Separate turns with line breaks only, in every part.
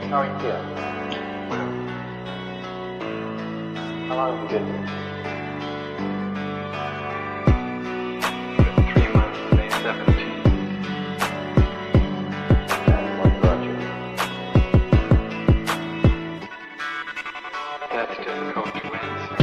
How are you feeling? How long have you been here?
3 months, May 17th.
And what brought you?
That's difficult to answer.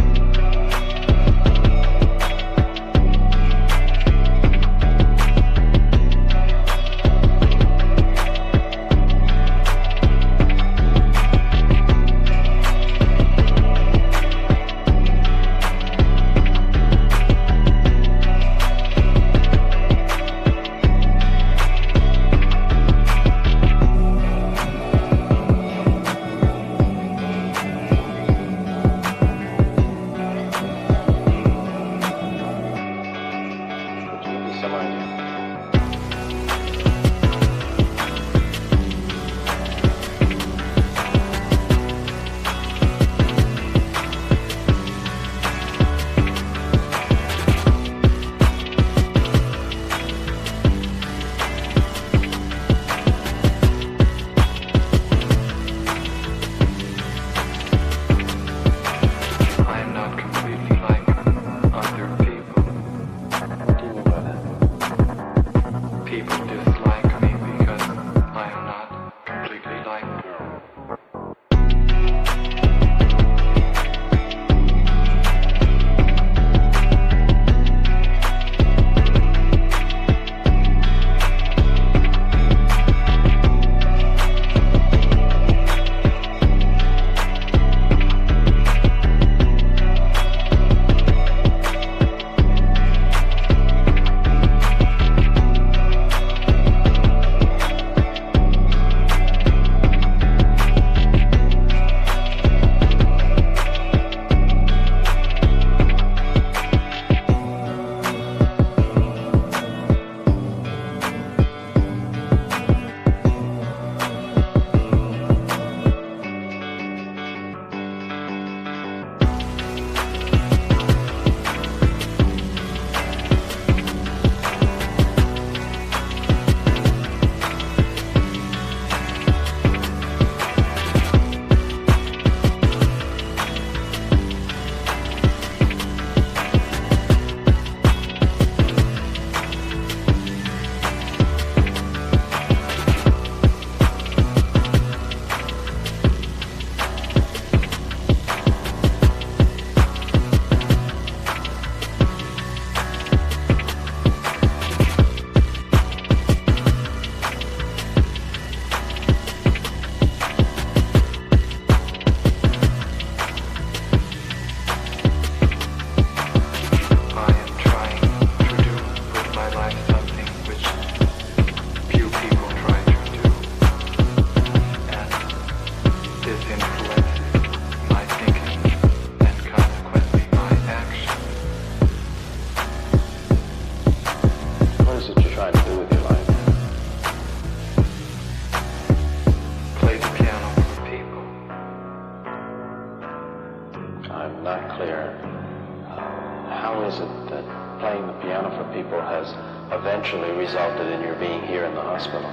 Eventually resulted in your being here in the hospital.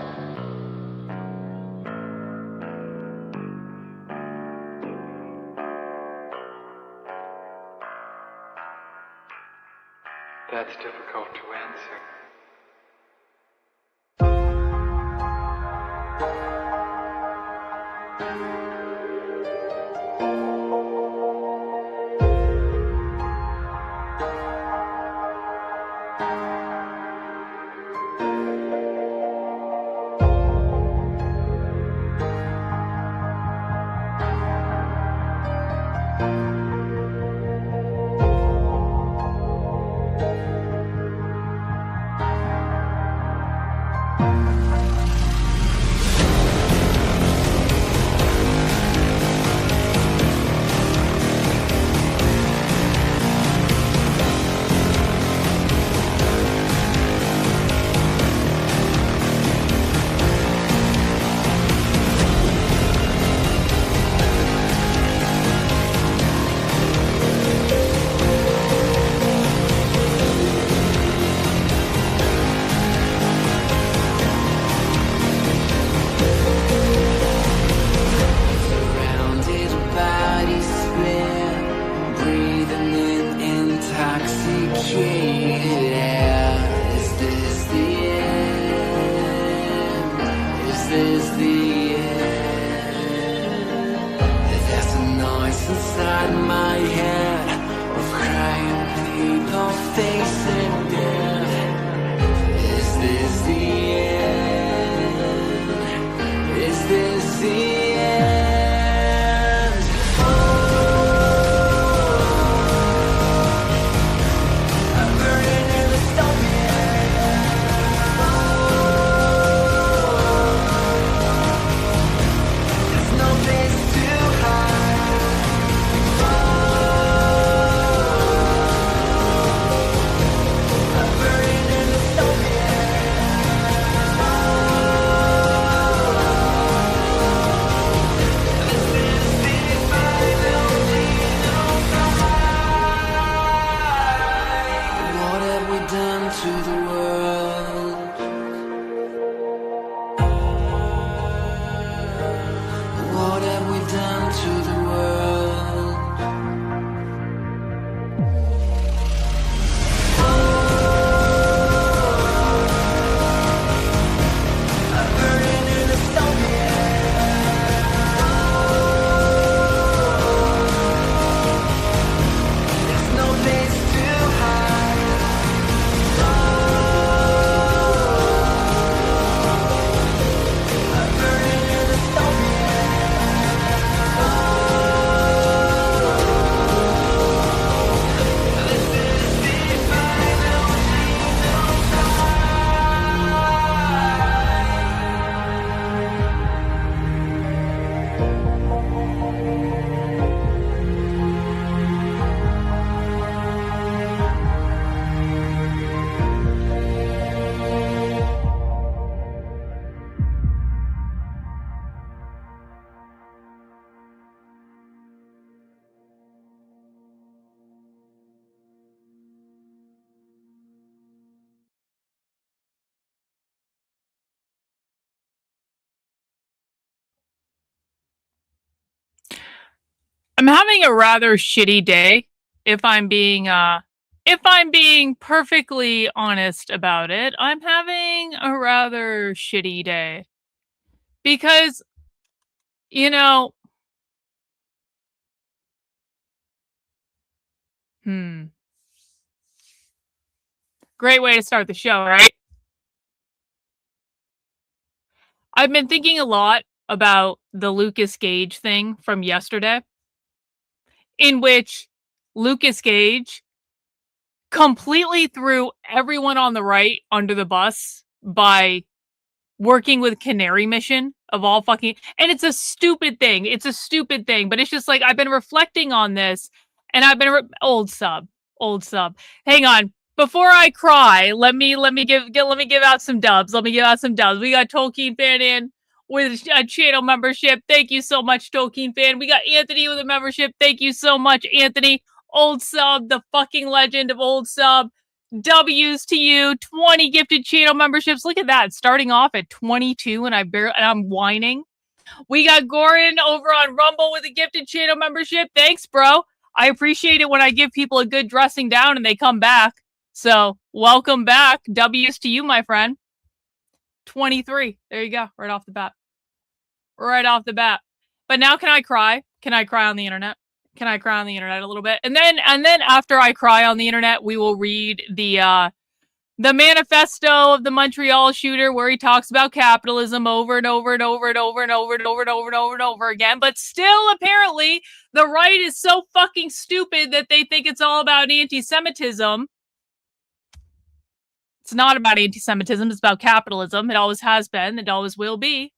That's difficult to answer.
facing death. Is this the end? Is this the end? I'm burning in the stone yet. There's no place to hide. I'm burning in the stone yet. This is the final genocide. What have we done to the world? What have we done to the world? I'm burning in the stone There's no place to hide. I'm burning in the stone This is the final
I'm having a rather shitty day, if I'm being perfectly honest about it. I'm having a rather shitty day. Because, you know, great way to start the show, right? I've been thinking a lot about the Lucas Gage thing from yesterday, in which Lucas Gage completely threw everyone on the right under the bus by working with Canary Mission of all fucking, and it's a stupid thing. It's a stupid thing, but it's just like I've been reflecting on this, and I've been old sub. Hang on, before I cry, let me give out some dubs. We got Tolkien fan in with a channel membership. Thank you so much, Tolkien fan. We got Anthony with a membership. Thank you so much, Anthony. Old sub, the fucking legend of old sub. W's to you, 20 gifted channel memberships. Look at that, starting off at 22, and I'm whining. We got Goran over on Rumble with a gifted channel membership. Thanks, bro. I appreciate it when I give people a good dressing down and they come back. So, welcome back. W's to you, my friend. 23. There you go, right off the bat. But now can I cry? Can I cry on the internet? Can I cry on the internet a little bit? And then after I cry on the internet, we will read the manifesto of the Montreal shooter, where he talks about capitalism over and over and over and over and over and over and over and over and over again. But still, apparently, the right is so fucking stupid that they think it's all about anti-Semitism. It's not about anti-Semitism. It's about capitalism. It always has been. It always will be.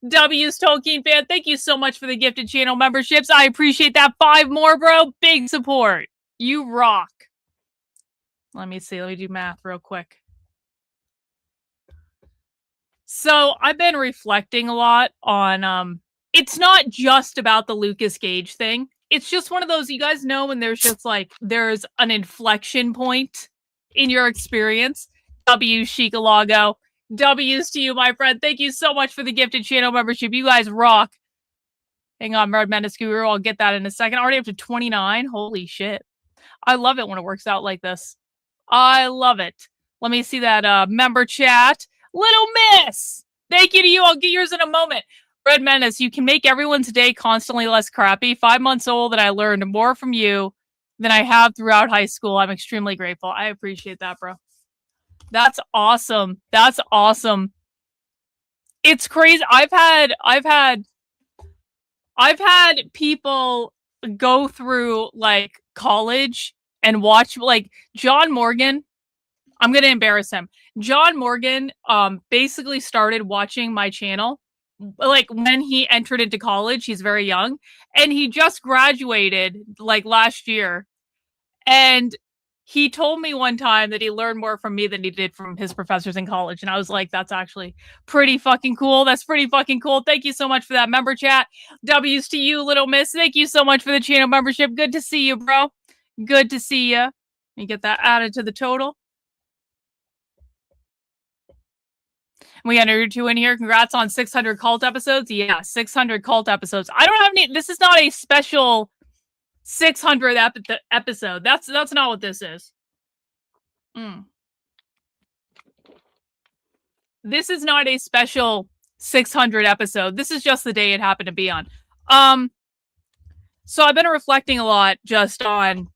W's Tolkien fan, thank you so much for the gifted channel memberships. I appreciate that. 5 more, bro. Big support. You rock. Let me see. Let me do math real quick. So I've been reflecting a lot on, it's not just about the Lucas Gage thing. It's just one of those, you guys know, when there's just like, there's an inflection point in your experience. W Shikalago. W's to you, my friend. Thank you so much for the gifted channel membership. You guys rock. Hang on, Red Menace Guru. I'll get that in a second. Already up to 29. Holy shit. I love it when it works out like this. I love it. Let me see that member chat. Little Miss. Thank you to you. I'll get yours in a moment. Red Menace, you can make everyone's day constantly less crappy. 5 months old, and I learned more from you than I have throughout high school. I'm extremely grateful. I appreciate that, bro. That's awesome. That's awesome. It's crazy. I've had people go through like college and watch like John Morgan. I'm going to embarrass him. John Morgan basically started watching my channel like when he entered into college. He's very young and he just graduated like last year. And he told me one time that he learned more from me than he did from his professors in college. And I was like, that's actually pretty fucking cool. That's pretty fucking cool. Thank you so much for that member chat. W's to you, little miss. Thank you so much for the channel membership. Good to see you, bro. Good to see you. Let me get that added to the total. We entered 2 in here. Congrats on 600 cult episodes. Yeah, 600 cult episodes. I don't have any. This is not a special 600th episode. That's not what this is. This is not a special 600 episode. This is just the day it happened to be on. So I've been reflecting a lot just on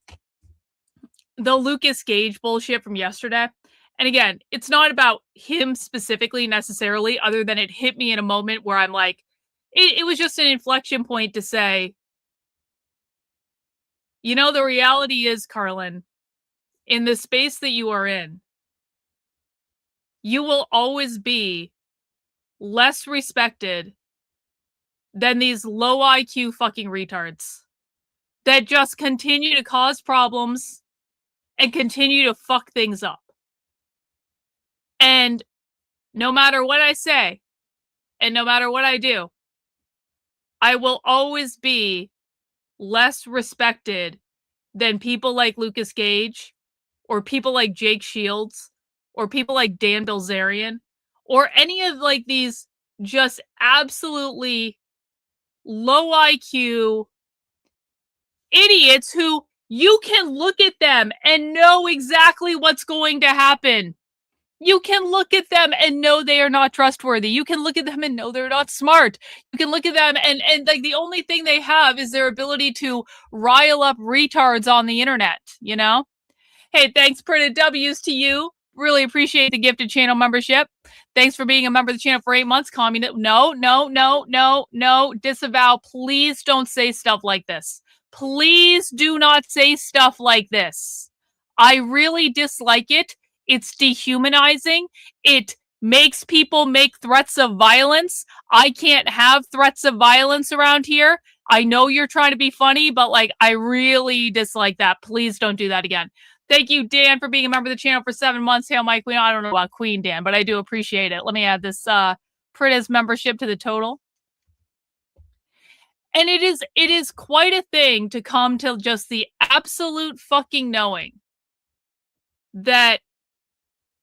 the Lucas Gage bullshit from yesterday. And again, it's not about him specifically necessarily, other than it hit me in a moment where I'm like, it was just an inflection point to say, you know, the reality is, Karlyn, in the space that you are in, you will always be less respected than these low IQ fucking retards that just continue to cause problems and continue to fuck things up. And no matter what I say, and no matter what I do, I will always be less respected than people like Lucas Gage, or people like Jake Shields, or people like Dan Bilzerian, or any of like these just absolutely low IQ idiots who you can look at them and know exactly what's going to happen. You can look at them and know they are not trustworthy. You can look at them and know they're not smart. You can look at them and like the only thing they have is their ability to rile up retards on the internet, you know? Hey, thanks, printed W's to you. Really appreciate the gifted channel membership. Thanks for being a member of the channel for 8 months. No. Disavow. Please don't say stuff like this. Please do not say stuff like this. I really dislike it. It's dehumanizing. It makes people make threats of violence. I can't have threats of violence around here. I know you're trying to be funny, but like, I really dislike that. Please don't do that again. Thank you, Dan, for being a member of the channel for 7 months. Hail my queen. I don't know about Queen Dan, but I do appreciate it. Let me add this Pritis membership to the total. And it is quite a thing to come to just the absolute fucking knowing that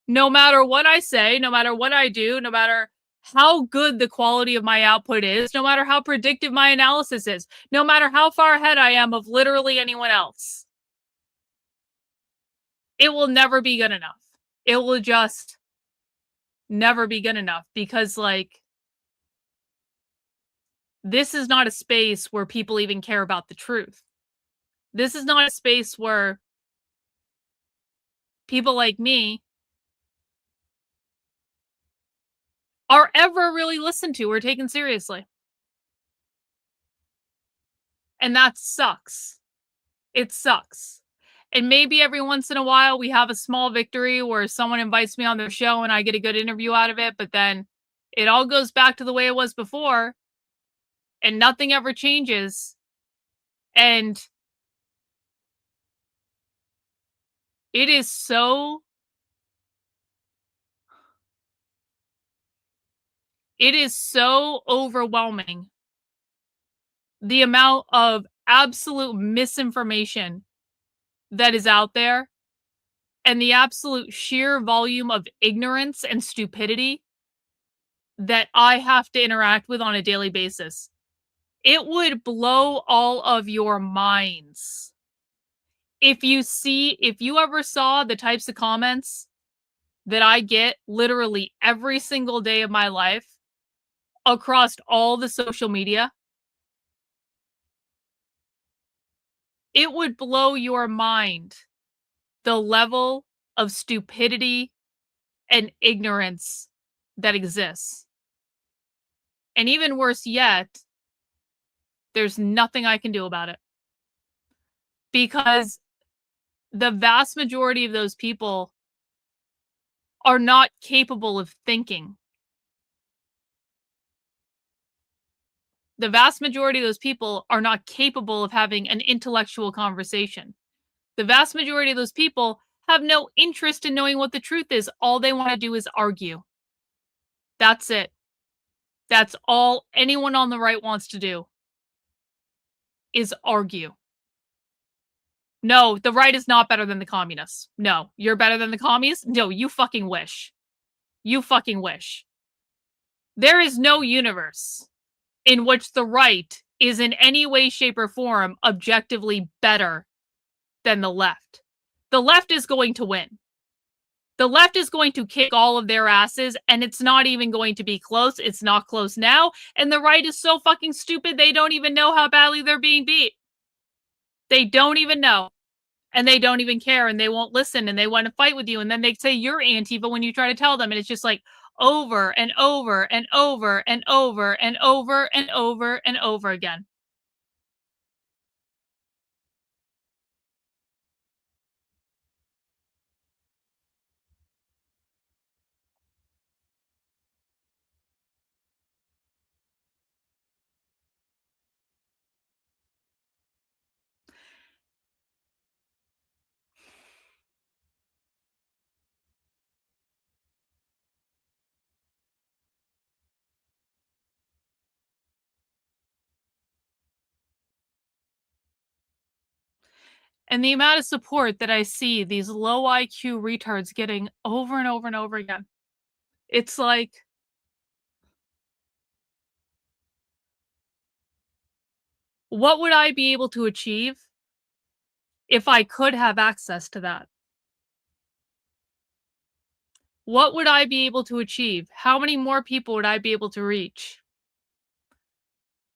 no matter what I say, no matter what I do, no matter how good the quality of my output is, no matter how predictive my analysis is, no matter how far ahead I am of literally anyone else, it will never be good enough. It will just never be good enough because, like, this is not a space where people even care about the truth. This is not a space where people like me are ever really listened to or taken seriously. And that sucks. It sucks. And maybe every once in a while we have a small victory where someone invites me on their show and I get a good interview out of it, but then it all goes back to the way it was before and nothing ever changes. And it is so overwhelming, the amount of absolute misinformation that is out there and the absolute sheer volume of ignorance and stupidity that I have to interact with on a daily basis. It would blow all of your minds if you ever saw the types of comments that I get literally every single day of my life across all the social media. it would blow your mind the level of stupidity and ignorance that exists. And even worse yet, there's nothing I can do about it. Because the vast majority of those people are not capable of thinking. The vast majority of those people are not capable of having an intellectual conversation. The vast majority of those people have no interest in knowing what the truth is. All they want to do is argue. That's it. That's all anyone on the right wants to do is argue. No, the right is not better than the communists. No, you're better than the communists? No, you fucking wish. You fucking wish. There is no universe in which the right is in any way, shape, or form objectively better than the left. The left is going to win. The left is going to kick all of their asses, and it's not even going to be close. It's not close now. And the right is so fucking stupid, they don't even know how badly they're being beat. They don't even know. And they don't even care, and they won't listen, and they want to fight with you. And then they say you're Antifa when you try to tell them. And it's just like over and over and over and over and over and over and over again. And the amount of support that I see these low IQ retards getting over and over and over again. It's like, what would I be able to achieve if I could have access to that? What would I be able to achieve? How many more people would I be able to reach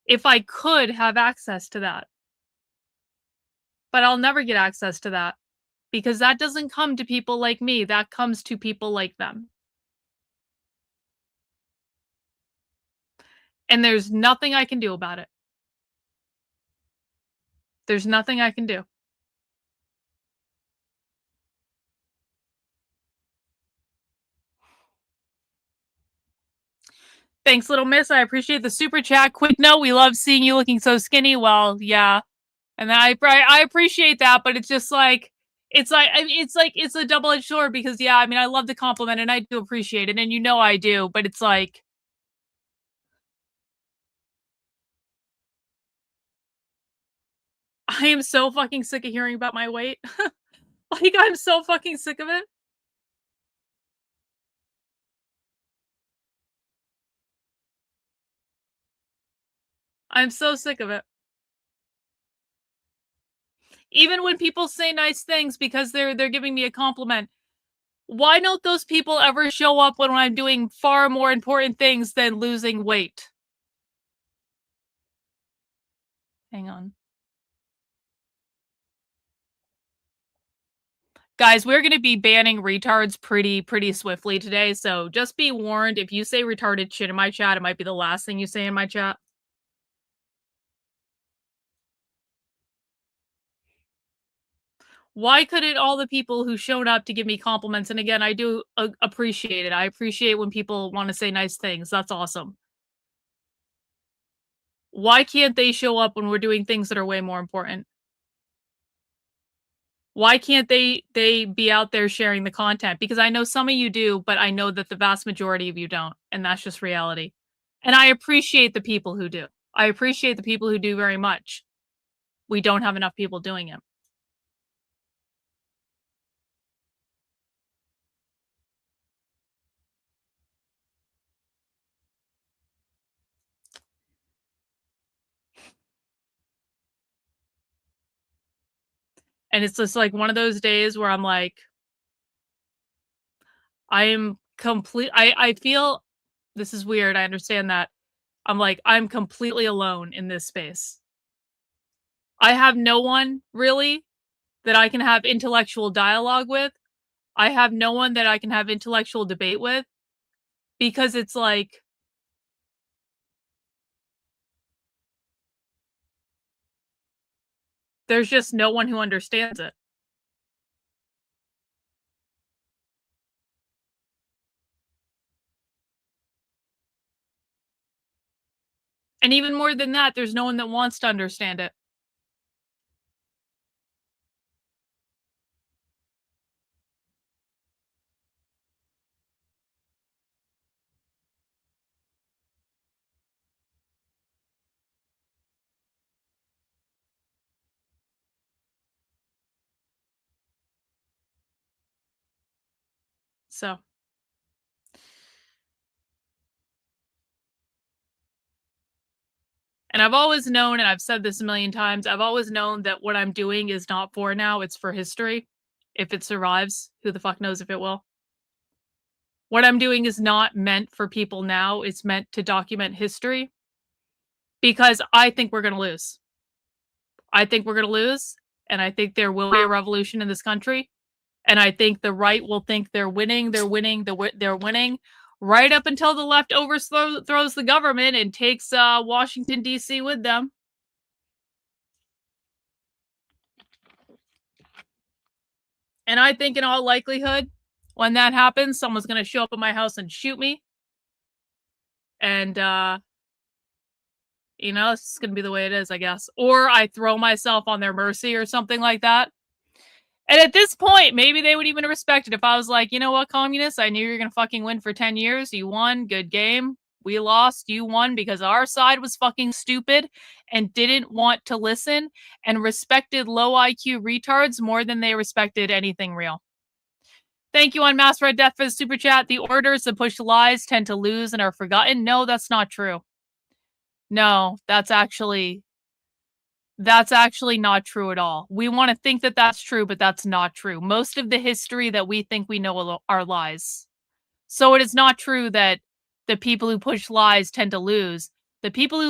if I could have access to that? But I'll never get access to that because that doesn't come to people like me. That comes to people like them. And there's nothing I can do about it. There's nothing I can do. Thanks, little miss. I appreciate the super chat. Quick note, we love seeing you looking so skinny. Well, yeah. And I appreciate that, but it's just like, it's a double-edged sword because, yeah, I mean, I love the compliment and I do appreciate it. And you know I do, but it's like, I am so fucking sick of hearing about my weight. Like, I'm so fucking sick of it. I'm so sick of it. Even when people say nice things because they're giving me a compliment, why don't those people ever show up when I'm doing far more important things than losing weight? Hang on. Guys, we're going to be banning retards pretty swiftly today, so just be warned, if you say retarded shit in my chat, it might be the last thing you say in my chat. Why couldn't all the people who showed up to give me compliments, and again, I do appreciate it. I appreciate when people want to say nice things. That's awesome. Why can't they show up when we're doing things that are way more important? Why can't they be out there sharing the content? Because I know some of you do, but I know that the vast majority of you don't, and that's just reality. And I appreciate the people who do. I appreciate the people who do very much. We don't have enough people doing it. And it's just like one of those days where I'm like, I feel, this is weird, I understand that. I'm like, I'm completely alone in this space. I have no one really that I can have intellectual dialogue with. I have no one that I can have intellectual debate with, because it's like, there's just no one who understands it. And even more than that, there's no one that wants to understand it. So, and I've always known, and I've said this a million times, I've always known that what I'm doing is not for now, it's for history. If it survives, who the fuck knows if it will. What I'm doing is not meant for people now, it's meant to document history, because I think we're gonna lose. I think we're gonna lose, and I think there will be a revolution in this country, and I think the right will think they're winning, they're winning, right up until the left overthrows the government and takes Washington, D.C. with them. And I think in all likelihood, when that happens, someone's going to show up at my house and shoot me. And, it's going to be the way it is, I guess. Or I throw myself on their mercy or something like that. And at this point, maybe they would even respect it if I was like, you know what, communists, I knew you were going to fucking win for 10 years. You won. Good game. We lost. You won because our side was fucking stupid and didn't want to listen and respected low IQ retards more than they respected anything real. Thank you on Mass Red Death for the super chat. The orators that push lies tend to lose and are forgotten. No, that's not true. No, that's actually not true at all. We want to think that that's true, but that's not true. Most of the history that we think we know are lies. So it is not true that the people who push lies tend to lose. The people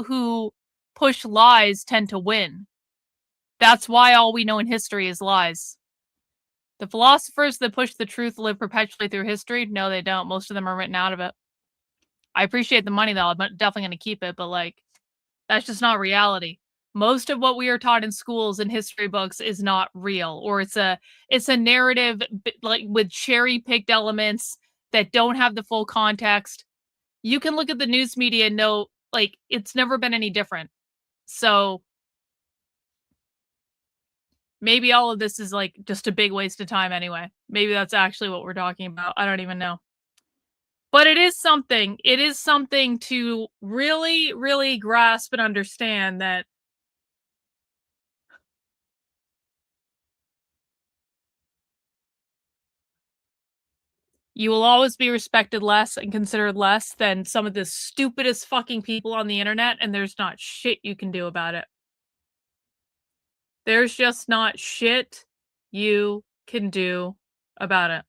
who push lies tend to win. That's why all we know in history is lies. The philosophers that push the truth live perpetually through history. No, they don't. Most of them are written out of it. I appreciate the money, though. I'm definitely going to keep it, but, like, that's just not reality. Most of what we are taught in schools and history books is not real, or it's a narrative, like, with cherry-picked elements that don't have the full context. You can look at the news media and know, like, it's never been any different. So maybe all of this is, like, just a big waste of time anyway. Maybe that's actually what we're talking about. I don't even know. But it is something. It is something to really, really grasp and understand that you will always be respected less and considered less than some of the stupidest fucking people on the internet, and there's not shit you can do about it. There's just not shit you can do about it.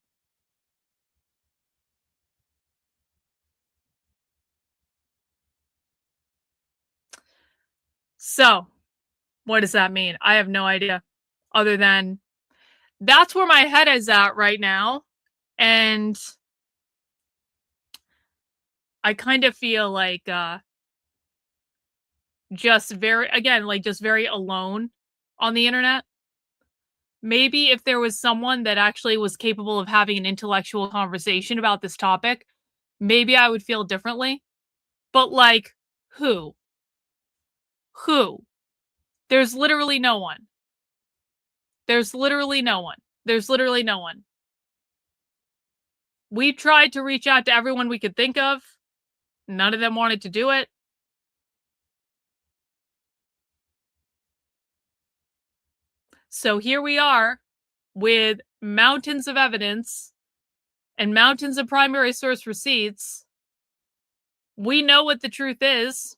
So, what does that mean? I have no idea. Other than that's where my head is at right now. And I kind of feel like just very alone on the internet. Maybe if there was someone that actually was capable of having an intellectual conversation about this topic, maybe I would feel differently. But, like, who? Who? There's literally no one. There's literally no one. There's literally no one. We tried to reach out to everyone we could think of. None of them wanted to do it. So here we are with mountains of evidence and mountains of primary source receipts. We know what the truth is.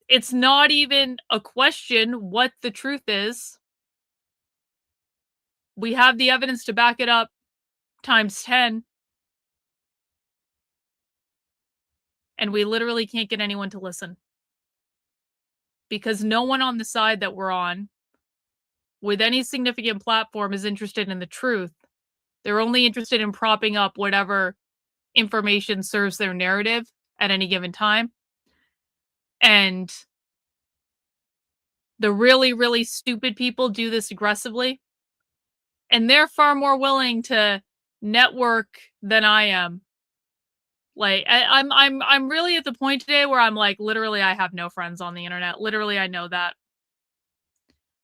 It's not even a question what the truth is. We have the evidence to back it up times 10. And we literally can't get anyone to listen. because no one on the side that we're on with any significant platform is interested in the truth. They're only interested in propping up whatever information serves their narrative at any given time. And the really, really stupid people do this aggressively. And they're far more willing to network than I am. Like I'm really at the point today where I'm like, literally, I have no friends on the internet. Literally, I know that.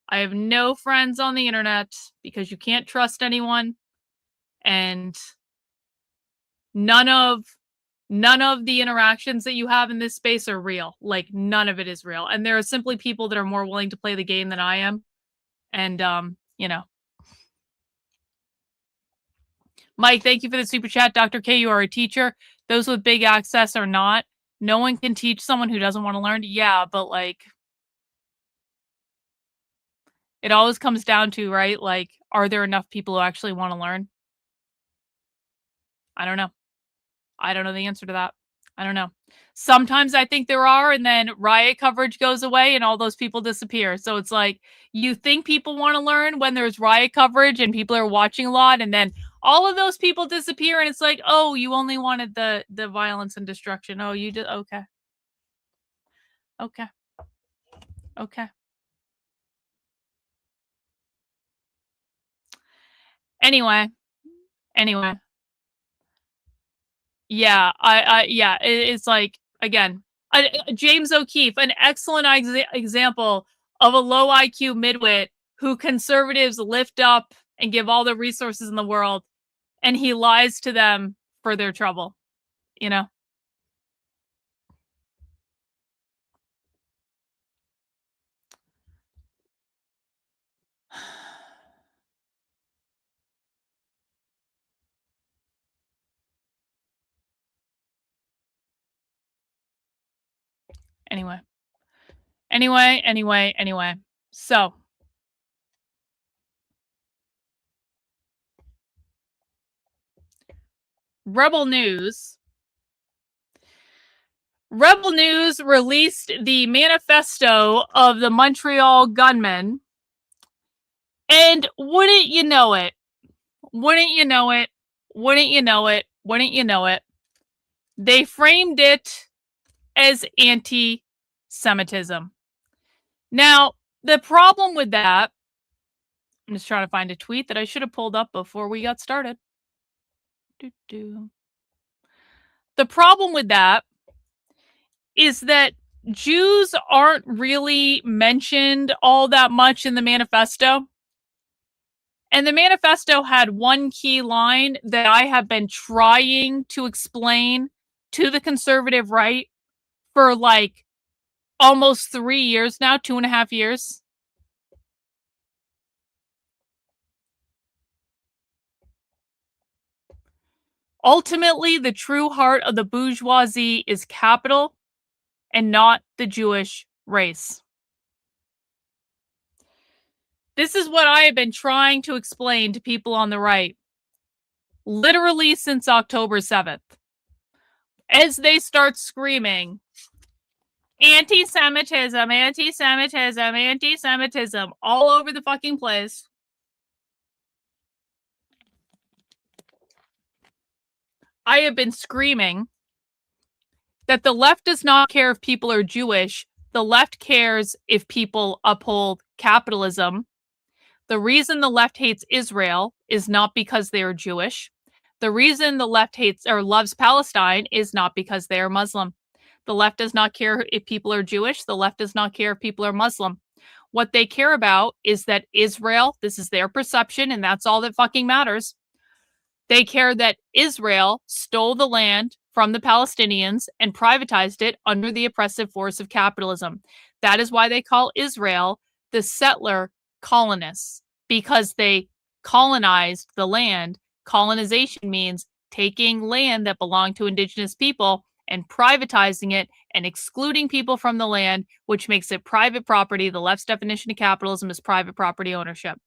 I have no friends on the internet because you can't trust anyone, and none of the interactions that you have in this space are real. Like, none of it is real. And there are simply people that are more willing to play the game than I am. And you know. Mike, thank you for the super chat. Dr. K, you are a teacher. Those with big access are not. No one can teach someone who doesn't want to learn. Yeah, but like, it always comes down to, right? Like, are there enough people who actually want to learn? I don't know. I don't know the answer to that. I don't know. Sometimes I think there are, and then riot coverage goes away and all those people disappear. So it's like, you think people want to learn when there's riot coverage and people are watching a lot, and then all of those people disappear, and it's like, oh, you only wanted the violence and destruction. Oh, you did. Okay. Okay. Okay. Anyway. Yeah, yeah, it's like, again, James O'Keefe, an excellent example of a low IQ midwit who conservatives lift up and give all the resources in the world, and he lies to them for their trouble, you know? Anyway. So, Rebel News released the Manifesto of the Montreal gunmen, and wouldn't you know it, they framed it as anti-Semitism. Now, the problem with that, I'm just trying to find a tweet that I should have pulled up before we got started. The problem with that is that Jews aren't really mentioned all that much in the manifesto. And the manifesto had one key line that I have been trying to explain to the conservative right for like almost 3 years now, 2.5 years. Ultimately, the true heart of the bourgeoisie is capital and not the Jewish race. This is what I have been trying to explain to people on the right, literally since October 7th. As they start screaming, anti-Semitism, anti-Semitism, anti-Semitism, all over the fucking place, I have been screaming that the left does not care if people are Jewish. The left cares if people uphold capitalism. The reason the left hates Israel is not because they are Jewish. The reason the left hates or loves Palestine is not because they are Muslim. The left does not care if people are Jewish. The left does not care if people are Muslim. What they care about is that Israel, this is their perception, and that's all that fucking matters. They care that Israel stole the land from the Palestinians and privatized it under the oppressive force of capitalism. That is why they call Israel the settler colonists, because they colonized the land. Colonization means taking land that belonged to indigenous people and privatizing it and excluding people from the land, which makes it private property. The left's definition of capitalism is private property ownership.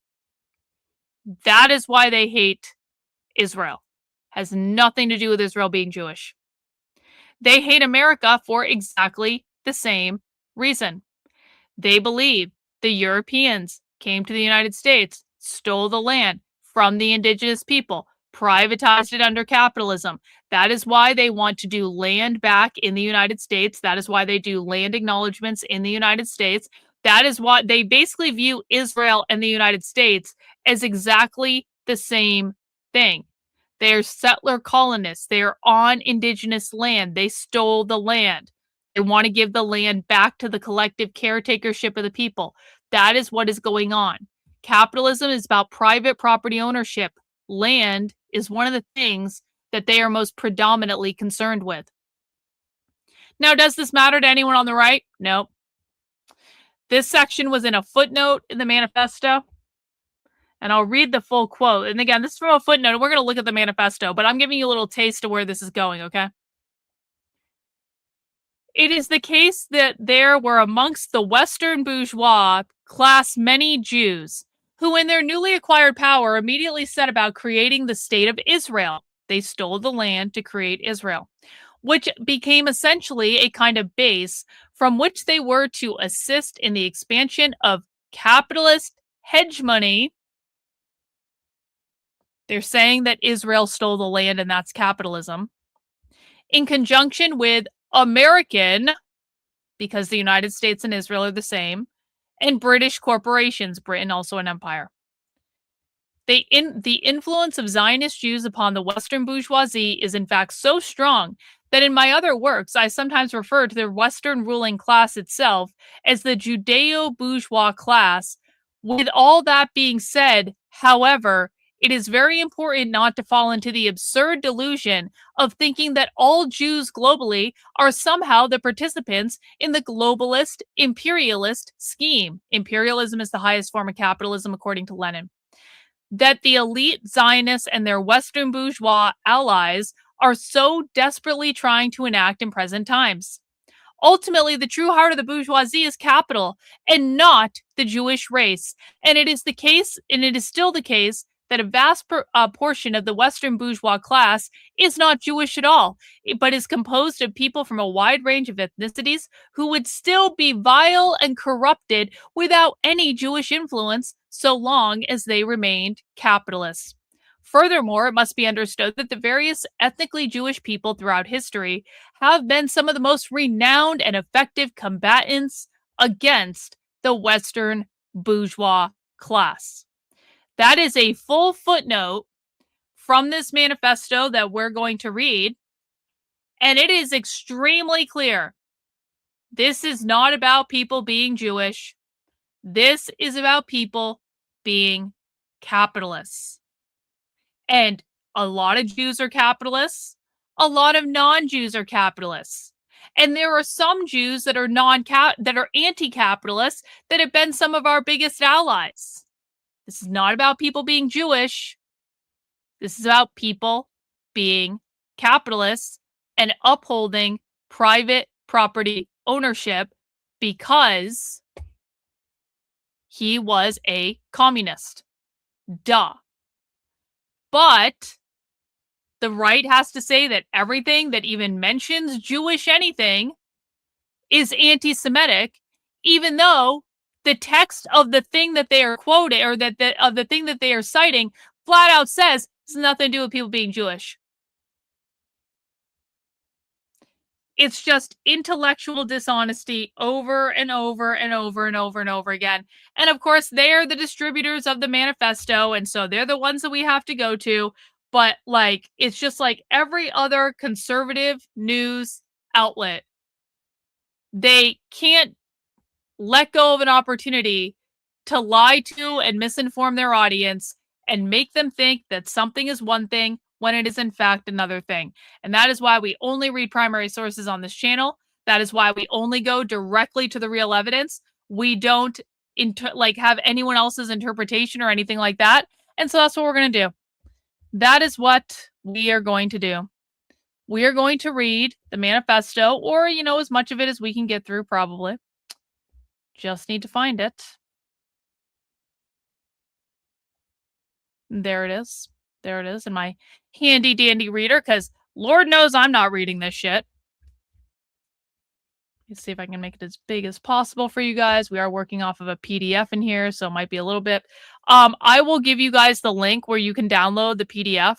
That is why they hate Israel. Has nothing to do with Israel being Jewish. They hate America for exactly the same reason. They believe the Europeans came to the United States, stole the land from the indigenous people, privatized it under capitalism. That is why they want to do land back in the United States. That is why they do land acknowledgments in the United States. That is why they basically view Israel and the United States as exactly the same thing. They are settler colonists. They are on indigenous land. They stole the land. They want to give the land back to the collective caretakership of the people. That is what is going on. Capitalism is about private property ownership. Land is one of the things that they are most predominantly concerned with. Now, does this matter to anyone on the right? No. This section was in a footnote in the manifesto. And I'll read the full quote. And again, this is from a footnote. We're going to look at the manifesto, but I'm giving you a little taste of where this is going, okay? It is the case that there were amongst the Western bourgeois class many Jews who, in their newly acquired power, immediately set about creating the state of Israel. They stole the land to create Israel, which became essentially a kind of base from which they were to assist in the expansion of capitalist hegemony. They're saying that Israel stole the land and that's capitalism, in conjunction with American, because the United States and Israel are the same, and British corporations, Britain also an empire. The influence of Zionist Jews upon the Western bourgeoisie is in fact so strong that in my other works, I sometimes refer to the Western ruling class itself as the Judeo-bourgeois class. With all that being said, however, it is very important not to fall into the absurd delusion of thinking that all Jews globally are somehow the participants in the globalist imperialist scheme. Imperialism is the highest form of capitalism, according to Lenin. That the elite Zionists and their Western bourgeois allies are so desperately trying to enact in present times. Ultimately, the true heart of the bourgeoisie is capital and not the Jewish race. And it is the case, and it is still the case, that a vast portion of the Western bourgeois class is not Jewish at all, but is composed of people from a wide range of ethnicities who would still be vile and corrupted without any Jewish influence so long as they remained capitalists. Furthermore, it must be understood that the various ethnically Jewish people throughout history have been some of the most renowned and effective combatants against the Western bourgeois class. That is a full footnote from this manifesto that we're going to read, and it is extremely clear. This is not about people being Jewish. This is about people being capitalists. And a lot of Jews are capitalists. A lot of non-Jews are capitalists. And there are some Jews that are anti-capitalist that have been some of our biggest allies. This is not about people being Jewish. This is about people being capitalists and upholding private property ownership because he was a communist. Duh. But the right has to say that everything that even mentions Jewish anything is anti-Semitic, even though the text of the thing that they are quoting, or of the thing that they are citing, flat out says it's nothing to do with people being Jewish. It's just intellectual dishonesty over and over and over and over and over again. And of course, they're the distributors of the manifesto, and so they're the ones that we have to go to. But like, it's just like every other conservative news outlet. They can't let go of an opportunity to lie to and misinform their audience and make them think that something is one thing when it is in fact another thing. And that is why we only read primary sources on this channel. That is why we only go directly to the real evidence. We don't have anyone else's interpretation or anything like that. And so that's what we're going to do. That is what we are going to do. We are going to read the manifesto, or, as much of it as we can get through, probably. Just need to find it. There it is. There it is in my handy dandy reader, because Lord knows I'm not reading this shit. Let's see if I can make it as big as possible for you guys. We are working off of a PDF in here, so it might be a little bit. I will give you guys the link where you can download the PDF.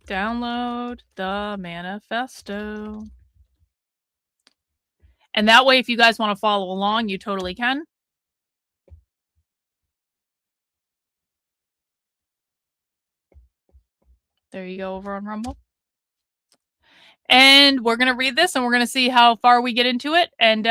Download the manifesto. And that way, if you guys want to follow along, you totally can. There you go, over on Rumble. And we're going to read this and we're going to see how far we get into it. And,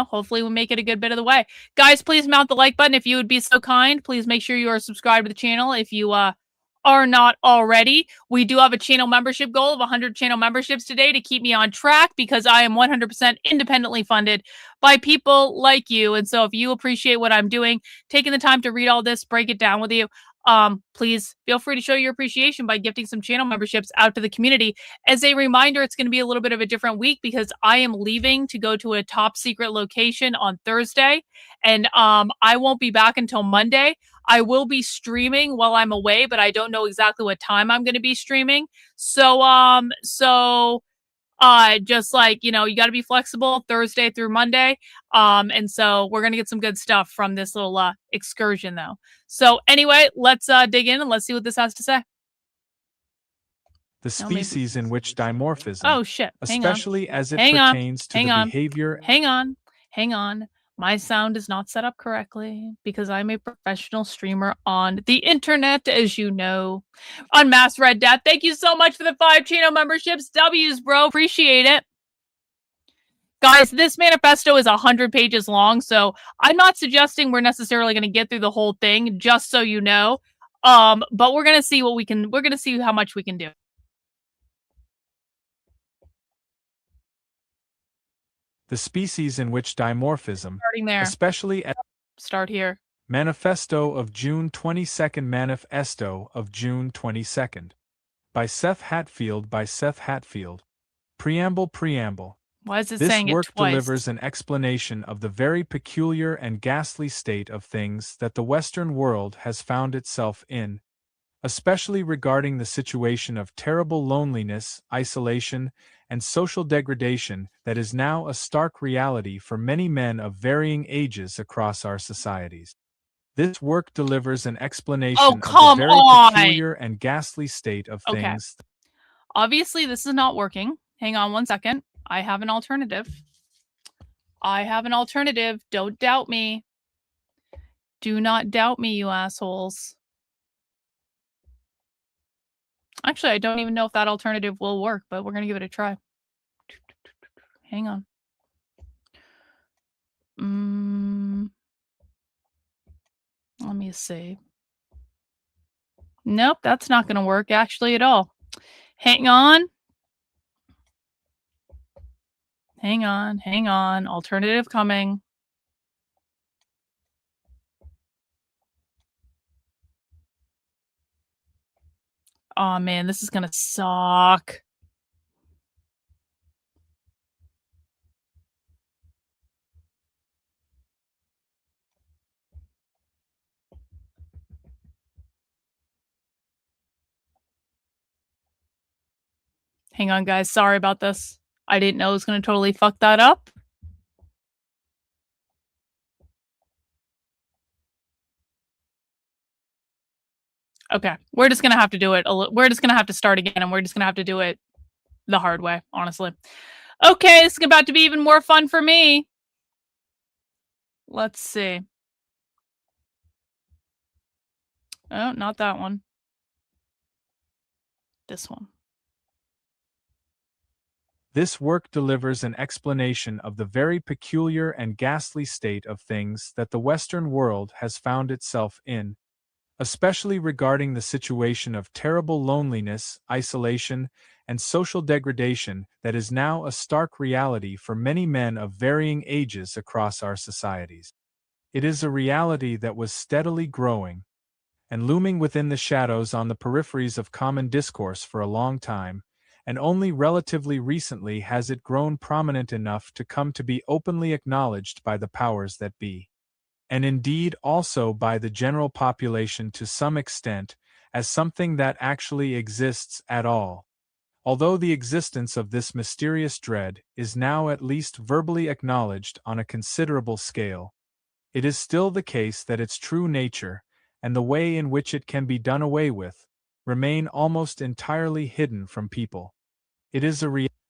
hopefully we make it a good bit of the way. Guys, please mount the like button if you would be so kind. Please make sure you are subscribed to the channel if you are not already. We do have a channel membership goal of 100 channel memberships today to keep me on track because I am 100% independently funded by people like you. And so if you appreciate what I'm doing, taking the time to read all this, break it down with you, please feel free to show your appreciation by gifting some channel memberships out to the community. As a reminder, it's going to be a little bit of a different week because I am leaving to go to a top secret location on Thursday, and I won't be back until Monday. I will be streaming while I'm away, but I don't know exactly what time I'm going to be streaming. So just like, you got to be flexible Thursday through Monday. And so we're going to get some good stuff from this little excursion though. So anyway, let's dig in and let's see what this has to say.
The species in which dimorphism,
oh shit,
especially as it pertains to the behavior.
Hang on. My sound is not set up correctly because I'm a professional streamer on the internet, as you know. Unmasked Red Death, thank you so much for the 5 channel memberships. W's, bro. Appreciate it. Guys, this manifesto is 100 pages long, so I'm not suggesting we're necessarily going to get through the whole thing, just so you know. But we're going to see we're going to see how much we can do.
The species in which dimorphism,
starting there,
especially at
start here.
Manifesto of June 22nd. Manifesto of June 22nd. By Seth Hatfield. Preamble.
Why is it saying it twice?
This work delivers an explanation of the very peculiar and ghastly state of things that the Western world has found itself in, especially regarding the situation of terrible loneliness, isolation, and social degradation that is now a stark reality for many men of varying ages across our societies. This work delivers an explanation of the very peculiar and ghastly state of things.
Obviously, this is not working. Hang on one second. I have an alternative. Don't doubt me. Do not doubt me, you assholes. Actually, I don't even know if that alternative will work, but we're going to give it a try. Hang on. Let me see. Nope, that's not going to work actually at all. Hang on. Alternative coming. Oh man, this is going to suck. Hang on, guys. Sorry about this. I didn't know it was going to totally fuck that up. Okay, we're just going to have to do it. We're just going to have to start again, and we're just going to have to do it the hard way, honestly. Okay, this is about to be even more fun for me. Let's see. Oh, not that one. This one.
This work delivers an explanation of the very peculiar and ghastly state of things that the Western world has found itself in, especially regarding the situation of terrible loneliness, isolation, and social degradation that is now a stark reality for many men of varying ages across our societies. It is a reality that was steadily growing and looming within the shadows on the peripheries of common discourse for a long time, and only relatively recently has it grown prominent enough to come to be openly acknowledged by the powers that be, and indeed also by the general population to some extent, as something that actually exists at all. Although the existence of this mysterious dread is now at least verbally acknowledged on a considerable scale, it is still the case that its true nature, and the way in which it can be done away with, remain almost entirely hidden from people. It is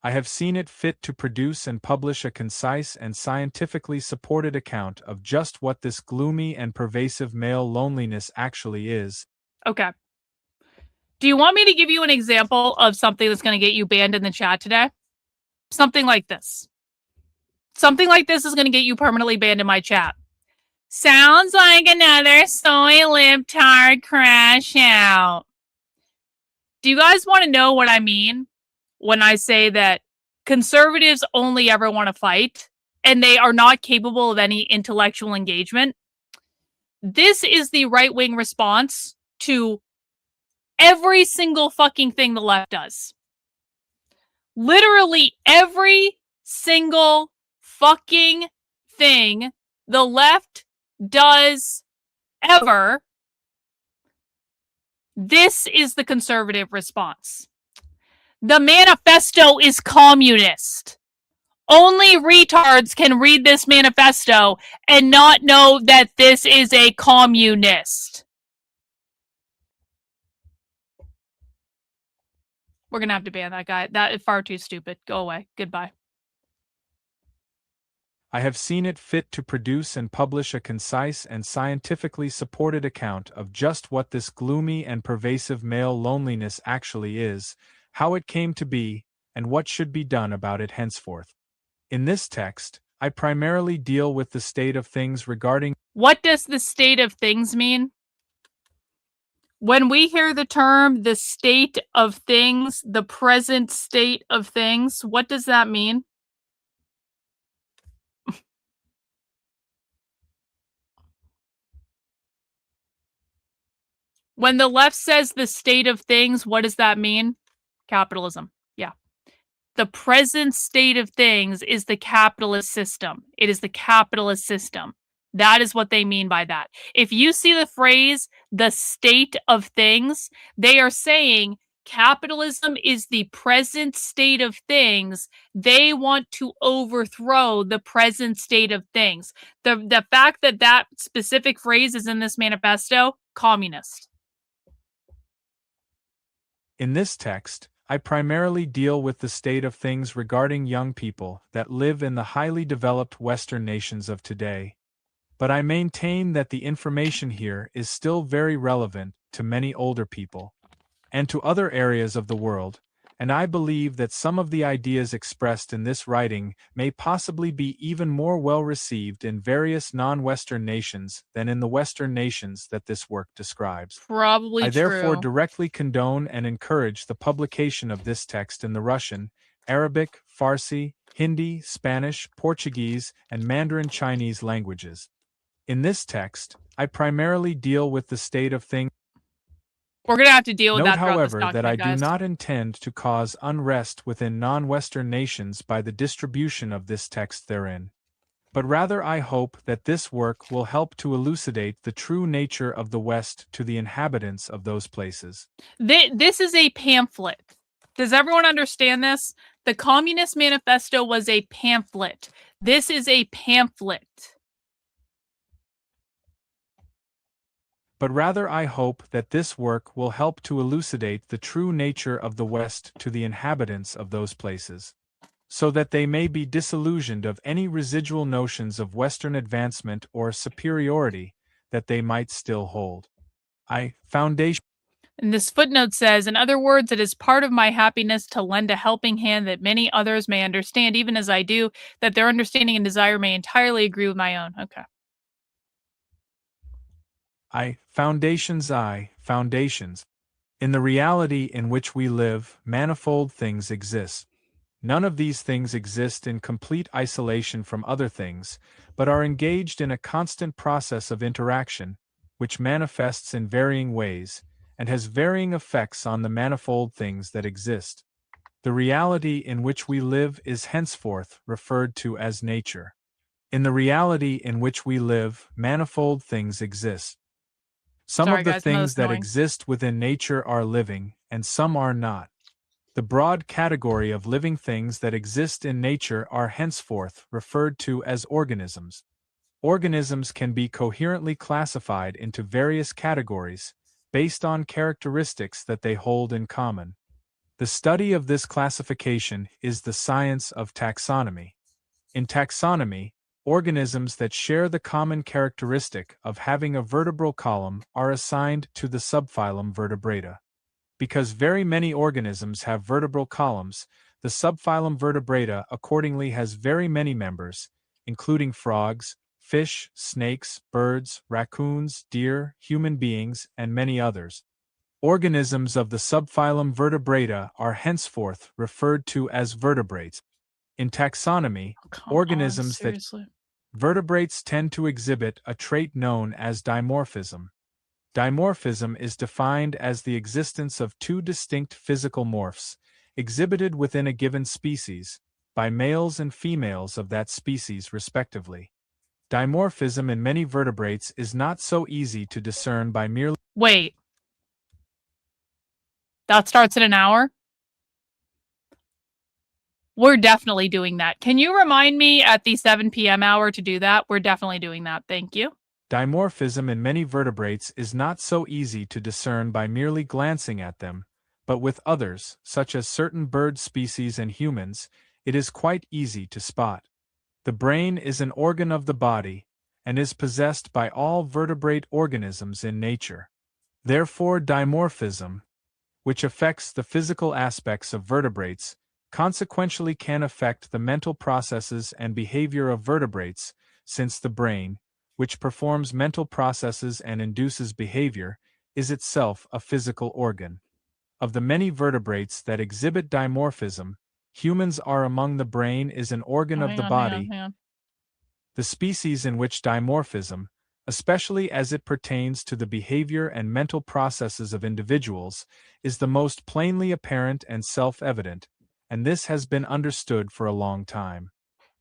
I have seen it fit to produce and publish a concise and scientifically supported account of just what this gloomy and pervasive male loneliness actually is.
Okay. Do you want me to give you an example of something that's going to get you banned in the chat today? Something like this. Something like this is going to get you permanently banned in my chat. Sounds like another soy libtard crash out. Do you guys want to know what I mean when I say that conservatives only ever want to fight and they are not capable of any intellectual engagement? This is the right-wing response to every single fucking thing the left does. Literally every single fucking thing the left does ever. This is the conservative response. The manifesto is communist. Only retards can read this manifesto and not know that this is a communist. We're going to have to ban that guy. That is far too stupid. Go away. Goodbye.
I have seen it fit to produce and publish a concise and scientifically supported account of just what this gloomy and pervasive male loneliness actually is, how it came to be, and what should be done about it henceforth. In this text, I primarily deal with the state of things regarding...
What does the state of things mean? When we hear the term the state of things, the present state of things, what does that mean? When the left says the state of things, what does that mean? Capitalism. Yeah. The present state of things is the capitalist system. It is the capitalist system. That is what they mean by that. If you see the phrase, the state of things, they are saying capitalism is the present state of things. They want to overthrow the present state of things. The fact that that specific phrase is in this manifesto, communist.
In this text, I primarily deal with the state of things regarding young people that live in the highly developed Western nations of today. But I maintain that the information here is still very relevant to many older people and to other areas of the world, and I believe that some of the ideas expressed in this writing may possibly be even more well received in various non-Western nations than in the Western nations that this work describes.
Probably
I therefore
true.
directly condone and encourage the publication of this text in the Russian, Arabic, Farsi, Hindi, Spanish, Portuguese, and Mandarin Chinese languages. In this text, I primarily deal with the state of things.
We're going to have to deal with
Note,
that throughout this
however,
document,
that I
guys.
do not intend to cause unrest within non-Western nations by the distribution of this text therein, but rather I hope that this work will help to elucidate the true nature of the West to the inhabitants of those places.
This is a pamphlet. Does everyone understand this? The Communist Manifesto was a pamphlet. This is a pamphlet.
But rather I hope that this work will help to elucidate the true nature of the West to the inhabitants of those places, so that they may be disillusioned of any residual notions of Western advancement or superiority that they might still hold. Foundation.
And this footnote says, in other words, it is part of my happiness to lend a helping hand that many others may understand, even as I do, that their understanding and desire may entirely agree with my own. Okay.
Foundations. In the reality in which we live, manifold things exist. None of these things exist in complete isolation from other things, but are engaged in a constant process of interaction, which manifests in varying ways, and has varying effects on the manifold things that exist. The reality in which we live is henceforth referred to as nature. In the reality in which we live, manifold things exist. Some
Sorry,
of the
guys, I know
things
it's
that
annoying.
exist within nature are living, and some are not. The broad category of living things that exist in nature are henceforth referred to as organisms. Organisms can be coherently classified into various categories based on characteristics that they hold in common. The study of this classification is the science of taxonomy. In taxonomy, organisms that share the common characteristic of having a vertebral column are assigned to the subphylum Vertebrata. Because very many organisms have vertebral columns, the subphylum Vertebrata accordingly has very many members, including frogs, fish, snakes, birds, raccoons, deer, human beings, and many others. Organisms of the subphylum Vertebrata are henceforth referred to as vertebrates. In taxonomy,
Come
organisms that
seriously.
vertebrates tend to exhibit a trait known as dimorphism. Dimorphism is defined as the existence of two distinct physical morphs, exhibited within a given species, by males and females of that species respectively. Dimorphism in many vertebrates is not so easy to discern by merely...
Wait. That starts in an hour? We're definitely doing that. Can you remind me at the 7 p.m. hour to do that? We're definitely doing that. Thank you.
Dimorphism in many vertebrates is not so easy to discern by merely glancing at them, but with others, such as certain bird species and humans, it is quite easy to spot. The brain is an organ of the body, and is possessed by all vertebrate organisms in nature. Therefore, dimorphism, which affects the physical aspects of vertebrates, consequentially can affect the mental processes and behavior of vertebrates, since the brain, which performs mental processes and induces behavior, is itself a physical organ. Of the many vertebrates that exhibit dimorphism, humans are among. The brain is an organ of the body.
Hang on.
The species in which dimorphism, especially as it pertains to the behavior and mental processes of individuals, is the most plainly apparent and self-evident, and this has been understood for a long time.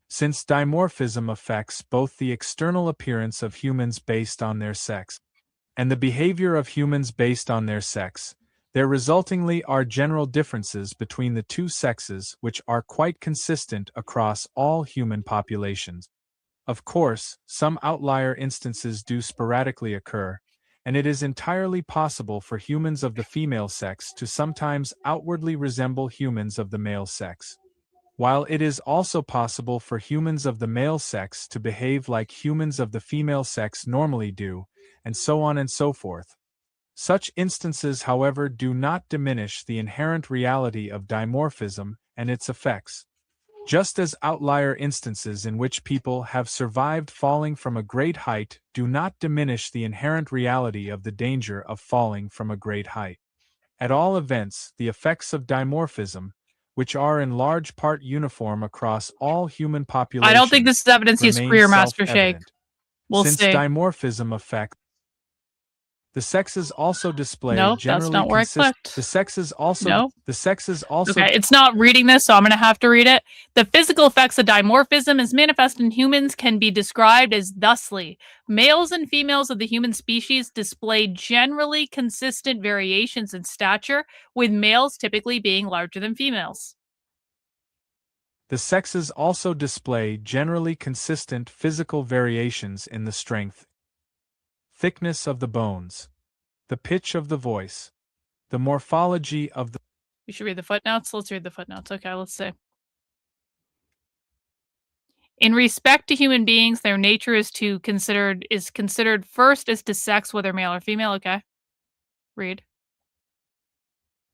Since dimorphism affects both the external appearance of humans based on their sex and the behavior of humans based on their sex, there resultingly are general differences between the two sexes which are quite consistent across all human populations. Of course, some outlier instances do sporadically occur, and it is entirely possible for humans of the female sex to sometimes outwardly resemble humans of the male sex, while it is also possible for humans of the male sex to behave like humans of the female sex normally do, and so on and so forth. Such instances, however, do not diminish the inherent reality of dimorphism and its effects. Just as outlier instances in which people have survived falling from a great height do not diminish the inherent reality of the danger of falling from a great height. At all events, the effects of dimorphism, which are in large part uniform across all human populations,
I don't think this is evidence he's
remain
queer, Master Shake.
self-evident.
We'll
Since
see.
dimorphism affects the sexes also display
Nope, that's
generally
not where I clicked.
The sexes also
Nope.
Okay,
it's not reading this, so I'm going to have to read it. The physical effects of dimorphism as manifest in humans can be described as thusly. Males and females of the human species display generally consistent variations in stature, with males typically being larger than females.
The sexes also display generally consistent physical variations in the strength, thickness of the bones, the pitch of the voice, the morphology of the...
We should read the footnotes. Let's read the footnotes. Okay, let's see. In respect to human beings, their nature is considered first as to sex, whether male or female. Okay. Read.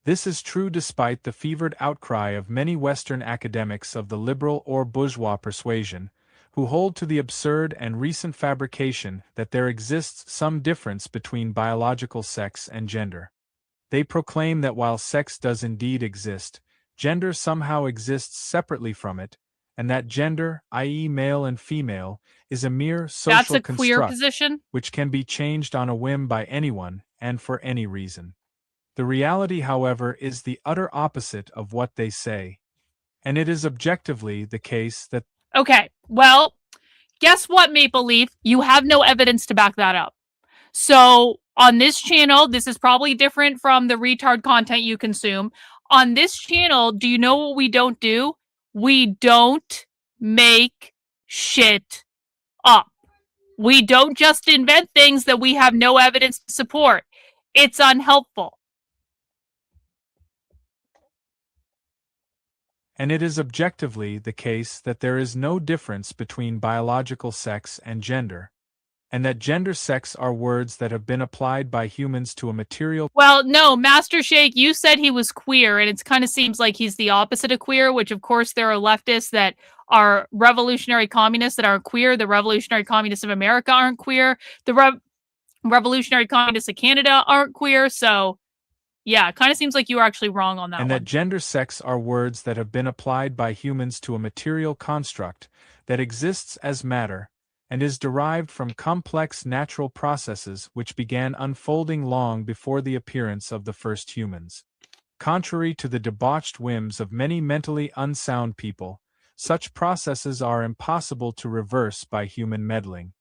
This is true despite the fevered outcry of many Western academics of the liberal or bourgeois persuasion, who hold to the absurd and recent fabrication that there exists some difference between biological sex and gender. They proclaim that while sex does indeed exist, gender somehow exists separately from it, and that gender, i.e. male and female, is a mere social
That's a queer
construct,
position.
which can be changed on a whim by anyone, and for any reason. The reality, however, is the utter opposite of what they say, and it is objectively the case that...
Okay, well, guess what, Maple Leaf? You have no evidence to back that up. So On this channel, this is probably different from the retard content you consume. On this channel, do you know what we don't do? We don't make shit up. We don't just invent things that we have no evidence to support. It's unhelpful.
And it is objectively the case that there is no difference between biological sex and gender, and that gender sex are words that have been applied by humans to a material.
Well, no, Master Shake, you said he was queer, and it kind of seems like he's the opposite of queer, which of course there are leftists that are revolutionary communists that aren't queer. The revolutionary communists of America aren't queer. The revolutionary communists of Canada aren't queer. So yeah, it kind of seems like you were actually wrong on that
And
one.
that gender sex are words that have been applied by humans to a material construct that exists as matter and is derived from complex natural processes which began unfolding long before the appearance of the first humans. Contrary to the debauched whims of many mentally unsound people, such processes are impossible to reverse by human meddling.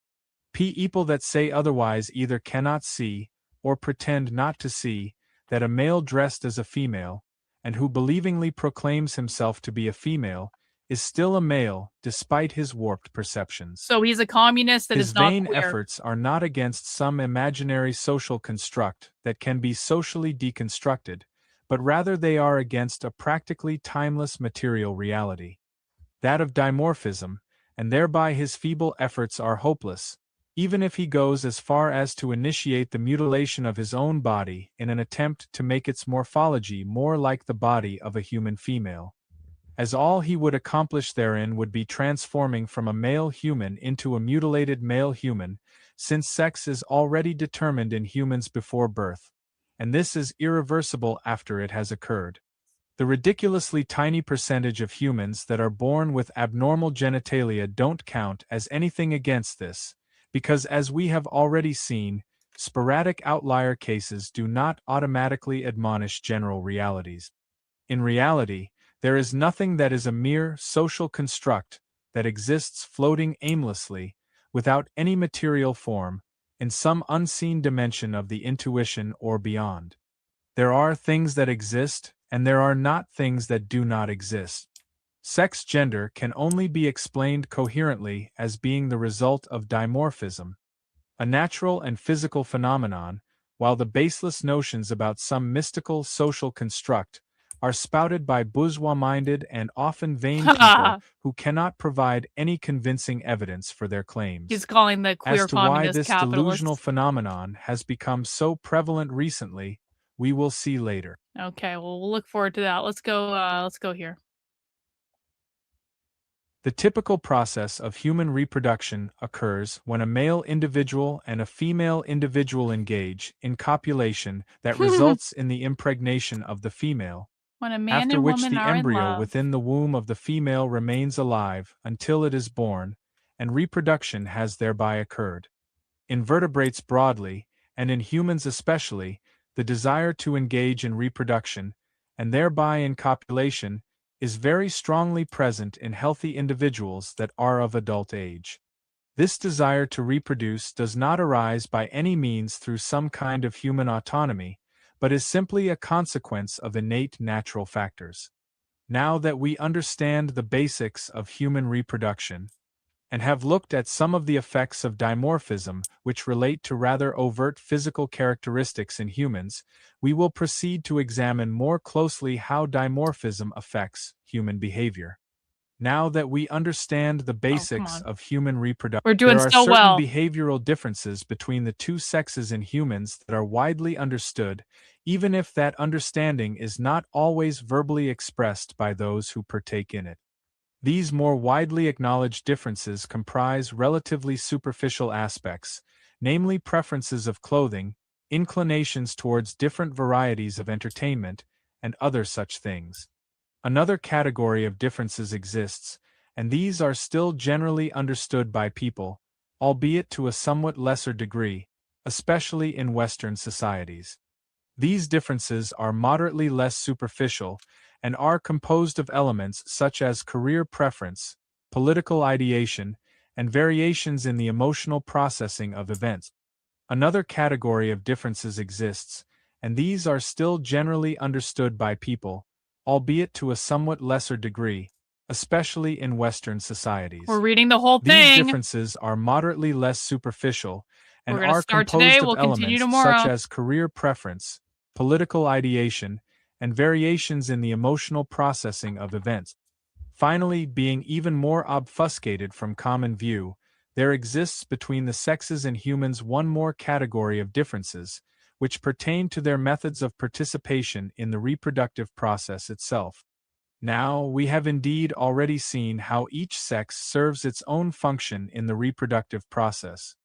People that say otherwise either cannot see, or pretend not to see, that a male dressed as a female, and who believingly proclaims himself to be a female, is still a male despite his warped perceptions.
So he's a communist that
His
is not
vain
queer.
efforts are not against some imaginary social construct that can be socially deconstructed, but rather they are against a practically timeless material reality, that of dimorphism, and thereby his feeble efforts are hopeless, even if he goes as far as to initiate the mutilation of his own body in an attempt to make its morphology more like the body of a human female, as all he would accomplish therein would be transforming from a male human into a mutilated male human, since sex is already determined in humans before birth, and this is irreversible after it has occurred. The ridiculously tiny percentage of humans that are born with abnormal genitalia don't count as anything against this, because as we have already seen, sporadic outlier cases do not automatically admonish general realities. In reality, there is nothing that is a mere social construct that exists floating aimlessly, without any material form, in some unseen dimension of the intuition or beyond. There are things that exist, and there are not things that do not exist. Sex gender can only be explained coherently as being the result of dimorphism, a natural and physical phenomenon, while the baseless notions about some mystical social construct are spouted by bourgeois-minded and often vain people who cannot provide any convincing evidence for their claims.
He's calling the queer
As to why
communist
this
capitalists.
delusional phenomenon has become so prevalent recently, we will see later.
Okay, well, we'll look forward to that. Let's go here.
The typical process of human reproduction occurs when a male individual and a female individual engage in copulation that results in the impregnation of the female,
When a man
after
and
which
woman
the
are in
embryo
love.
within the womb of the female remains alive until it is born, and reproduction has thereby occurred. In vertebrates broadly, and in humans especially, the desire to engage in reproduction, and thereby in copulation, is very strongly present in healthy individuals that are of adult age. This desire to reproduce does not arise by any means through some kind of human autonomy, but is simply a consequence of innate natural factors. Now that we understand the basics of human reproduction, and have looked at some of the effects of dimorphism which relate to rather overt physical characteristics in humans, we will proceed to examine more closely how dimorphism affects human behavior. Now that we understand the basics of human reproduction,
We're doing
there are
so
certain
well.
behavioral differences between the two sexes in humans that are widely understood, even if that understanding is not always verbally expressed by those who partake in it. These more widely acknowledged differences comprise relatively superficial aspects, namely preferences of clothing, inclinations towards different varieties of entertainment, and other such things. Another category of differences exists, and these are still generally understood by people, albeit to a somewhat lesser degree, especially in Western societies. These differences are moderately less superficial, and are composed of elements such as career preference, political ideation, and variations in the emotional processing of events. Another category of differences exists, and these are still generally understood by people, albeit to a somewhat lesser degree, especially in Western societies.
We're reading the whole
These
thing.
differences are moderately less superficial and
We're going to
are
start today.
composed of
We'll continue
elements
tomorrow.
such as career preference, political ideation, and variations in the emotional processing of events. Finally, being even more obfuscated from common view, there exists between the sexes and humans one more category of differences, which pertain to their methods of participation in the reproductive process itself. Now, we have indeed already seen how each sex serves its own function in the reproductive process.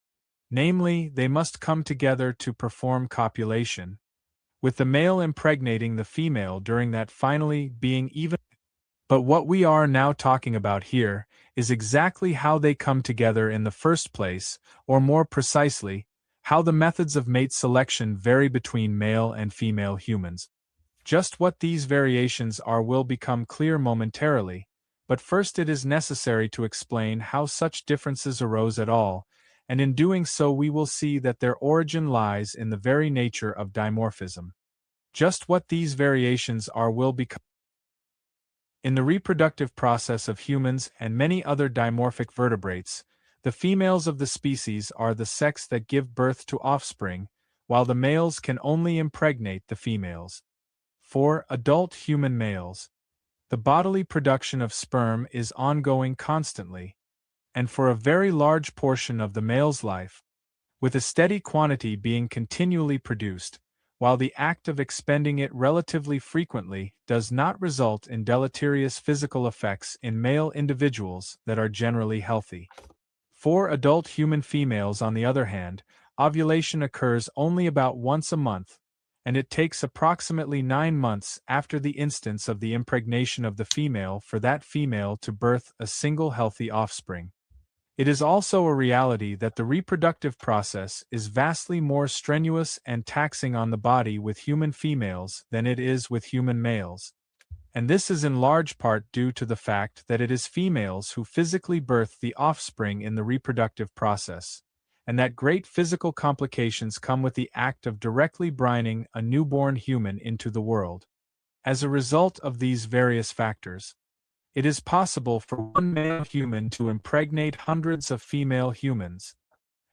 Namely, they must come together to perform copulation, with the male impregnating the female during that finally being even. But what we are now talking about here is exactly how they come together in the first place, or more precisely, how the methods of mate selection vary between male and female humans. Just what these variations are will become clear momentarily, but first it is necessary to explain how such differences arose at all, and in doing so we will see that their origin lies in the very nature of dimorphism. Just what these variations are will become. In the reproductive process of humans and many other dimorphic vertebrates, the females of the species are the sex that give birth to offspring, while the males can only impregnate the females. For adult human males, the bodily production of sperm is ongoing constantly, and for a very large portion of the male's life, with a steady quantity being continually produced, while the act of expending it relatively frequently does not result in deleterious physical effects in male individuals that are generally healthy. For adult human females, on the other hand, ovulation occurs only about once a month, and it takes approximately 9 months after the instance of the impregnation of the female for that female to birth a single healthy offspring. It is also a reality that the reproductive process is vastly more strenuous and taxing on the body with human females than it is with human males. And this is in large part due to the fact that it is females who physically birth the offspring in the reproductive process, and that great physical complications come with the act of directly brining a newborn human into the world. As a result of these various factors, it is possible for one male human to impregnate hundreds of female humans,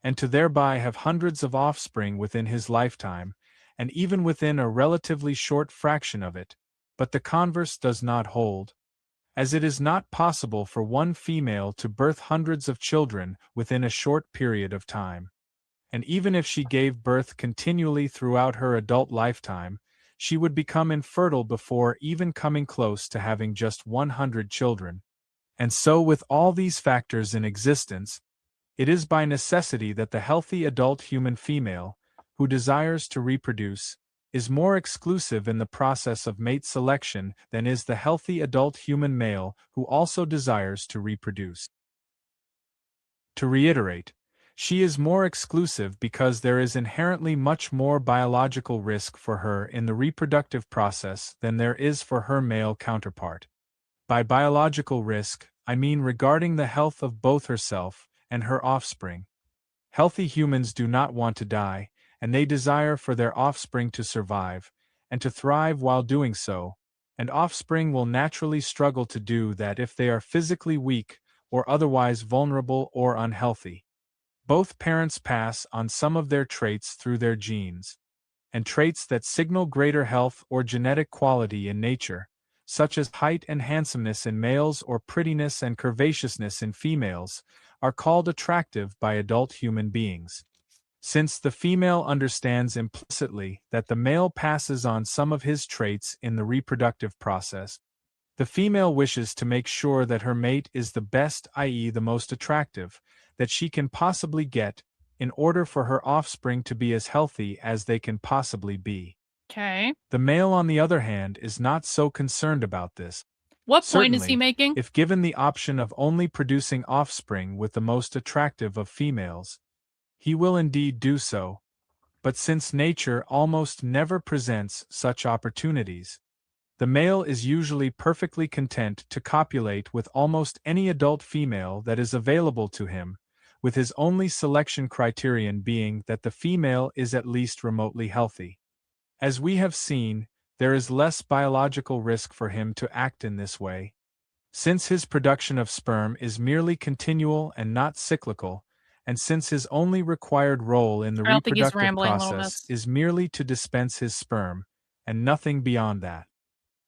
and to thereby have hundreds of offspring within his lifetime, and even within a relatively short fraction of it, but the converse does not hold, as it is not possible for one female to birth hundreds of children within a short period of time. And even if she gave birth continually throughout her adult lifetime, she would become infertile before even coming close to having just 100 children. And so with all these factors in existence, it is by necessity that the healthy adult human female, who desires to reproduce, is more exclusive in the process of mate selection than is the healthy adult human male who also desires to reproduce. To reiterate, she is more exclusive because there is inherently much more biological risk for her in the reproductive process than there is for her male counterpart. By biological risk, I mean regarding the health of both herself and her offspring. Healthy humans do not want to die, and they desire for their offspring to survive, and to thrive while doing so, and offspring will naturally struggle to do that if they are physically weak, or otherwise vulnerable or unhealthy. Both parents pass on some of their traits through their genes, and traits that signal greater health or genetic quality in nature, such as height and handsomeness in males or prettiness and curvaceousness in females, are called attractive by adult human beings. Since the female understands implicitly that the male passes on some of his traits in the reproductive process, the female wishes to make sure that her mate is the best, i.e., the most attractive, that she can possibly get, in order for her offspring to be as healthy as they can possibly be.
Okay.
The male, on the other hand, is not so concerned about this.
What point
Certainly,
is he making?
if given the option of only producing offspring with the most attractive of females, he will indeed do so, but since nature almost never presents such opportunities, the male is usually perfectly content to copulate with almost any adult female that is available to him, with his only selection criterion being that the female is at least remotely healthy. As we have seen, there is less biological risk for him to act in this way. Since his production of sperm is merely continual and not cyclical, and since his only required role in the
I don't think he's
reproductive
rambling, Little
process
Miss.
is merely to dispense his sperm, and nothing beyond that.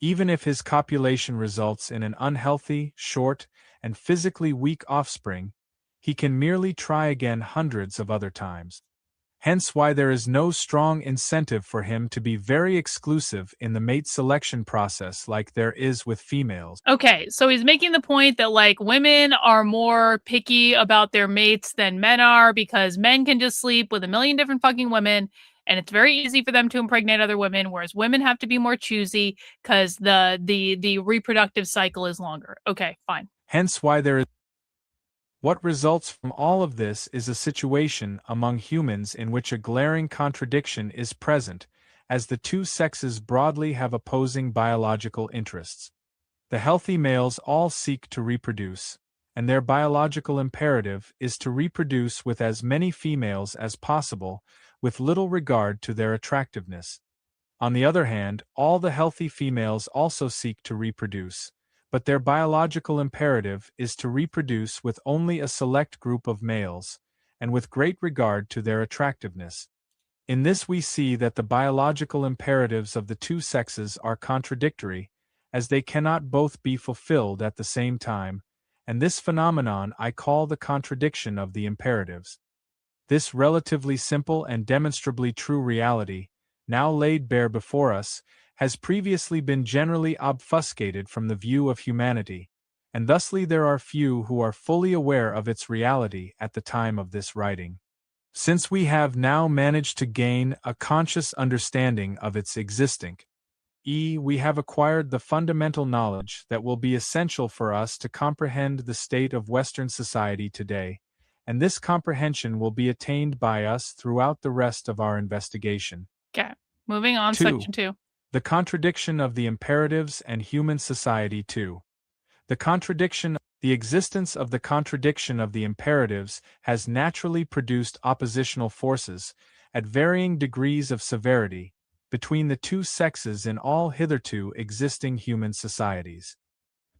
Even if his copulation results in an unhealthy, short, and physically weak offspring, he can merely try again hundreds of other times. Hence why there is no strong incentive for him to be very exclusive in the mate selection process like there is with females.
Okay, so he's making the point that like women are more picky about their mates than men are because men can just sleep with a million different fucking women and it's very easy for them to impregnate other women, whereas women have to be more choosy because the reproductive cycle is longer. Okay, fine.
Hence why there is. What results from all of this is a situation among humans in which a glaring contradiction is present, as the two sexes broadly have opposing biological interests. The healthy males all seek to reproduce, and their biological imperative is to reproduce with as many females as possible, with little regard to their attractiveness. On the other hand, all the healthy females also seek to reproduce, but their biological imperative is to reproduce with only a select group of males, and with great regard to their attractiveness. In this we see that the biological imperatives of the two sexes are contradictory, as they cannot both be fulfilled at the same time, and this phenomenon I call the contradiction of the imperatives. This relatively simple and demonstrably true reality, now laid bare before us, has previously been generally obfuscated from the view of humanity, and thusly there are few who are fully aware of its reality at the time of this writing. Since we have now managed to gain a conscious understanding of its existing, we have acquired the fundamental knowledge that will be essential for us to comprehend the state of Western society today, and this comprehension will be attained by us throughout the rest of our investigation.
Okay, moving on,
2.
section 2.
The contradiction of the imperatives and human society 2. The existence of the contradiction of the imperatives has naturally produced oppositional forces, at varying degrees of severity, between the two sexes in all hitherto existing human societies.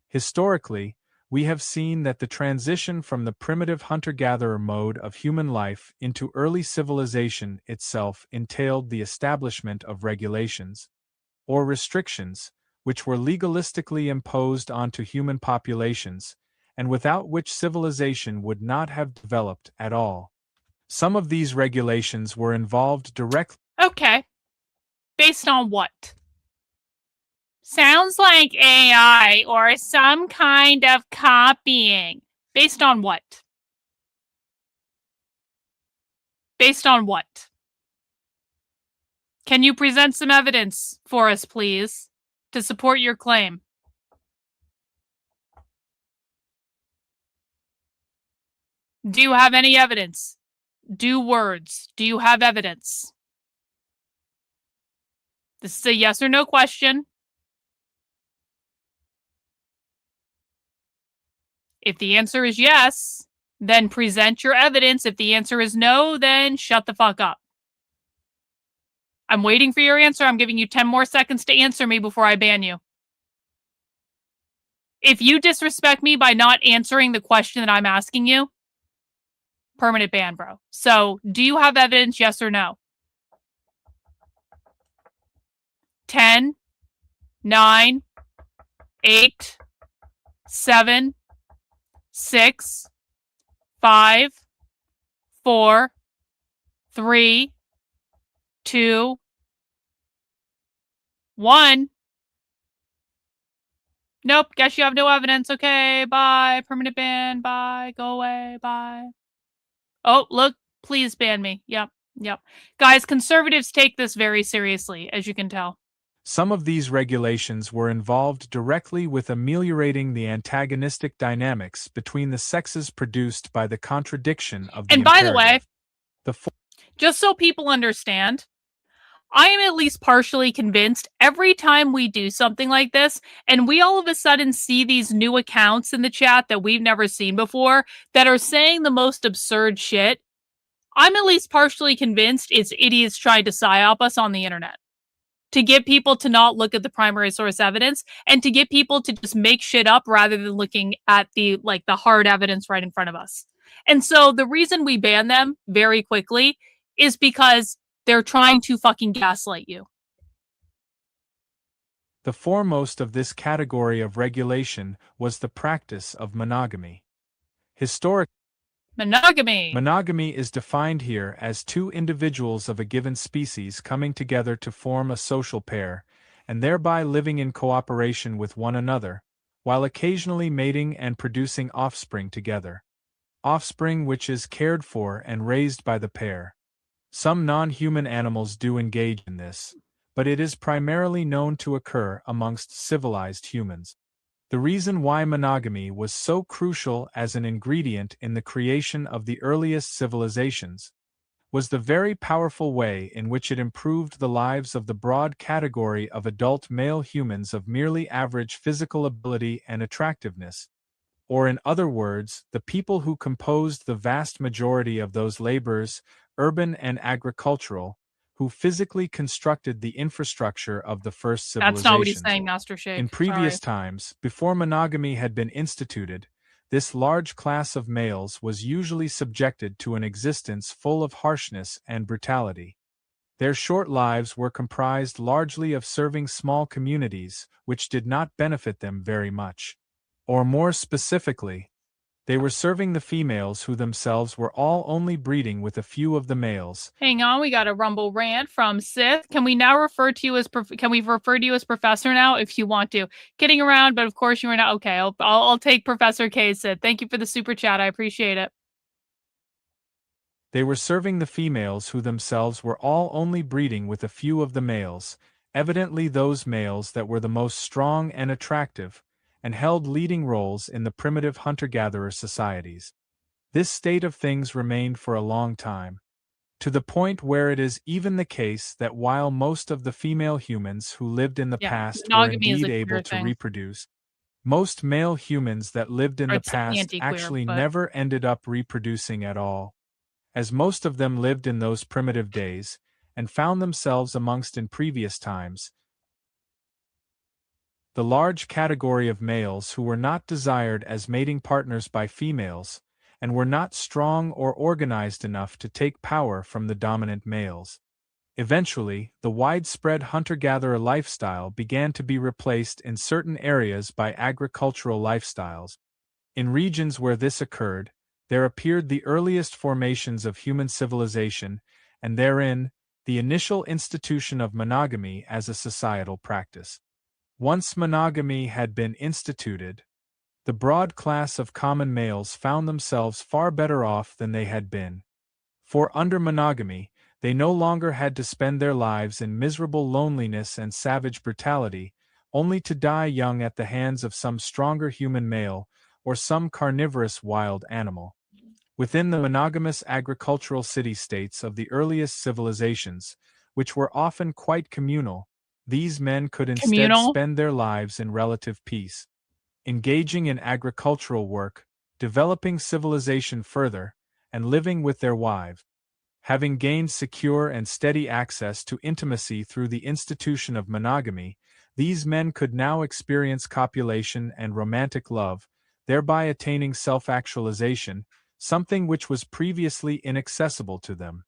Historically, we have seen that the transition from the primitive hunter-gatherer mode of human life into early civilization itself entailed the establishment of regulations, or restrictions, which were legalistically imposed onto human populations, and without which civilization would not have developed at all. Some of these regulations were involved directly.
Okay. Based on what? Sounds like AI or some kind of copying. Based on what? Based on what? Can you present some evidence for us, please, to support your claim? Do you have any evidence? Do words. Do you have evidence? This is a yes or no question. If the answer is yes, then present your evidence. If the answer is no, then shut the fuck up. I'm waiting for your answer. I'm giving you 10 more seconds to answer me before I ban you. If you disrespect me by not answering the question that I'm asking you, permanent ban, bro. So, do you have evidence, yes or no? 10, 9, 8, 7, 6, 5, 4, 3, 2, 1. Nope, guess you have no evidence. Okay, bye. Permanent ban, bye. Go away, bye. Oh, look, please ban me. Yep. Guys, conservatives take this very seriously, as you can tell.
Some of these regulations were involved directly with ameliorating the antagonistic dynamics between the sexes produced by the contradiction of the
And by the way,
imperative.
just so people understand, I am at least partially convinced every time we do something like this and we all of a sudden see these new accounts in the chat that we've never seen before that are saying the most absurd shit, I'm at least partially convinced it's idiots trying to psyop us on the internet. To get people to not look at the primary source evidence and to get people to just make shit up rather than looking at the hard evidence right in front of us. And so the reason we ban them very quickly is because they're trying to fucking gaslight you.
The foremost of this category of regulation was the practice of monogamy. Monogamy is defined here as two individuals of a given species coming together to form a social pair, and thereby living in cooperation with one another, while occasionally mating and producing offspring together. Offspring which is cared for and raised by the pair. Some non-human animals do engage in this, but it is primarily known to occur amongst civilized humans. The reason why monogamy was so crucial as an ingredient in the creation of the earliest civilizations was the very powerful way in which it improved the lives of the broad category of adult male humans of merely average physical ability and attractiveness, or in other words, the people who composed the vast majority of those laborers, urban and agricultural, who physically constructed the infrastructure of the first civilizations.
That's not what he's saying, Master Shake.
In previous times, before monogamy had been instituted, this large class of males was usually subjected to an existence full of harshness and brutality. Their short lives were comprised largely of serving small communities, which did not benefit them very much. Or more specifically, they were serving the females who themselves were all only breeding with a few of the males.
Hang on, we got a rumble rant from Sith. Can we now refer to you as Professor now if you want to? Kidding around, but of course you are not. Okay, I'll take Professor K, Sith. Thank you for the super chat. I appreciate it.
They were serving the females who themselves were all only breeding with a few of the males, evidently those males that were the most strong and attractive, and held leading roles in the primitive hunter-gatherer societies. This state of things remained for a long time, to the point where it is even the case that while most of the female humans who lived in the past were indeed able to reproduce, most male humans that lived in the past actually never ended up reproducing at all, as most of them lived in those primitive days, and found themselves amongst in previous times, the large category of males who were not desired as mating partners by females, and were not strong or organized enough to take power from the dominant males. Eventually, the widespread hunter-gatherer lifestyle began to be replaced in certain areas by agricultural lifestyles. In regions where this occurred, there appeared the earliest formations of human civilization, and therein, the initial institution of monogamy as a societal practice. Once monogamy had been instituted, the broad class of common males found themselves far better off than they had been. For under monogamy, they no longer had to spend their lives in miserable loneliness and savage brutality, only to die young at the hands of some stronger human male, or some carnivorous wild animal. Within the monogamous agricultural city-states of the earliest civilizations, which were often quite communal, these men could instead spend their lives in relative peace, engaging in agricultural work, developing civilization further, and living with their wives. Having gained secure and steady access to intimacy through the institution of monogamy, these men could now experience copulation and romantic love, thereby attaining self-actualization, something which was previously inaccessible to them.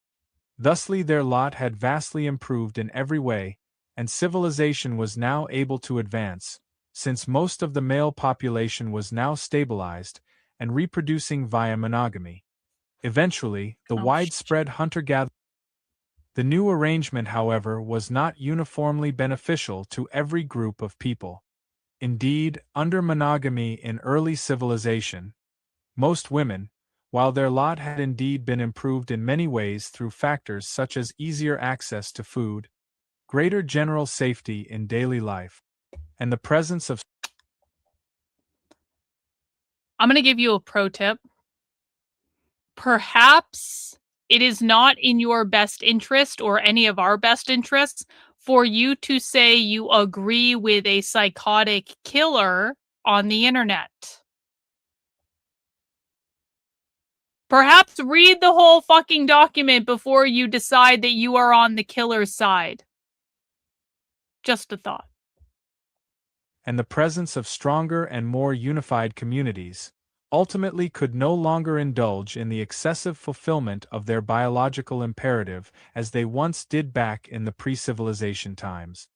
Thusly their lot had vastly improved in every way, and civilization was now able to advance, since most of the male population was now stabilized and reproducing via monogamy. Eventually, the widespread hunter-gatherer. The new arrangement, however, was not uniformly beneficial to every group of people. Indeed, under monogamy in early civilization, most women, while their lot had indeed been improved in many ways through factors such as easier access to food, greater general safety in daily life, and the presence of...
I'm going to give you a pro tip. Perhaps it is not in your best interest or any of our best interests for you to say you agree with a psychotic killer on the internet. Perhaps read the whole fucking document before you decide that you are on the killer's side. Just a thought.
And the presence of stronger and more unified communities ultimately could no longer indulge in the excessive fulfillment of their biological imperative as they once did back in the pre-civilization times.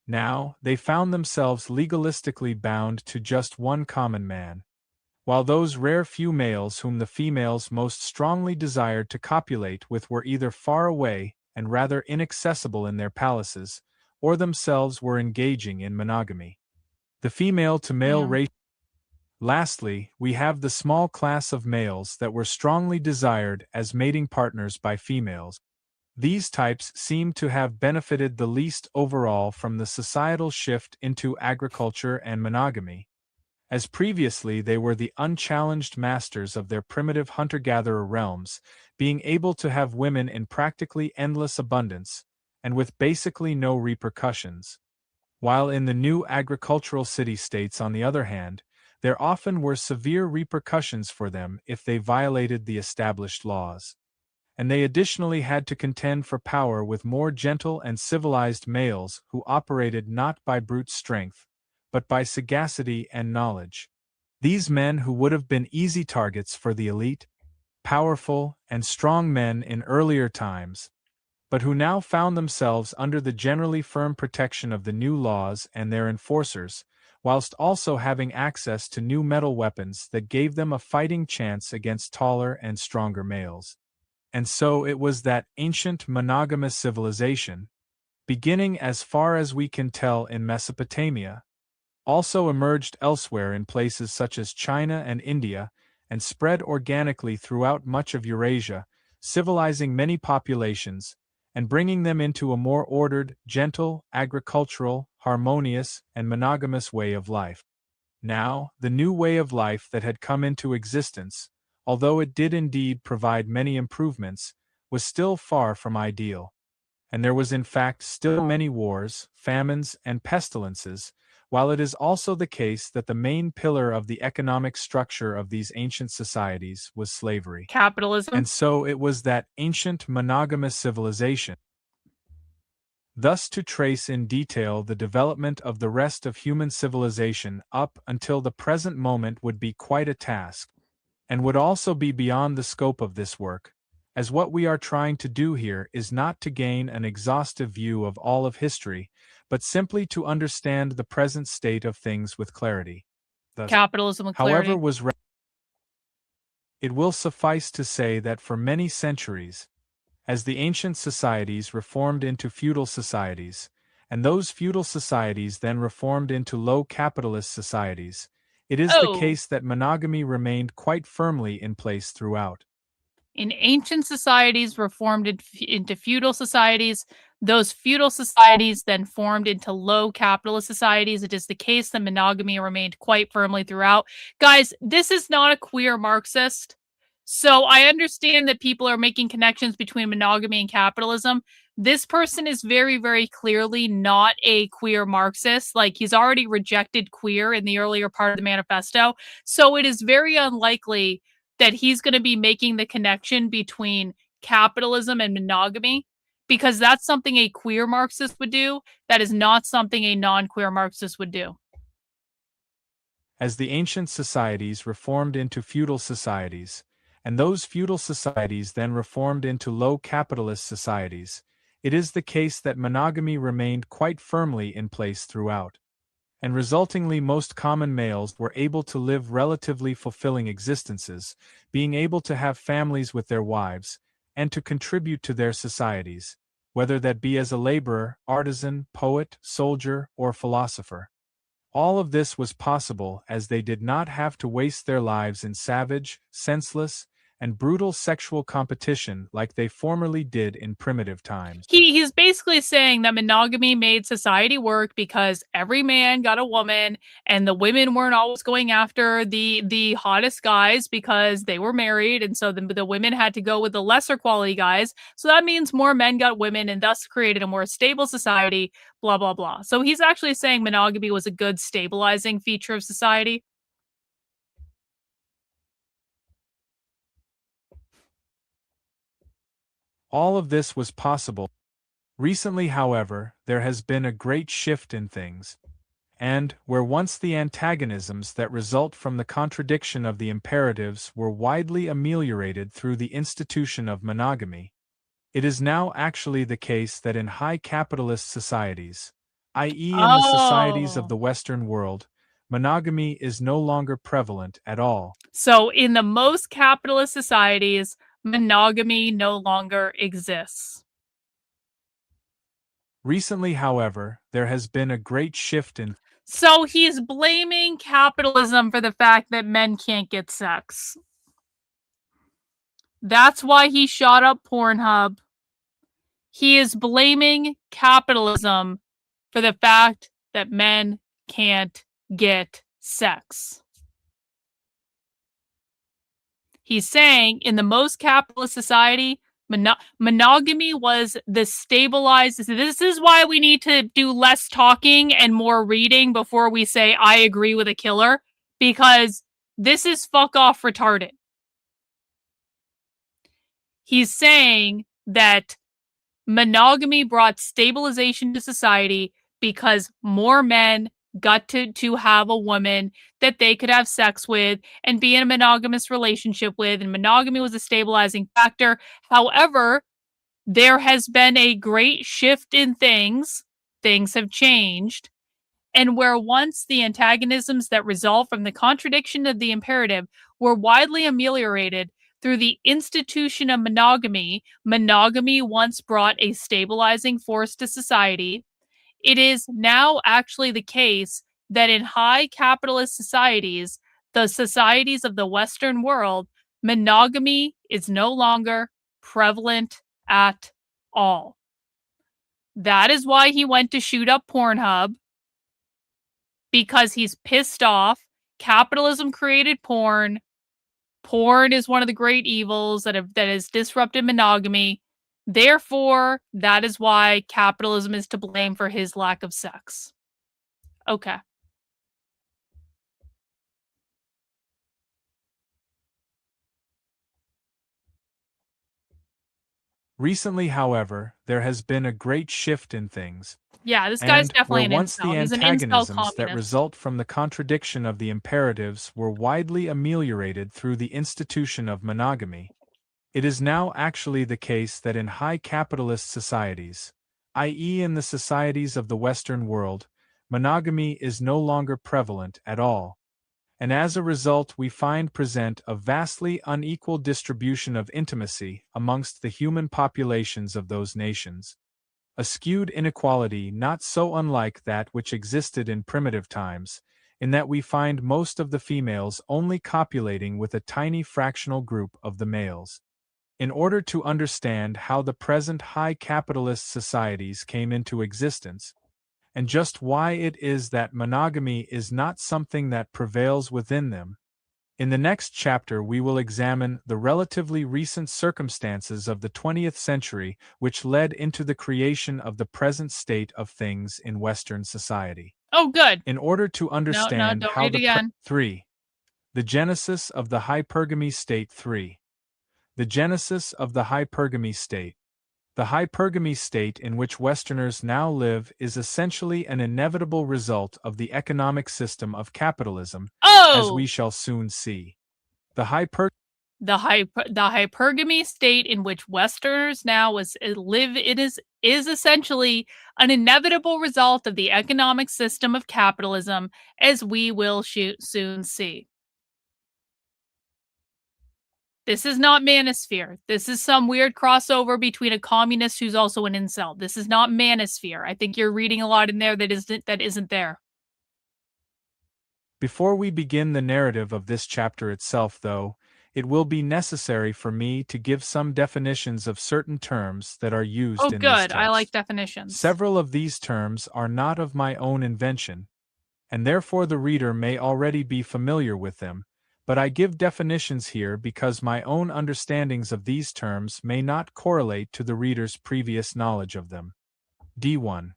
Now, they found themselves legalistically bound to just one common man, while those rare few males whom the females most strongly desired to copulate with were either far away and rather inaccessible in their palaces, or themselves were engaging in monogamy. The female-to-male ratio. Lastly, we have the small class of males that were strongly desired as mating partners by females. These types seem to have benefited the least overall from the societal shift into agriculture and monogamy, as previously they were the unchallenged masters of their primitive hunter-gatherer realms, being able to have women in practically endless abundance, and with basically no repercussions. While in the new agricultural city-states, on the other hand, there often were severe repercussions for them if they violated the established laws. And they additionally had to contend for power with more gentle and civilized males who operated not by brute strength, but by sagacity and knowledge. These men who would have been easy targets for the elite, powerful, and strong men in earlier times, but who now found themselves under the generally firm protection of the new laws and their enforcers, whilst also having access to new metal weapons that gave them a fighting chance against taller and stronger males. And so it was that ancient monogamous civilization, beginning as far as we can tell in Mesopotamia, also emerged elsewhere in places such as China and India, and spread organically throughout much of Eurasia, civilizing many populations, and bringing them into a more ordered, gentle, agricultural, harmonious, and monogamous way of life. Now, the new way of life that had come into existence, although it did indeed provide many improvements, was still far from ideal. And there was in fact still many wars, famines, and pestilences, while it is also the case that the main pillar of the economic structure of these ancient societies was slavery.
Capitalism.
And so it was that ancient monogamous civilization. Thus to trace in detail the development of the rest of human civilization up until the present moment would be quite a task, and would also be beyond the scope of this work, as what we are trying to do here is not to gain an exhaustive view of all of history, but simply to understand the present state of things with clarity. Thus,
Capitalism with clarity.
however, it will suffice to say that for many centuries, as the ancient societies reformed into feudal societies, and those feudal societies then reformed into low capitalist societies, it is the case that monogamy remained quite firmly in place throughout.
In ancient societies reformed into feudal societies, those feudal societies then formed into low capitalist societies. It is the case that monogamy remained quite firmly throughout. Guys, this is not a queer Marxist. So I understand that people are making connections between monogamy and capitalism. This person is very, very clearly not a queer Marxist. Like, he's already rejected queer in the earlier part of the manifesto. So it is very unlikely that he's going to be making the connection between capitalism and monogamy, because that's something a queer Marxist would do. That is not something a non-queer Marxist would do.
As the ancient societies reformed into feudal societies, and those feudal societies then reformed into low capitalist societies, it is the case that monogamy remained quite firmly in place throughout. And resultingly most common males were able to live relatively fulfilling existences, being able to have families with their wives, and to contribute to their societies, whether that be as a laborer, artisan, poet, soldier, or philosopher. All of this was possible as they did not have to waste their lives in savage, senseless, and brutal sexual competition like they formerly did in primitive times.
He's basically saying that monogamy made society work because every man got a woman, and the women weren't always going after the hottest guys because they were married, and so the women had to go with the lesser quality guys. So that means more men got women, and thus created a more stable society. Blah blah blah. So he's actually saying monogamy was a good stabilizing feature of society.
All of this was possible. Recently, however, there has been a great shift in things. And, where once the antagonisms that result from the contradiction of the imperatives were widely ameliorated through the institution of monogamy, it is now actually the case that in high capitalist societies, i.e., in the societies of the Western world, monogamy is no longer prevalent at all.
So in the most capitalist societies, monogamy no longer exists.
Recently, however, there has been a great shift in.
So he's blaming capitalism for the fact that men can't get sex. That's why he shot up Pornhub. He is blaming capitalism for the fact that men can't get sex. He's saying in the most capitalist society, monogamy was the stabilized. This is why we need to do less talking and more reading before we say, I agree with a killer, because this is fuck off retarded. He's saying that monogamy brought stabilization to society because more men got to have a woman that they could have sex with and be in a monogamous relationship with, and monogamy was a stabilizing factor. However, there has been a great shift in things. Things have changed. And where once the antagonisms that result from the contradiction of the imperative were widely ameliorated through the institution of monogamy, monogamy once brought a stabilizing force to society. It is now actually the case that in high capitalist societies, the societies of the Western world, monogamy is no longer prevalent at all. That is why he went to shoot up Pornhub, because he's pissed off. Capitalism created porn. Porn is one of the great evils that has disrupted monogamy. Therefore, that is why capitalism is to blame for his lack of sex. Okay.
Recently, however, there has been a great shift in things.
Yeah, this guy's
And,
definitely
where
an
once the
incel. He's an incel
antagonisms that
communist.
result from the contradiction of the imperatives were widely ameliorated through the institution of monogamy, it is now actually the case that in high capitalist societies, i.e., in the societies of the Western world, monogamy is no longer prevalent at all. And as a result, we find present a vastly unequal distribution of intimacy amongst the human populations of those nations. A skewed inequality not so unlike that which existed in primitive times, in that we find most of the females only copulating with a tiny fractional group of the males. In order to understand how the present high capitalist societies came into existence, and just why it is that monogamy is not something that prevails within them, in the next chapter we will examine the relatively recent circumstances of the 20th century which led into the creation of the present state of things in Western society.
Oh, good.
In order to understand
don't
how
read it again.
3. The genesis of the hypergamy state. 3. The genesis of the hypergamy state. The hypergamy state in which Westerners now live is essentially an inevitable result of the economic system of capitalism, as we shall soon see. The
hypergamy state in which Westerners now live is essentially an inevitable result of the economic system of capitalism, as we will soon see. This is not manosphere. This is some weird crossover between a communist who's also an incel. This is not manosphere. I think you're reading a lot in there that isn't there.
Before we begin the narrative of this chapter itself, though, it will be necessary for me to give some definitions of certain terms that are used
Oh,
in this
good.
text.
I like definitions.
Several of these terms are not of my own invention, and therefore the reader may already be familiar with them, but I give definitions here because my own understandings of these terms may not correlate to the reader's previous knowledge of them. D1.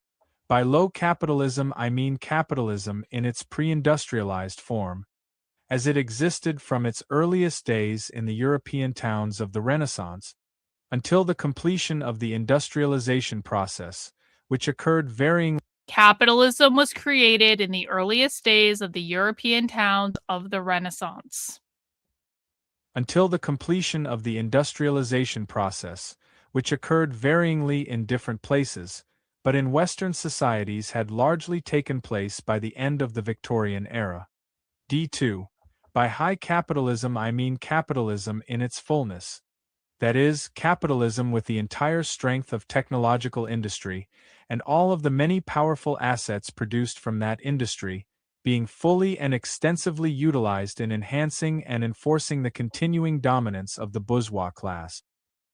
By low capitalism I mean capitalism in its pre-industrialized form, as it existed from its earliest days in the European towns of the Renaissance, until the completion of the industrialization process, which occurred varying.
Capitalism was created in the earliest days of the European towns of the Renaissance.
Until the completion of the industrialization process, which occurred varyingly in different places, but in Western societies had largely taken place by the end of the Victorian era. D2. By high capitalism I mean capitalism in its fullness. That is, capitalism with the entire strength of technological industry, and all of the many powerful assets produced from that industry, being fully and extensively utilized in enhancing and enforcing the continuing dominance of the bourgeois class.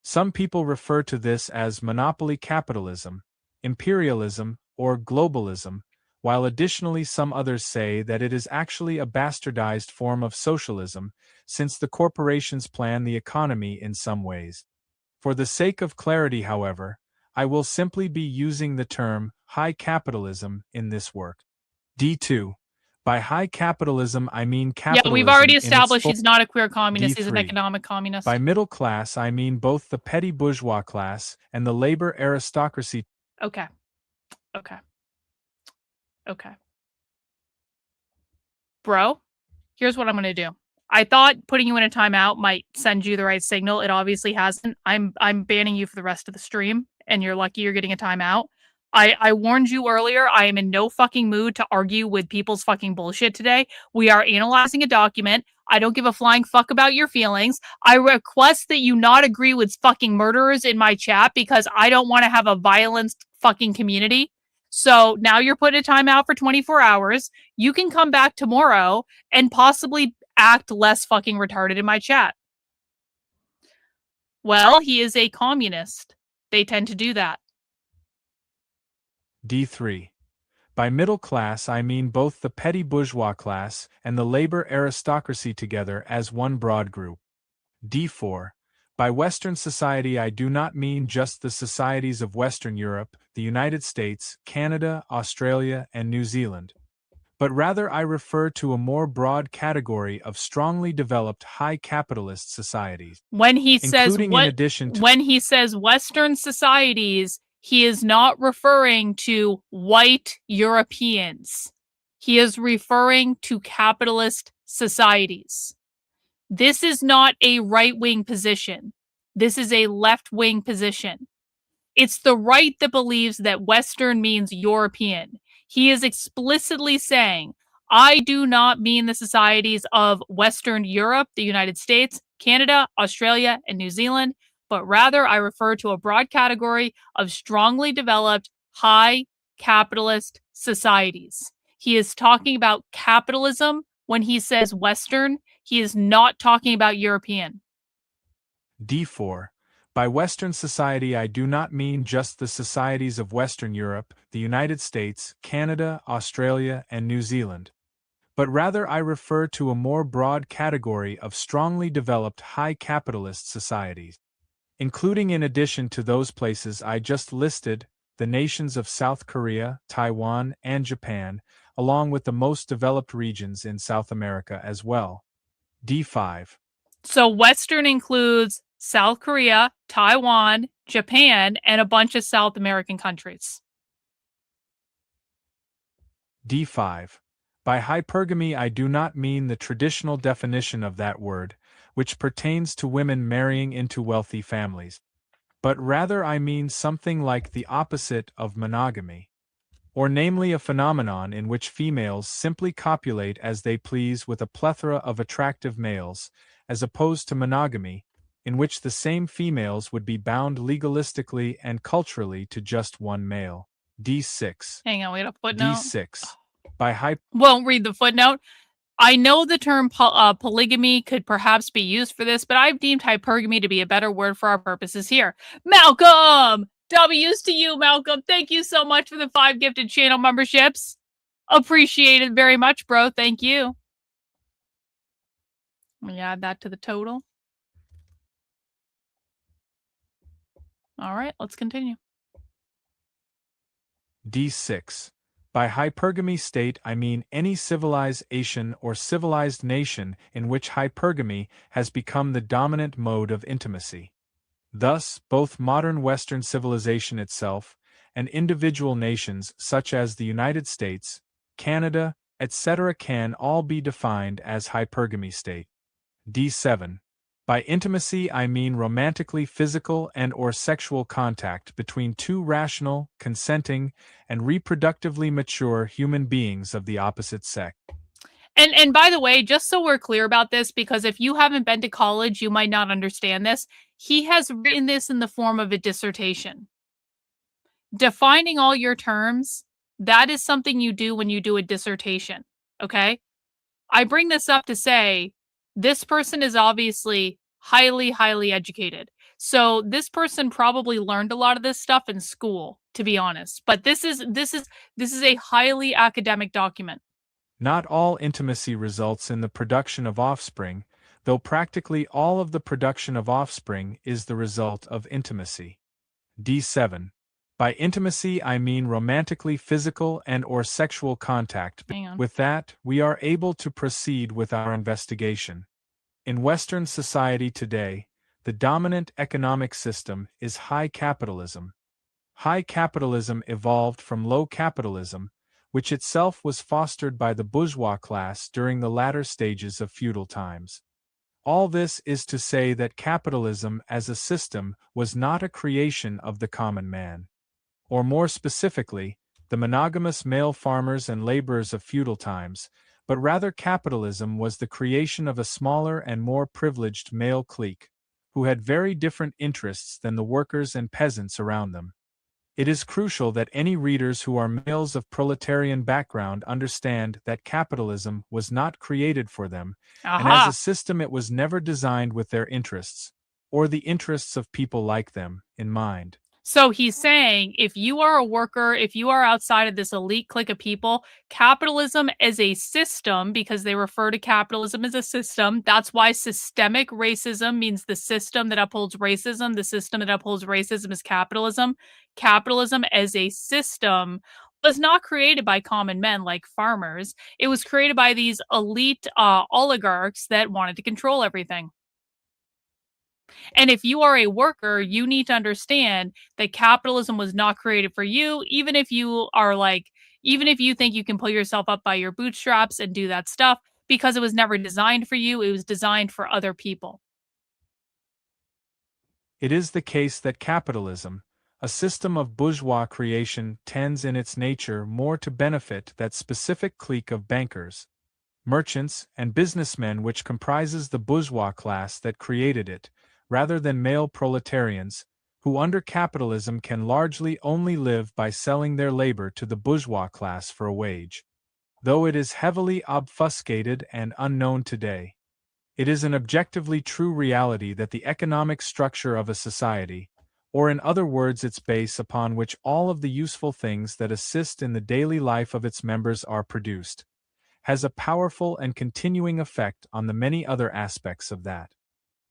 Some people refer to this as monopoly capitalism, imperialism, or globalism, while additionally some others say that it is actually a bastardized form of socialism, since the corporations plan the economy in some ways. For the sake of clarity, however, I will simply be using the term high capitalism in this work. D2. By high capitalism I mean capitalism.
Yeah, we've already
in its
established
full.
he's not a queer communist, he's an
D3.
economic communist.
By middle class I mean both the petty bourgeois class and the labor aristocracy.
Okay. Okay. Okay. Bro, here's what I'm going to do. I thought putting you in a timeout might send you the right signal. It obviously hasn't. I'm banning you for the rest of the stream, and you're lucky you're getting a timeout. I warned you earlier, I am in no fucking mood to argue with people's fucking bullshit today. We are analyzing a document. I don't give a flying fuck about your feelings. I request that you not agree with fucking murderers in my chat because I don't want to have a violent fucking community. So now you're put in a timeout for 24 hours. You can come back tomorrow and possibly act less fucking retarded in my chat. Well, he is a communist. They tend to do that.
D3. By middle class I mean both the petty bourgeois class and the labor aristocracy together as one broad group. D4. By Western society I do not mean just the societies of Western Europe, the United States, Canada, Australia, and New Zealand, but rather I refer to a more broad category of strongly developed high capitalist societies.
When he says
in addition to
when he says Western societies, he is not referring to white Europeans. He is referring to capitalist societies. This is not a right-wing position. This is a left-wing position. It's the right that believes that Western means European. He is explicitly saying, I do not mean the societies of Western Europe, the United States, Canada, Australia, and New Zealand, but rather I refer to a broad category of strongly developed, high capitalist societies. He is talking about capitalism when he says Western. He is not talking about European.
D4. By Western society I do not mean just the societies of Western Europe, the United States, Canada, Australia, and New Zealand, but rather I refer to a more broad category of strongly developed high capitalist societies, including in addition to those places I just listed, the nations of South Korea, Taiwan, and Japan, along with the most developed regions in South America as well. D5.
So Western includes South Korea, Taiwan, Japan, and a bunch of South American countries.
D5. By hypergamy I do not mean the traditional definition of that word, which pertains to women marrying into wealthy families, but rather I mean something like the opposite of monogamy, or namely a phenomenon in which females simply copulate as they please with a plethora of attractive males, as opposed to monogamy, in which the same females would be bound legalistically and culturally to just one male. D6.
Hang on, we got a footnote.
D6.
Won't read the footnote. I know the term polygamy could perhaps be used for this, but I've deemed hypergamy to be a better word for our purposes here. Malcolm! W's to you, Malcolm. Thank you so much for the 5 gifted channel memberships. Appreciate it very much, bro. Thank you. Let me add that to the total. All right, let's continue.
D6. By hypergamy state I mean any civilization or civilized nation in which hypergamy has become the dominant mode of intimacy. Thus, both modern Western civilization itself and individual nations such as the United States, Canada, etc. can all be defined as hypergamy state. D7. By intimacy I mean romantically physical and or sexual contact between two rational, consenting, and reproductively mature human beings of the opposite sex.
And by the way, just so we're clear about this, because if you haven't been to college, you might not understand this. He has written this in the form of a dissertation. Defining all your terms, that is something you do when you do a dissertation, okay? I bring this up to say, this person is obviously highly, highly educated. So this person probably learned a lot of this stuff in school, to be honest. But this is a highly academic document.
Not all intimacy results in the production of offspring, though practically all of the production of offspring is the result of intimacy. D7. By intimacy I mean romantically physical and or sexual contact.
Hang on.
With that, we are able to proceed with our investigation. In Western society today, the dominant economic system is high capitalism. High capitalism evolved from low capitalism, which itself was fostered by the bourgeois class during the latter stages of feudal times. All this is to say that capitalism as a system was not a creation of the common man. Or more specifically, the monogamous male farmers and laborers of feudal times, but rather capitalism was the creation of a smaller and more privileged male clique, who had very different interests than the workers and peasants around them. It is crucial that any readers who are males of proletarian background understand that capitalism was not created for them, and as a system it was never designed with their interests, or the interests of people like them, in mind.
So he's saying, if you are a worker, if you are outside of this elite clique of people, capitalism as a system, because they refer to capitalism as a system, that's why systemic racism means the system that upholds racism. The system that upholds racism is capitalism. Capitalism as a system was not created by common men like farmers. It was created by these elite oligarchs that wanted to control everything. And if you are a worker, you need to understand that capitalism was not created for you, even if you think you can pull yourself up by your bootstraps and do that stuff, because it was never designed for you. It was designed for other people.
It is the case that capitalism, a system of bourgeois creation, tends in its nature more to benefit that specific clique of bankers, merchants, and businessmen which comprises the bourgeois class that created it, rather than male proletarians, who under capitalism can largely only live by selling their labor to the bourgeois class for a wage. Though it is heavily obfuscated and unknown today, it is an objectively true reality that the economic structure of a society, or in other words its base upon which all of the useful things that assist in the daily life of its members are produced, has a powerful and continuing effect on the many other aspects of that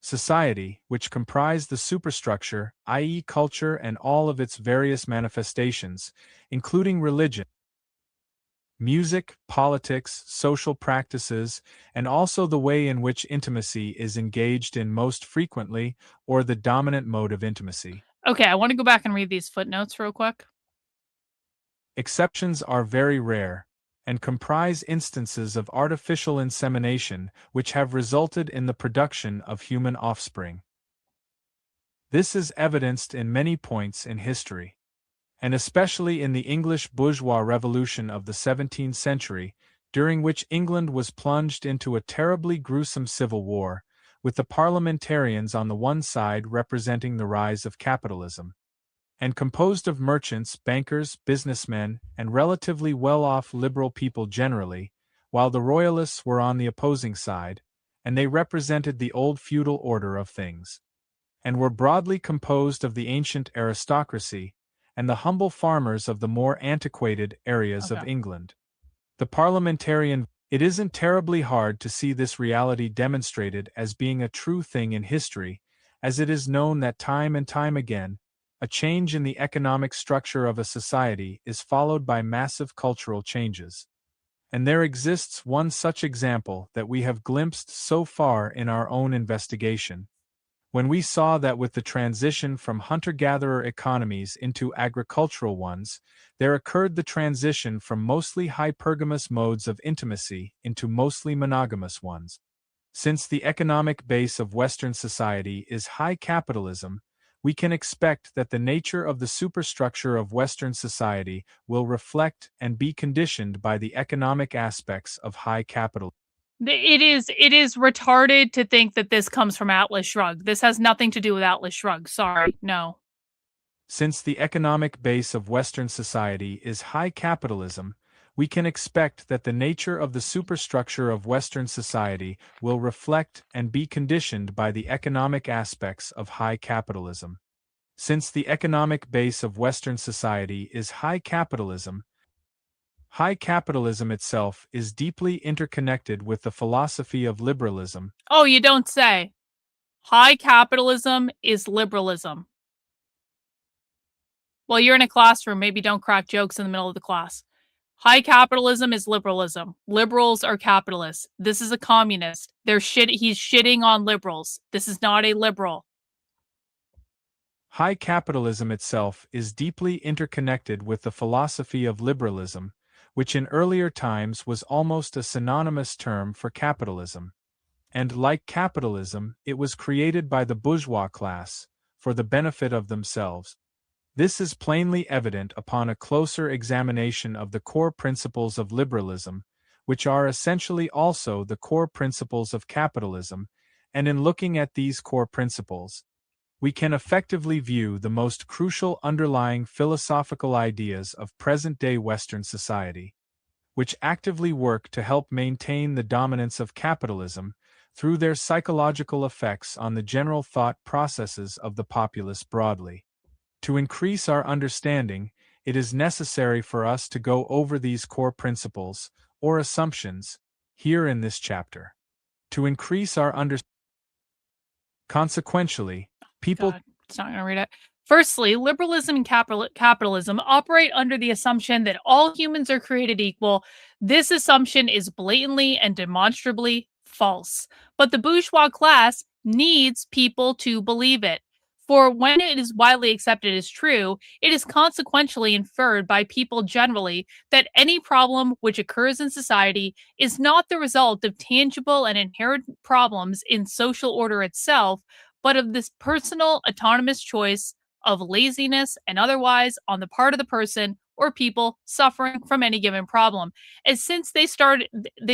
society, which comprise the superstructure, i.e. culture and all of its various manifestations, including religion, music, politics, social practices, and also the way in which intimacy is engaged in most frequently, or the dominant mode of intimacy.
Okay, I want to go back and read these footnotes real quick.
Exceptions are very rare, and comprise instances of artificial insemination which have resulted in the production of human offspring. This is evidenced in many points in history, and especially in the English bourgeois revolution of the 17th century, during which England was plunged into a terribly gruesome civil war, with the parliamentarians on the one side representing the rise of capitalism, and composed of merchants, bankers, businessmen, and relatively well-off liberal people generally, while the royalists were on the opposing side, and they represented the old feudal order of things, and were broadly composed of the ancient aristocracy and the humble farmers of the more antiquated areas of England. The parliamentarian. It isn't terribly hard to see this reality demonstrated as being a true thing in history, as it is known that time and time again, a change in the economic structure of a society is followed by massive cultural changes. And there exists one such example that we have glimpsed so far in our own investigation, when we saw that with the transition from hunter-gatherer economies into agricultural ones, there occurred the transition from mostly hypergamous modes of intimacy into mostly monogamous ones. Since the economic base of Western society is high capitalism, we can expect that the nature of the superstructure of Western society will reflect and be conditioned by the economic aspects of high capitalism.
It is retarded to think that this comes from Atlas Shrugged. This has nothing to do with Atlas Shrugged. Sorry, no.
Since the economic base of Western society is high capitalism, we can expect that the nature of the superstructure of Western society will reflect and be conditioned by the economic aspects of high capitalism. Since the economic base of Western society is high capitalism itself is deeply interconnected with the philosophy of liberalism.
Oh, you don't say. High capitalism is liberalism. Well, you're in a classroom. Maybe don't crack jokes in the middle of the class. High capitalism is liberalism. Liberals are capitalists. This is a communist. He's shitting on liberals. This is not a liberal.
High capitalism itself is deeply interconnected with the philosophy of liberalism, which in earlier times was almost a synonymous term for capitalism. And like capitalism, it was created by the bourgeois class, for the benefit of themselves. This is plainly evident upon a closer examination of the core principles of liberalism, which are essentially also the core principles of capitalism, and in looking at these core principles, we can effectively view the most crucial underlying philosophical ideas of present-day Western society, which actively work to help maintain the dominance of capitalism through their psychological effects on the general thought processes of the populace broadly. To increase our understanding, it is necessary for us to go over these core principles, or assumptions, here in this chapter. To increase our understanding. Consequentially, people.
God, it's not going to read it. Firstly, liberalism and capitalism operate under the assumption that all humans are created equal. This assumption is blatantly and demonstrably false. But the bourgeois class needs people to believe it. For when it is widely accepted as true, it is consequentially inferred by people generally that any problem which occurs in society is not the result of tangible and inherent problems in social order itself, but of this personal autonomous choice of laziness and otherwise on the part of the person or people suffering from any given problem. And since they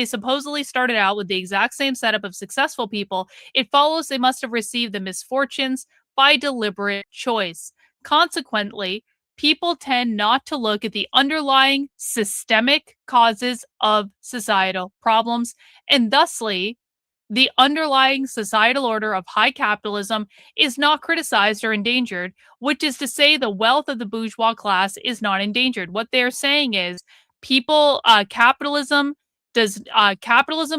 supposedly started out with the exact same setup of successful people, it follows they must have received the misfortunes by deliberate choice. Consequently, people tend not to look at the underlying systemic causes of societal problems, and thusly, the underlying societal order of high capitalism is not criticized or endangered, which is to say the wealth of the bourgeois class is not endangered. What they're saying is capitalism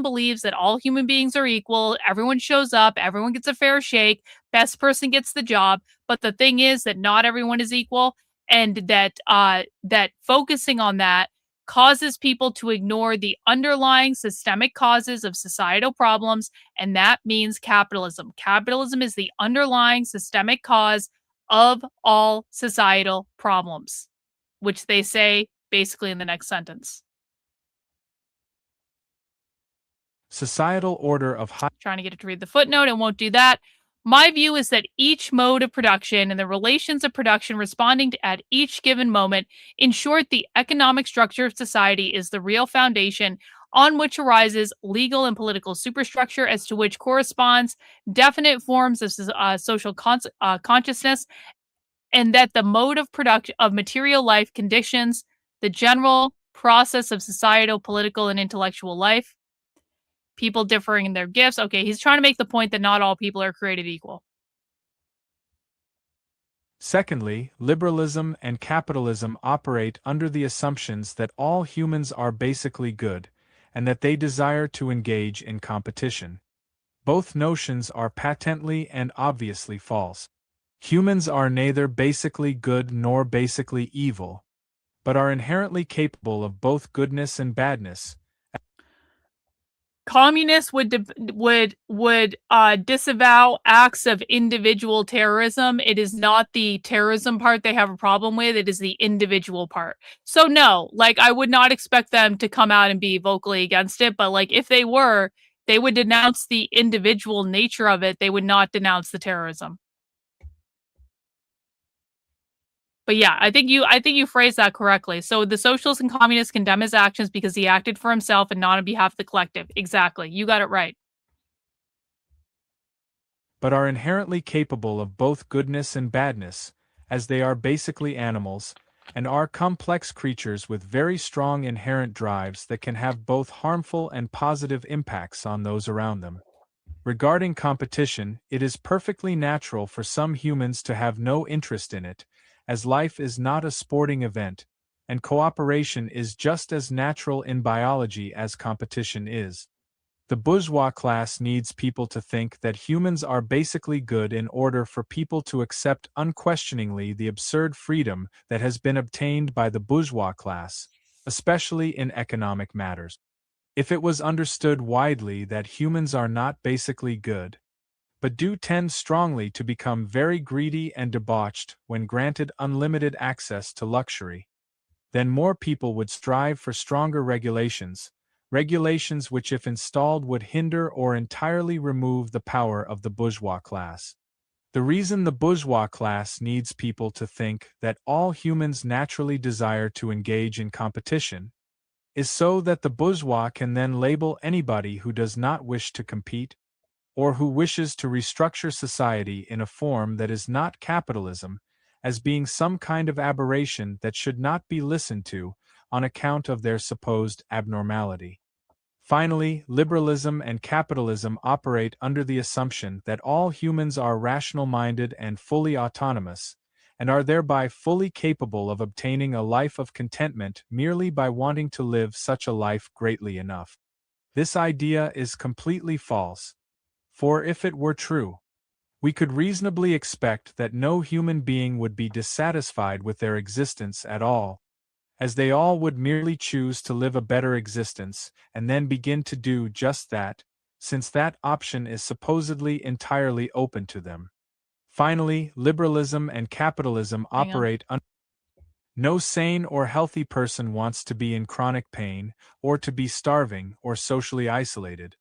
believes that all human beings are equal, everyone shows up, everyone gets a fair shake, best person gets the job, but the thing is that not everyone is equal, and that focusing on that causes people to ignore the underlying systemic causes of societal problems, and that means capitalism. Capitalism is the underlying systemic cause of all societal problems, which they say basically in the next sentence.
Societal order of high.
Trying to get it to read the footnote and won't do that. My view is that each mode of production and the relations of production responding to at each given moment, in short, the economic structure of society is the real foundation on which arises legal and political superstructure, as to which corresponds definite forms of social consciousness, and that the mode of production of material life conditions the general process of societal, political, and intellectual life. People differing in their gifts. Okay, he's trying to make the point that not all people are created equal.
Secondly, liberalism and capitalism operate under the assumptions that all humans are basically good, and that they desire to engage in competition. Both notions are patently and obviously false. Humans are neither basically good nor basically evil, but are inherently capable of both goodness and badness.
Communists would disavow acts of individual terrorism. It is not the terrorism part they have a problem with. It is the individual part. So no, like I would not expect them to come out and be vocally against it. But like if they were, they would denounce the individual nature of it. They would not denounce the terrorism. But yeah, I think you phrased that correctly. So the socialists and communists condemn his actions because he acted for himself and not on behalf of the collective. Exactly. You got it right.
But are inherently capable of both goodness and badness, as they are basically animals, and are complex creatures with very strong inherent drives that can have both harmful and positive impacts on those around them. Regarding competition, it is perfectly natural for some humans to have no interest in it, as life is not a sporting event, and cooperation is just as natural in biology as competition is. The bourgeois class needs people to think that humans are basically good in order for people to accept unquestioningly the absurd freedom that has been obtained by the bourgeois class, especially in economic matters. If it was understood widely that humans are not basically good, but do tend strongly to become very greedy and debauched when granted unlimited access to luxury, then more people would strive for stronger regulations, regulations which if installed would hinder or entirely remove the power of the bourgeois class. The reason the bourgeois class needs people to think that all humans naturally desire to engage in competition is so that the bourgeois can then label anybody who does not wish to compete, or who wishes to restructure society in a form that is not capitalism, as being some kind of aberration that should not be listened to on account of their supposed abnormality. Finally, liberalism and capitalism operate under the assumption that all humans are rational-minded and fully autonomous, and are thereby fully capable of obtaining a life of contentment merely by wanting to live such a life greatly enough. This idea is completely false. For if it were true, we could reasonably expect that no human being would be dissatisfied with their existence at all, as they all would merely choose to live a better existence and then begin to do just that, since that option is supposedly entirely open to them. Finally, liberalism and capitalism operate under. No sane or healthy person wants to be in chronic pain, or to be starving or socially isolated.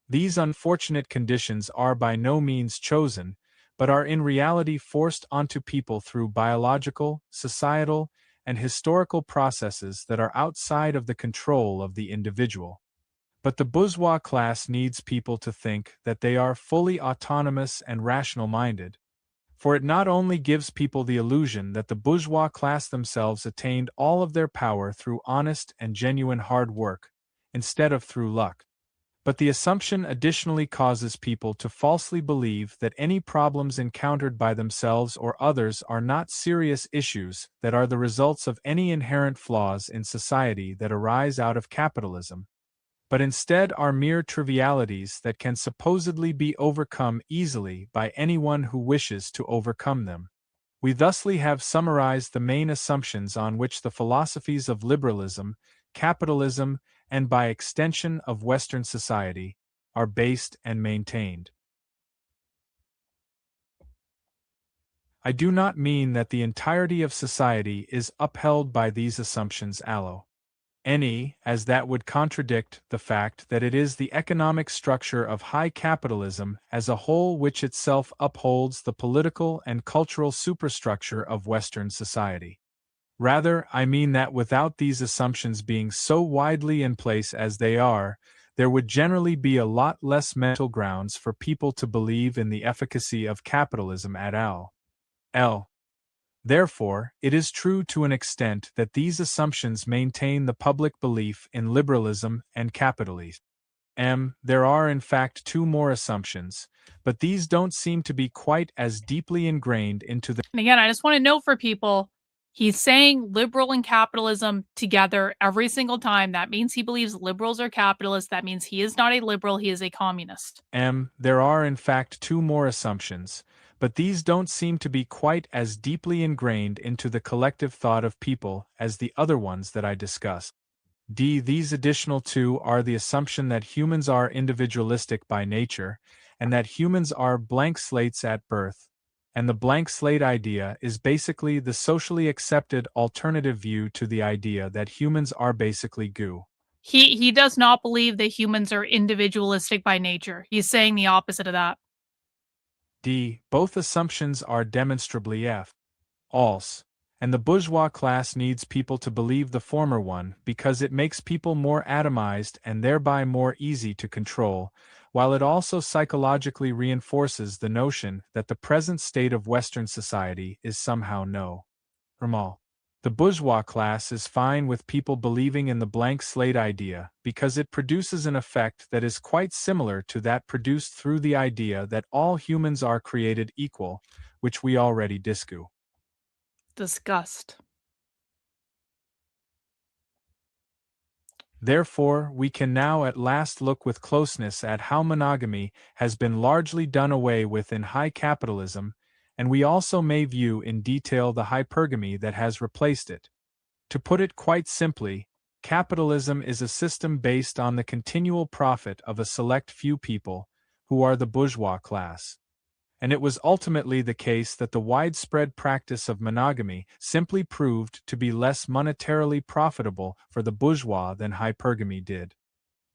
These unfortunate conditions are by no means chosen, but are in reality forced onto people through biological, societal, and historical processes that are outside of the control of the individual. But the bourgeois class needs people to think that they are fully autonomous and rational-minded, for it not only gives people the illusion that the bourgeois class themselves attained all of their power through honest and genuine hard work, instead of through luck, but the assumption additionally causes people to falsely believe that any problems encountered by themselves or others are not serious issues that are the results of any inherent flaws in society that arise out of capitalism, but instead are mere trivialities that can supposedly be overcome easily by anyone who wishes to overcome them. We thusly have summarized the main assumptions on which the philosophies of liberalism, capitalism, and by extension of Western society, are based and maintained. I do not mean that the entirety of society is upheld by these assumptions allo. Any, as that would contradict the fact that it is the economic structure of high capitalism as a whole which itself upholds the political and cultural superstructure of Western society. Rather, I mean that without these assumptions being so widely in place as they are, there would generally be a lot less mental grounds for people to believe in the efficacy of capitalism at all. Therefore, it is true to an extent that these assumptions maintain the public belief in liberalism and capitalism. There are in fact two more assumptions, but these don't seem to be quite as deeply ingrained into the.
And again, I just want to note for people, he's saying liberal and capitalism together every single time. That means he believes liberals are capitalists. That means he is not a liberal, he is a communist.
There are in fact two more assumptions, but these don't seem to be quite as deeply ingrained into the collective thought of people as the other ones that I discussed. These additional two are the assumption that humans are individualistic by nature, and that humans are blank slates at birth. And the blank slate idea is basically the socially accepted alternative view to the idea that humans are basically goo.
He does not believe that humans are individualistic by nature. He's saying the opposite of that.
Both assumptions are demonstrably false. And the bourgeois class needs people to believe the former one because it makes people more atomized and thereby more easy to control, while it also psychologically reinforces the notion that the present state of Western society is somehow normal. The bourgeois class is fine with people believing in the blank slate idea because it produces an effect that is quite similar to that produced through the idea that all humans are created equal, which we already
discussed.
Therefore, we can now at last look with closeness at how monogamy has been largely done away with in high capitalism, and we also may view in detail the hypergamy that has replaced it. To put it quite simply, capitalism is a system based on the continual profit of a select few people, who are the bourgeois class. And it was ultimately the case that the widespread practice of monogamy simply proved to be less monetarily profitable for the bourgeois than hypergamy did.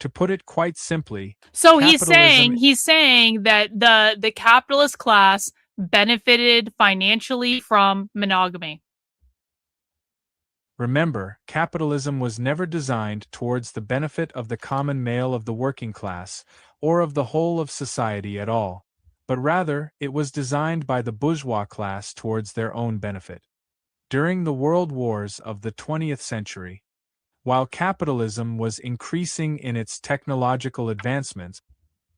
To put it quite simply,
so he's saying that the capitalist class benefited financially from monogamy.
Remember, capitalism was never designed towards the benefit of the common male of the working class, or of the whole of society at all, but rather it was designed by the bourgeois class towards their own benefit. During the world wars of the 20th century, while capitalism was increasing in its technological advancements,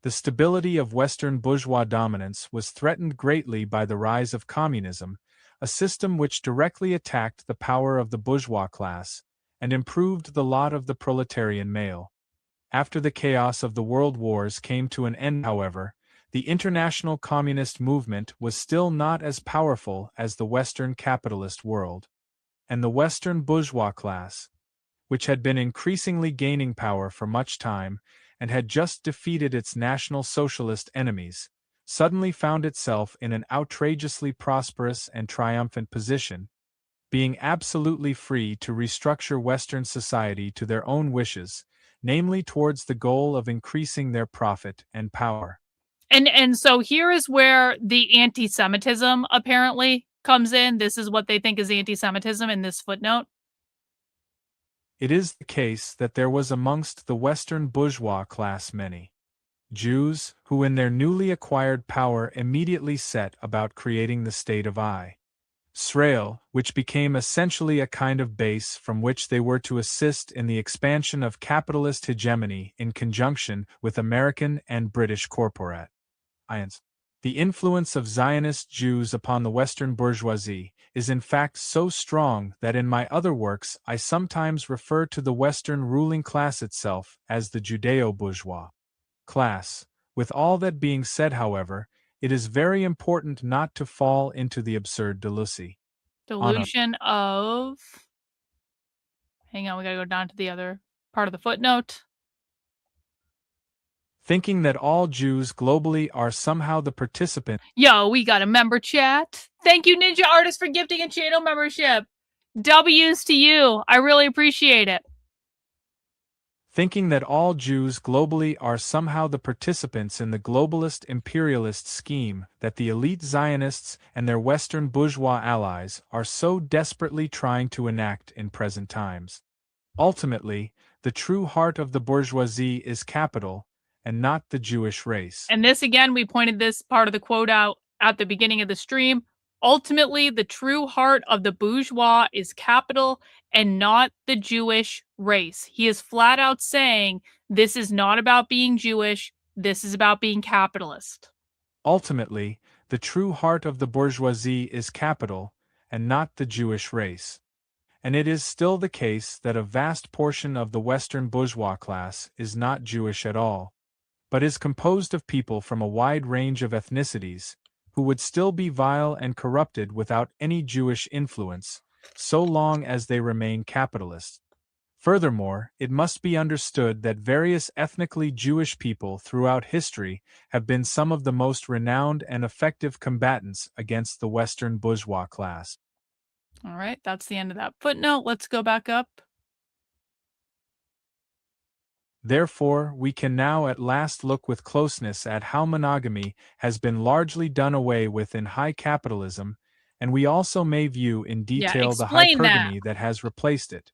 the stability of Western bourgeois dominance was threatened greatly by the rise of communism, a system which directly attacked the power of the bourgeois class and improved the lot of the proletarian male. After the chaos of the world wars came to an end, however, the international communist movement was still not as powerful as the Western capitalist world. And the Western bourgeois class, which had been increasingly gaining power for much time and had just defeated its National Socialist enemies, suddenly found itself in an outrageously prosperous and triumphant position, being absolutely free to restructure Western society to their own wishes, namely towards the goal of increasing their profit and power.
And so here is where the anti-Semitism apparently comes in. This is what they think is anti-Semitism in this footnote.
It is the case that there was amongst the Western bourgeois class many Jews who in their newly acquired power immediately set about creating the state of Israel, which became essentially a kind of base from which they were to assist in the expansion of capitalist hegemony in conjunction with American and British corporations. The influence of Zionist Jews upon the Western bourgeoisie is in fact so strong that in my other works I sometimes refer to the Western ruling class itself as the Judeo-bourgeois class. With all that being said, however, it is very important not to fall into the absurd delusion
of... Hang on, we gotta go down to the other part of the footnote.
Thinking that all Jews globally are somehow the participants.
Yo, we got a member chat. Thank you, Ninja Artist, for gifting a channel membership. W's to you. I really appreciate it.
Thinking that all Jews globally are somehow the participants in the globalist imperialist scheme that the elite Zionists and their Western bourgeois allies are so desperately trying to enact in present times. Ultimately, the true heart of the bourgeoisie is capital, and not the Jewish race.
And this again, we pointed this part of the quote out at the beginning of the stream. Ultimately, the true heart of the bourgeois is capital and not the Jewish race. He is flat out saying this is not about being Jewish, this is about being capitalist.
Ultimately, the true heart of the bourgeoisie is capital, and not the Jewish race. And it is still the case that a vast portion of the Western bourgeois class is not Jewish at all, but is composed of people from a wide range of ethnicities, who would still be vile and corrupted without any Jewish influence, so long as they remain capitalists. Furthermore, it must be understood that various ethnically Jewish people throughout history have been some of the most renowned and effective combatants against the Western bourgeois class.
All right, that's the end of that footnote. Let's go back up.
Therefore, we can now at last look with closeness at how monogamy has been largely done away with in high capitalism, and we also may view in detail the
explain that.
hypergamy that has replaced it.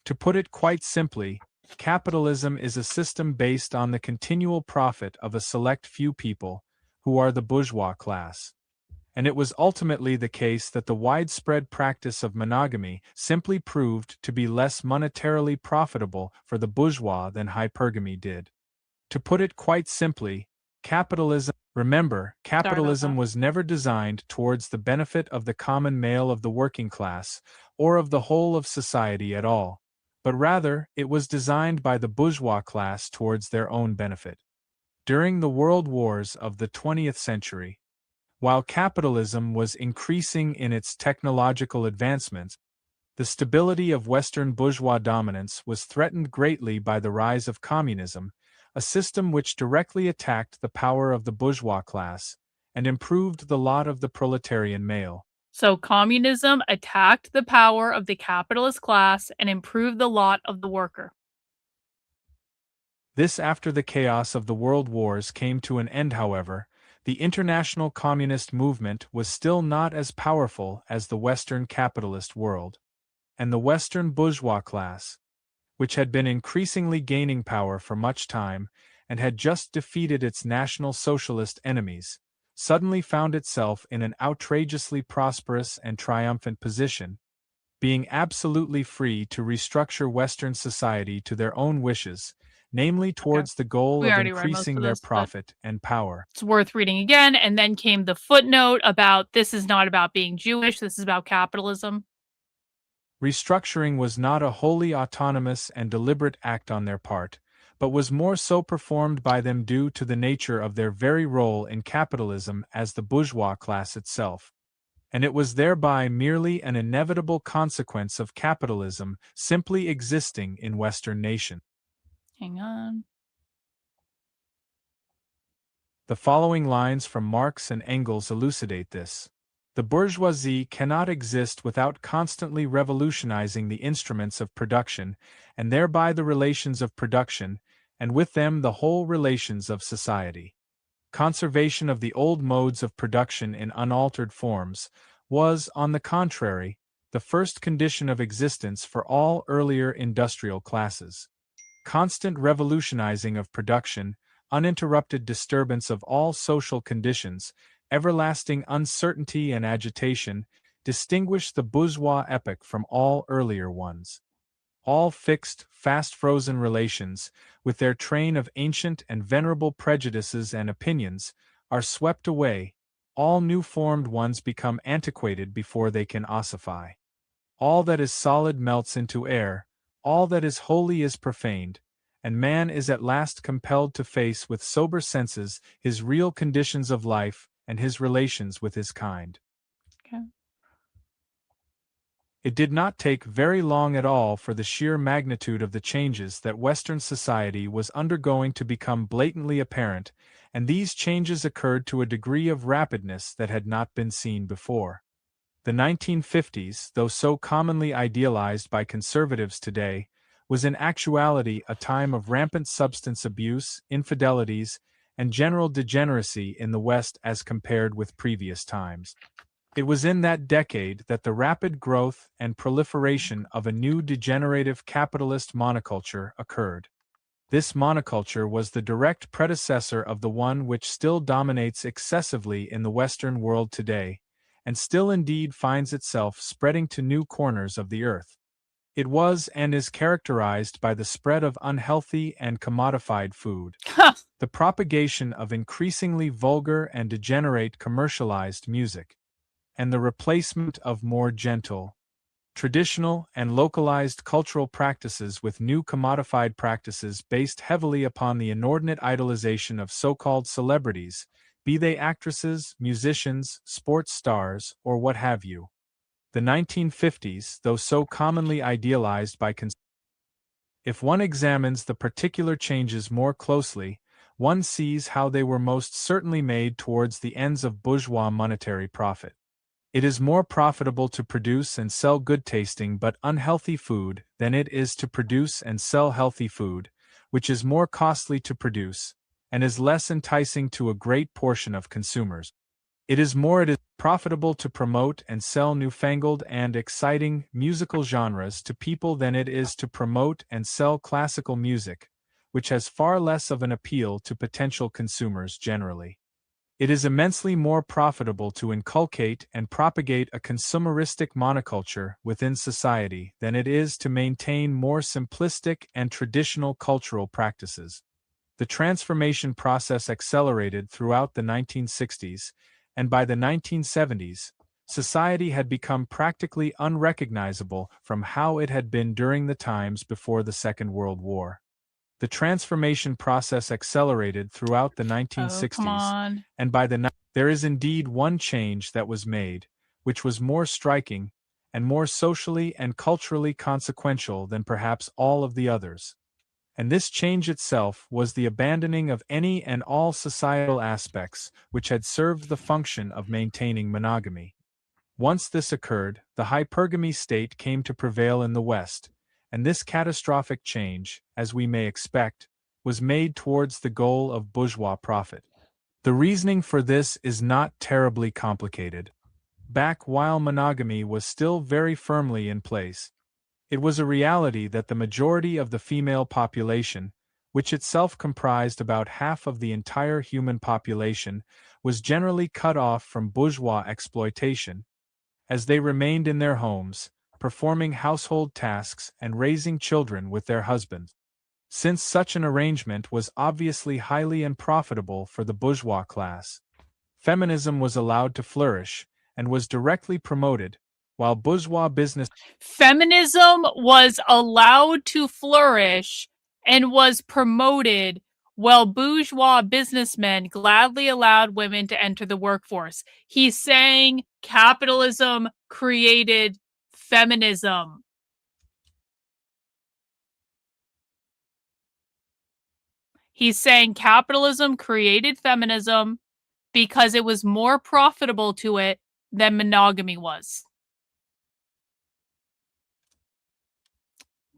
To put it quite simply, capitalism is a system based on the continual profit of a select few people, who are the bourgeois class. And it was ultimately the case that the widespread practice of monogamy simply proved to be less monetarily profitable for the bourgeois than hypergamy did. To put it quite simply, capitalism was never designed towards the benefit of the common male of the working class, or of the whole of society at all, but rather it was designed by the bourgeois class towards their own benefit. During the world wars of the 20th century, while capitalism was increasing in its technological advancements, the stability of Western bourgeois dominance was threatened greatly by the rise of communism, a system which directly attacked the power of the bourgeois class and improved the lot of the proletarian male.
So communism attacked the power of the capitalist class and improved the lot of the worker.
This after the chaos of the world wars came to an end, however, the international communist movement was still not as powerful as the Western capitalist world, and the Western bourgeois class, which had been increasingly gaining power for much time and had just defeated its National Socialist enemies, suddenly found itself in an outrageously prosperous and triumphant position, being absolutely free to restructure Western society to their own wishes, namely towards the goal of increasing their profit and power.
It's worth reading again, and then came the footnote about this is not about being Jewish, this is about capitalism.
Restructuring was not a wholly autonomous and deliberate act on their part, but was more so performed by them due to the nature of their very role in capitalism as the bourgeois class itself. And it was thereby merely an inevitable consequence of capitalism simply existing in Western nations.
Hang on.
The following lines from Marx and Engels elucidate this. The bourgeoisie cannot exist without constantly revolutionizing the instruments of production, and thereby the relations of production, and with them the whole relations of society. Conservation of the old modes of production in unaltered forms was, on the contrary, the first condition of existence for all earlier industrial classes. Constant revolutionizing of production, uninterrupted disturbance of all social conditions, everlasting uncertainty and agitation, distinguish the bourgeois epoch from all earlier ones. All fixed, fast-frozen relations, with their train of ancient and venerable prejudices and opinions, are swept away, all new-formed ones become antiquated before they can ossify. All that is solid melts into air, all that is holy is profaned, and man is at last compelled to face with sober senses his real conditions of life and his relations with his kind.
Okay.
It did not take very long at all for the sheer magnitude of the changes that Western society was undergoing to become blatantly apparent, and these changes occurred to a degree of rapidness that had not been seen before. The 1950s, though so commonly idealized by conservatives today, was in actuality a time of rampant substance abuse, infidelities, and general degeneracy in the West as compared with previous times. It was in that decade that the rapid growth and proliferation of a new degenerative capitalist monoculture occurred. This monoculture was the direct predecessor of the one which still dominates excessively in the Western world today, and still indeed finds itself spreading to new corners of the earth. It was and is characterized by the spread of unhealthy and commodified food, the propagation of increasingly vulgar and degenerate commercialized music, and the replacement of more gentle, traditional, and localized cultural practices with new commodified practices based heavily upon the inordinate idolization of so-called celebrities, be they actresses, musicians, sports stars, or what have you. The 1950s, though so commonly idealized by if one examines the particular changes more closely, one sees how they were most certainly made towards the ends of bourgeois monetary profit. It is more profitable to produce and sell good-tasting but unhealthy food than it is to produce and sell healthy food, which is more costly to produce, and is less enticing to a great portion of consumers. It is profitable to promote and sell newfangled and exciting musical genres to people than it is to promote and sell classical music, which has far less of an appeal to potential consumers generally. It is immensely more profitable to inculcate and propagate a consumeristic monoculture within society than it is to maintain more simplistic and traditional cultural practices. The transformation process accelerated throughout the 1960s, and by the 1970s, society had become practically unrecognizable from how it had been during the times before the Second World War. The transformation process accelerated throughout the 1960s, and by there is indeed one change that was made, which was more striking and more socially and culturally consequential than perhaps all of the others. And this change itself was the abandoning of any and all societal aspects which had served the function of maintaining monogamy. Once this occurred, the hypergamy state came to prevail in the West, and this catastrophic change, as we may expect, was made towards the goal of bourgeois profit. The reasoning for this is not terribly complicated. Back while monogamy was still very firmly in place, it was a reality that the majority of the female population, which itself comprised about half of the entire human population, was generally cut off from bourgeois exploitation, as they remained in their homes, performing household tasks and raising children with their husbands. Since such an arrangement was obviously highly unprofitable for the bourgeois class, feminism was allowed to flourish and was directly promoted, while bourgeois business
Feminism was allowed to flourish and was promoted while bourgeois businessmen gladly allowed women to enter the workforce. He's saying capitalism created feminism. He's saying capitalism created feminism because it was more profitable to it than monogamy was.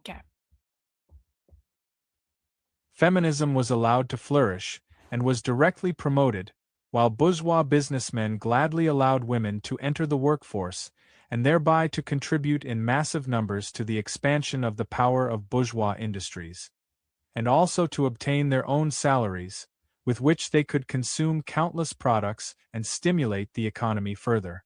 Okay.
Feminism was allowed to flourish and was directly promoted, while bourgeois businessmen gladly allowed women to enter the workforce and thereby to contribute in massive numbers to the expansion of the power of bourgeois industries, and also to obtain their own salaries, with which they could consume countless products and stimulate the economy further.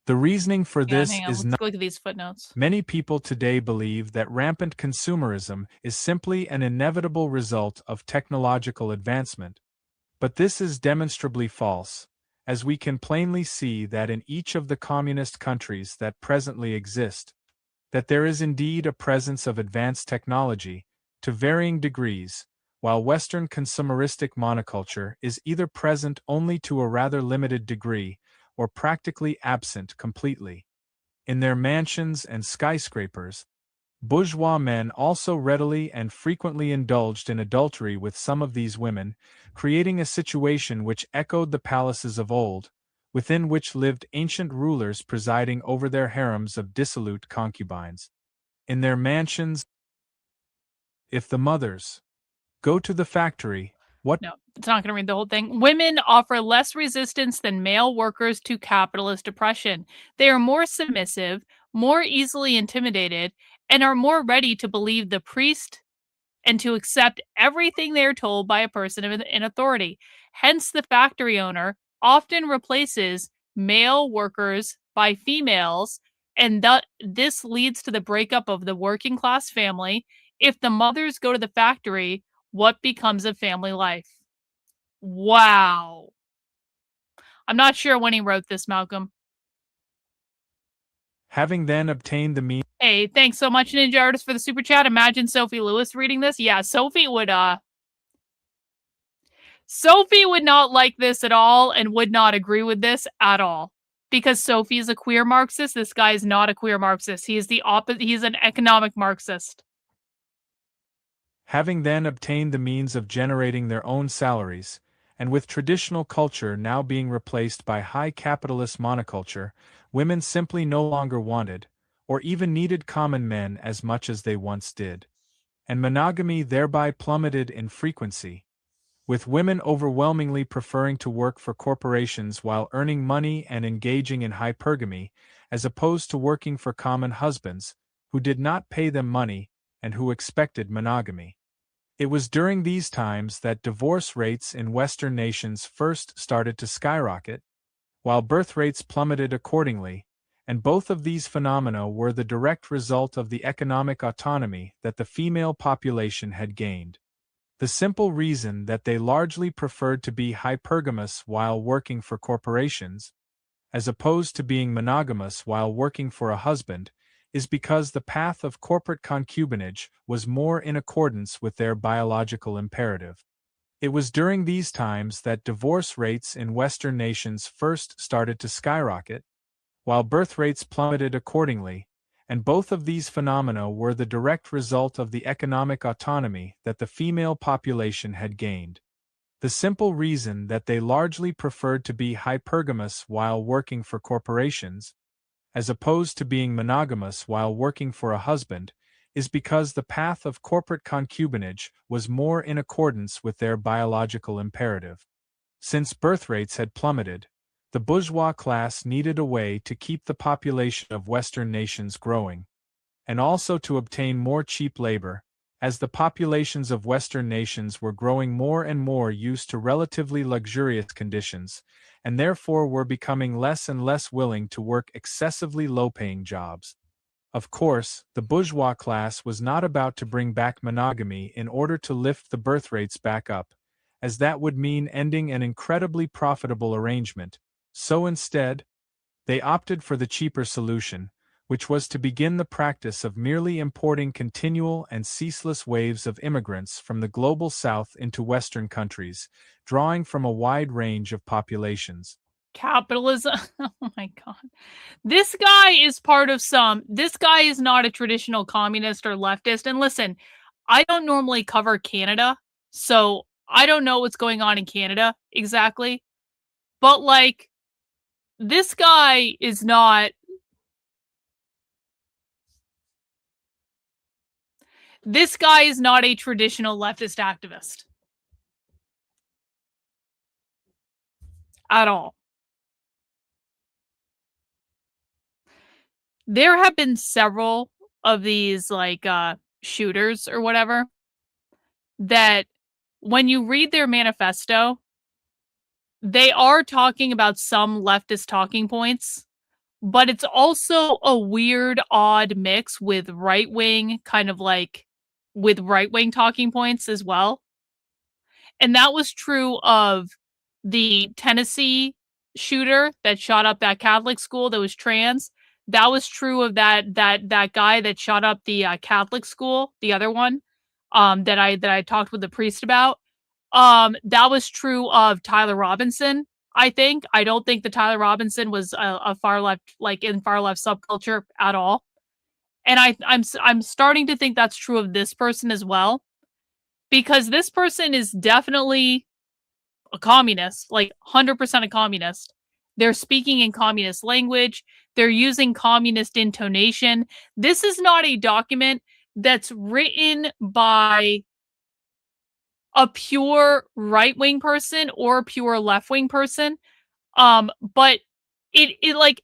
The reasoning for this is not.
Let's look at these footnotes.
Many people today believe that rampant consumerism is simply an inevitable result of technological advancement. But this is demonstrably false, as we can plainly see that in each of the communist countries that presently exist, that there is indeed a presence of advanced technology, to varying degrees, while Western consumeristic monoculture is either present only to a rather limited degree or practically absent completely. In their mansions and skyscrapers, bourgeois men also readily and frequently indulged in adultery with some of these women, creating a situation which echoed the palaces of old, within which lived ancient rulers presiding over their harems of dissolute concubines. In their mansions, if the mothers go to the factory, what?
No, it's not going to read the whole thing. Women offer less resistance than male workers to capitalist oppression. They are more submissive, more easily intimidated, and are more ready to believe the priest and to accept everything they are told by a person in authority. Hence, the factory owner often replaces male workers by females, and this leads to the breakup of the working class family. If the mothers go to the factory, what becomes of family life? Wow. I'm not sure when he wrote this, Malcolm.
Having then obtained the means.
Hey, thanks so much, Ninja Artist, for the super chat. Imagine Sophie Lewis reading this. Yeah, Sophie would not like this at all and would not agree with this at all. Because Sophie is a queer Marxist. This guy is not a queer Marxist. He is the opposite. He's an economic Marxist.
Having then obtained the means of generating their own salaries, and with traditional culture now being replaced by high capitalist monoculture, women simply no longer wanted, or even needed common men as much as they once did. And monogamy thereby plummeted in frequency, with women overwhelmingly preferring to work for corporations while earning money and engaging in hypergamy, as opposed to working for common husbands, who did not pay them money, and who expected monogamy. It was during these times that divorce rates in Western nations first started to skyrocket, while birth rates plummeted accordingly, and both of these phenomena were the direct result of the economic autonomy that the female population had gained. The simple reason that they largely preferred to be hypergamous while working for corporations, as opposed to being monogamous while working for a husband, is because the path of corporate concubinage was more in accordance with their biological imperative. It was during these times that divorce rates in Western nations first started to skyrocket, while birth rates plummeted accordingly, and both of these phenomena were the direct result of the economic autonomy that the female population had gained. The simple reason that they largely preferred to be hypergamous while working for corporations, as opposed to being monogamous while working for a husband, is because the path of corporate concubinage was more in accordance with their biological imperative. Since birth rates had plummeted, the bourgeois class needed a way to keep the population of Western nations growing, and also to obtain more cheap labor, as the populations of Western nations were growing more and more used to relatively luxurious conditions, and therefore were becoming less and less willing to work excessively low-paying jobs. Of course, the bourgeois class was not about to bring back monogamy in order to lift the birth rates back up, as that would mean ending an incredibly profitable arrangement. So instead, they opted for the cheaper solution, which was to begin the practice of merely importing continual and ceaseless waves of immigrants from the global south into Western countries, drawing from a wide range of populations.
Capitalism. Oh my God. This guy is this guy is not a traditional communist or leftist. And listen, I don't normally cover Canada, so I don't know what's going on in Canada exactly. But like, this guy is not a traditional leftist activist. At all. There have been several of these shooters or whatever that when you read their manifesto, they are talking about some leftist talking points, but it's also a weird, odd mix with right-wing talking points as well. And that was true of the Tennessee shooter that shot up that Catholic school that was trans. That was true of that guy that shot up the Catholic school, the other one, that I talked with the priest about. That was true of Tyler Robinson. I don't think that Tyler Robinson was a far left, in far left subculture at all. And I'm starting to think that's true of this person as well, because this person is definitely a communist, 100% a communist. They're speaking in communist language. They're using communist intonation. This is not a document that's written by a pure right-wing person or a pure left-wing person. But I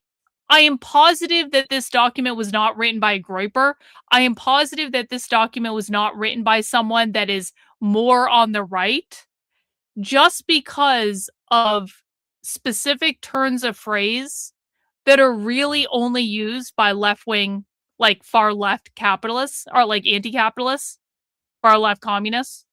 am positive that this document was not written by a Groyper. I am positive that this document was not written by someone that is more on the right, just because of specific turns of phrase that are really only used by left-wing, like far left capitalists or like anti-capitalists, far left communists.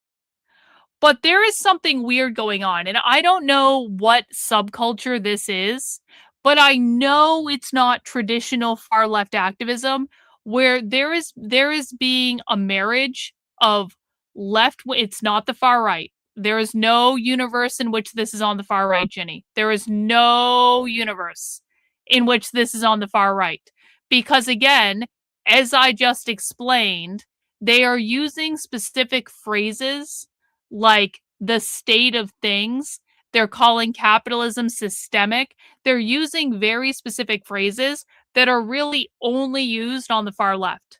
But there is something weird going on, and I don't know what subculture this is, but I know it's not traditional far left activism where there is being a marriage of it's not the far right. There is no universe in which this is on the far right, Jenny. There is no universe in which this is on the far right. Because again, as I just explained, they are using specific phrases like the state of things. They're calling capitalism systemic. They're using very specific phrases that are really only used on the far left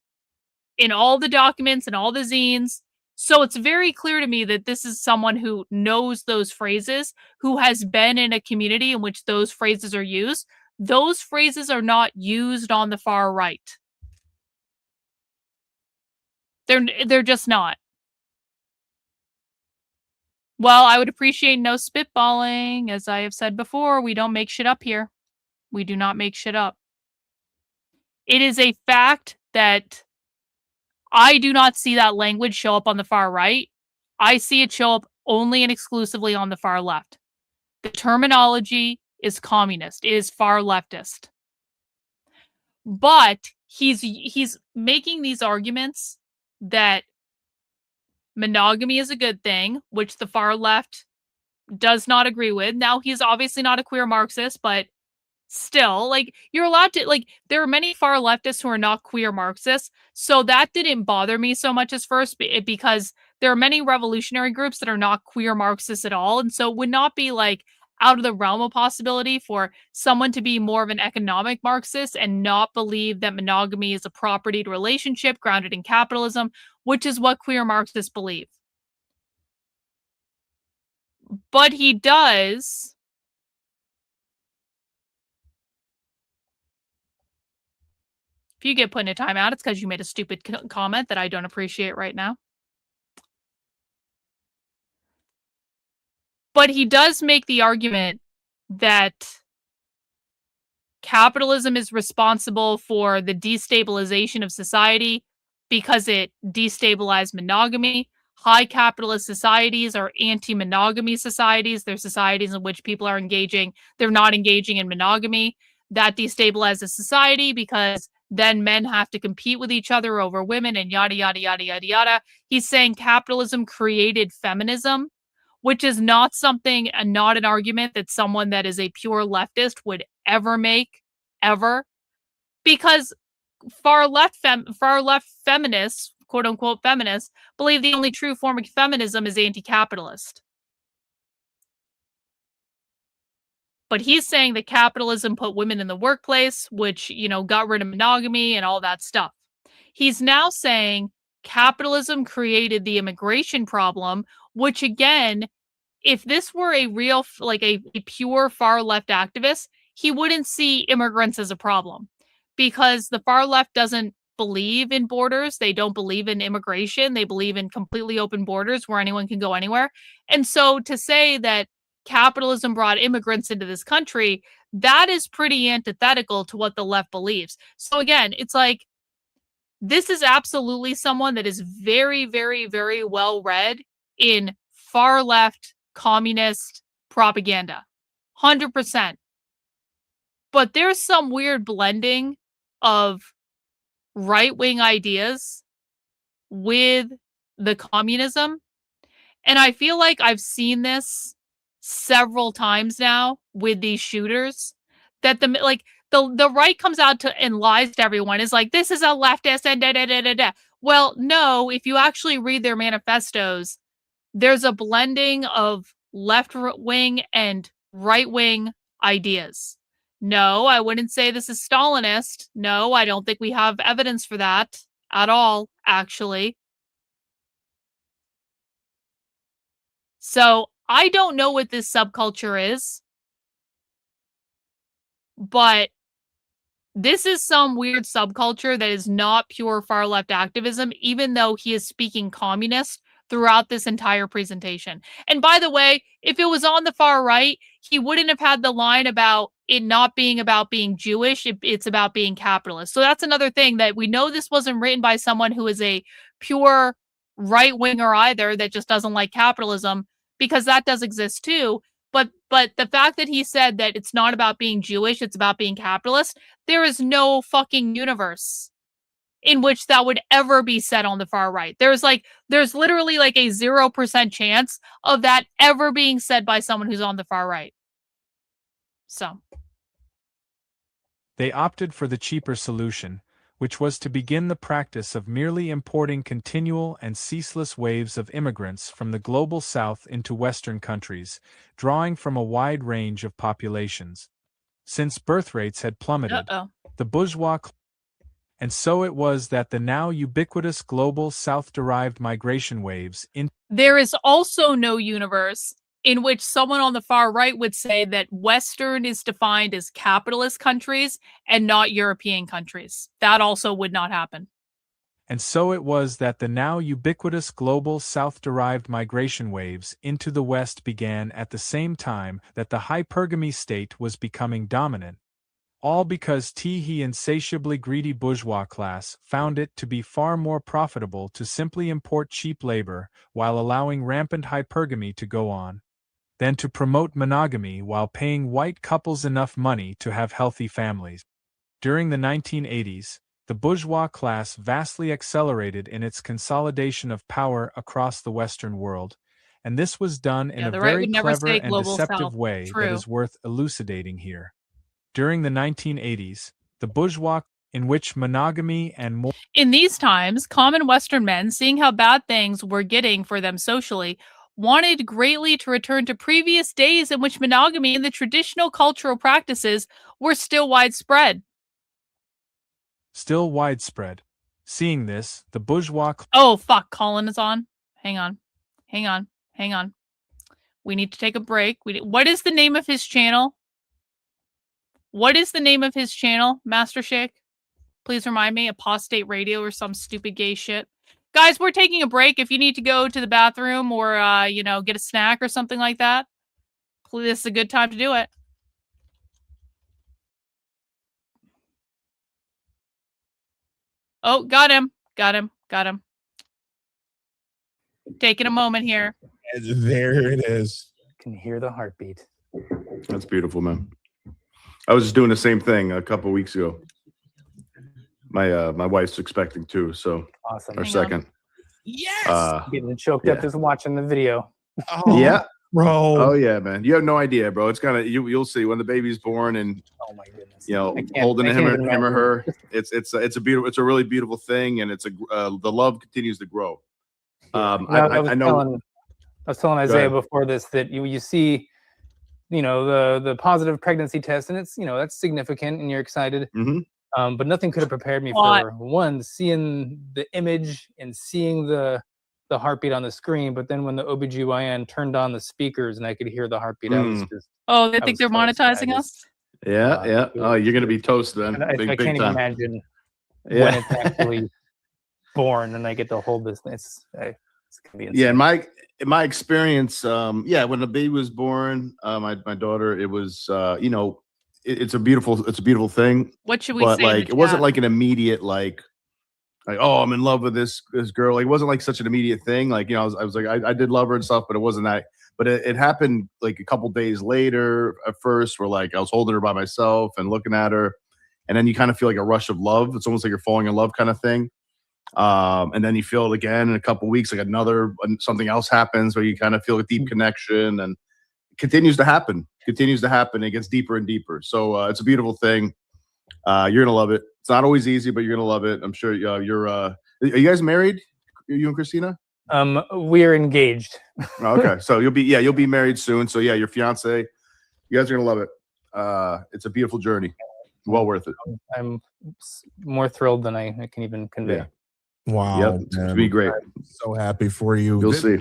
in all the documents and all the zines. So it's very clear to me that this is someone who knows those phrases, who has been in a community in which those phrases are used. Those phrases are not used on the far right. They're just not. Well, I would appreciate no spitballing. As I have said before, we don't make shit up here. We do not make shit up. It is a fact that I do not see that language show up on the far right. I see it show up only and exclusively on the far left. The terminology is communist. It is far leftist. But he's making these arguments that monogamy is a good thing, which the far left does not agree with. Now, he's obviously not a queer Marxist, but still, like, you're allowed to, like, there are many far leftists who are not queer Marxists, so that didn't bother me so much as first, because there are many revolutionary groups that are not queer Marxists at all, and so it would not be, like, out of the realm of possibility for someone to be more of an economic Marxist and not believe that monogamy is a propertied relationship grounded in capitalism, which is what queer Marxists believe. But he does. If you get put in a timeout, it's because you made a stupid comment that I don't appreciate right now. But he does make the argument that capitalism is responsible for the destabilization of society because it destabilized monogamy. High capitalist societies are anti-monogamy societies. They're societies in which people are they're not engaging in monogamy. That destabilizes society because then men have to compete with each other over women and yada, yada, yada, yada, yada. He's saying capitalism created feminism, which is not something and not an argument that someone that is a pure leftist would ever make, ever. Because far left feminists, quote unquote feminists, believe the only true form of feminism is anti-capitalist. But he's saying that capitalism put women in the workplace, which, got rid of monogamy and all that stuff. He's now saying capitalism created the immigration problem, which again, if this were a real, like a pure far left activist, he wouldn't see immigrants as a problem because the far left doesn't believe in borders. They don't believe in immigration. They believe in completely open borders where anyone can go anywhere. And so to say that capitalism brought immigrants into this country, that is pretty antithetical to what the left believes. So again, it's like, this is absolutely someone that is very, very, very well read in far left communist propaganda. 100%. But there's some weird blending of right-wing ideas with the communism. And I feel like I've seen this several times now with these shooters, that the right comes out and lies to everyone, is like, this is a leftist and da da da da da. Well, no, if you actually read their manifestos, there's a blending of left-wing and right-wing ideas. No, I wouldn't say this is Stalinist. No, I don't think we have evidence for that at all, actually. So I don't know what this subculture is, but this is some weird subculture that is not pure far left activism, even though he is speaking communist. throughout this entire presentation. And by the way, if it was on the far right, he wouldn't have had the line about it not being about being Jewish. It's about being capitalist. So that's another thing, that we know this wasn't written by someone who is a pure right winger either, that just doesn't like capitalism, because that does exist too. But the fact that he said that it's not about being Jewish, it's about being capitalist, there is no fucking universe in which that would ever be said on the far right. There's literally like a 0% chance of that ever being said by someone who's on the far right. So
They opted for the cheaper solution, which was to begin the practice of merely importing continual and ceaseless waves of immigrants from the global south into Western countries, drawing from a wide range of populations. Since birth rates had plummeted, the bourgeois and so it was that the now ubiquitous global South-derived migration waves
there is also no universe in which someone on the far right would say that Western is defined as capitalist countries and not European countries. That also would not happen.
And so it was that the now ubiquitous global South-derived migration waves into the West began at the same time that the hypergamy state was becoming dominant. All because the insatiably greedy bourgeois class found it to be far more profitable to simply import cheap labor while allowing rampant hypergamy to go on, than to promote monogamy while paying white couples enough money to have healthy families. During the 1980s, the bourgeois class vastly accelerated in its consolidation of power across the Western world, and this was done in a very clever and deceptive way that is worth elucidating here. During the 1980s, the bourgeois, in which monogamy and more...
In these times, common Western men, seeing how bad things were getting for them socially, wanted greatly to return to previous days in which monogamy and the traditional cultural practices were still widespread.
Seeing this, the bourgeois...
Oh, fuck, Colin is on. Hang on. We need to take a break. What is the name of his channel? Master Shake? Please remind me. Apostate Radio or some stupid gay shit. Guys, we're taking a break. If you need to go to the bathroom or, get a snack or something like that, please, this is a good time to do it. Oh, got him. Taking a moment here.
There it is.
Can hear the heartbeat.
That's beautiful, man. I was just doing the same thing a couple of weeks ago. My wife's expecting too, so
awesome.
Our second.
Yes.
Getting choked up just watching the video.
Oh,
yeah,
bro.
Oh yeah, man. You have no idea, bro. It's gonna you'll see when the baby's born and
oh my goodness.
Holding him or her. It's a really beautiful thing, and it's the love continues to grow.
I was telling Isaiah before this that you see, the positive pregnancy test, and it's that's significant, and you're excited.
Mm-hmm.
But nothing could have prepared me for one, seeing the image and seeing the heartbeat on the screen. But then when the OBGYN turned on the speakers and I could hear the heartbeat, I was just
they think they're monetizing us.
Yeah. Oh, you're gonna be toast then.
I can't even imagine when it's actually born and I get to hold this. It's gonna be insane.
Yeah, in my experience, when the baby was born, my daughter, it was it's a beautiful thing.
What should we say?
But it wasn't like an immediate like oh, I'm in love with this girl. Like, it wasn't like such an immediate thing. Like, I was like I did love her and stuff, but it wasn't that. But it happened like a couple days later. At first, where like I was holding her by myself and looking at her, and then you kind of feel like a rush of love. It's almost like you're falling in love kind of thing. And then you feel it again in a couple of weeks, like something else happens where you kind of feel a deep connection, and it continues to happen. It gets deeper and deeper. So it's a beautiful thing. You're gonna love it. It's not always easy, but you're gonna love it. I'm sure you're. Are you guys married? You and Christina?
We're engaged.
Okay, so you'll be married soon. So yeah, your fiance. You guys are gonna love it. It's a beautiful journey. Well worth it.
I'm more thrilled than I can even convey.
Yeah.
Wow.
Yep, it's gonna be great.
I'm so happy for you.
You'll see.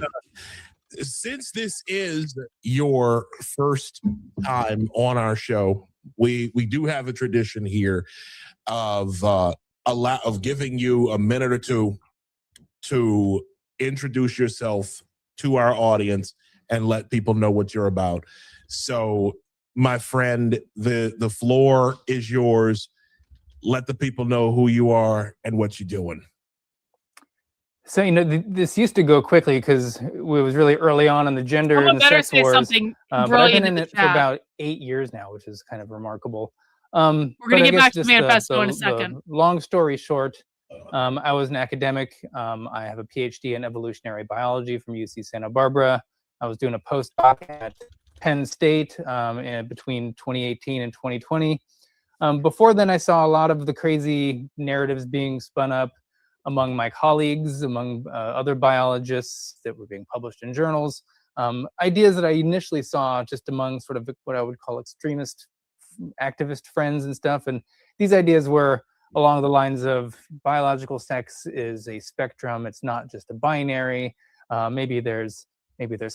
Since this is your first time on our show, we do have a tradition here of giving you a minute or two to introduce yourself to our audience and let people know what you're about. So, my friend, the floor is yours. Let the people know who you are and what you're doing.
So, this used to go quickly because it was really early on in the gender
Someone
and
better
sex
say
wars.
something
But I've
brilliant
been
in
in
the
it for
chat.
about 8 years now, which is kind of remarkable.
We're going to get back to
just
Manifesto in a second.
The long story short, I was an academic. I have a PhD in evolutionary biology from UC Santa Barbara. I was doing a postdoc at Penn State between 2018 and 2020. Before then, I saw a lot of the crazy narratives being spun up among my colleagues, among other biologists that were being published in journals. Ideas that I initially saw just among sort of what I would call extremist activist friends and stuff. And these ideas were along the lines of biological sex is a spectrum. It's not just a binary. Maybe there's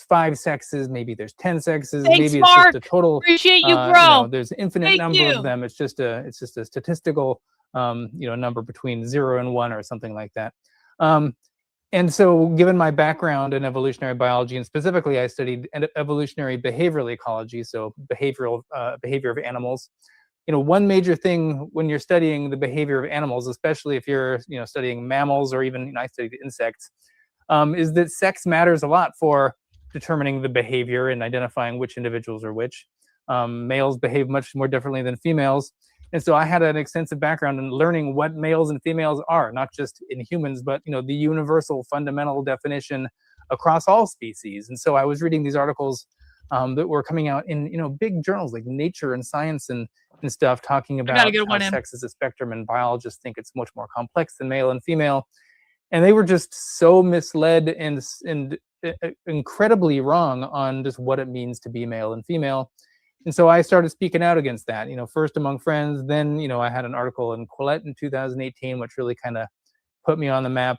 5 sexes, maybe there's 10 sexes,
Thanks,
maybe it's
Mark.
just a total.
Appreciate you, bro.
There's an infinite
Thank
number
you.
of them. It's just a statistical, number between 0 and 1 or something like that. And so, given my background in evolutionary biology, and specifically, I studied evolutionary behavioral ecology, so behavior of animals. One major thing when you're studying the behavior of animals, especially if you're studying mammals or even I studied insects, is that sex matters a lot for determining the behavior and identifying which individuals are which. Males behave much more differently than females. And so I had an extensive background in learning what males and females are, not just in humans, but the universal fundamental definition across all species. And so I was reading these articles that were coming out in big journals like Nature and Science and stuff, talking about how sex is a spectrum, and biologists think it's much more complex than male and female. And they were just so misled and incredibly wrong on just what it means to be male and female. And so I started speaking out against that, first among friends. Then, I had an article in Quillette in 2018, which really kind of put me on the map.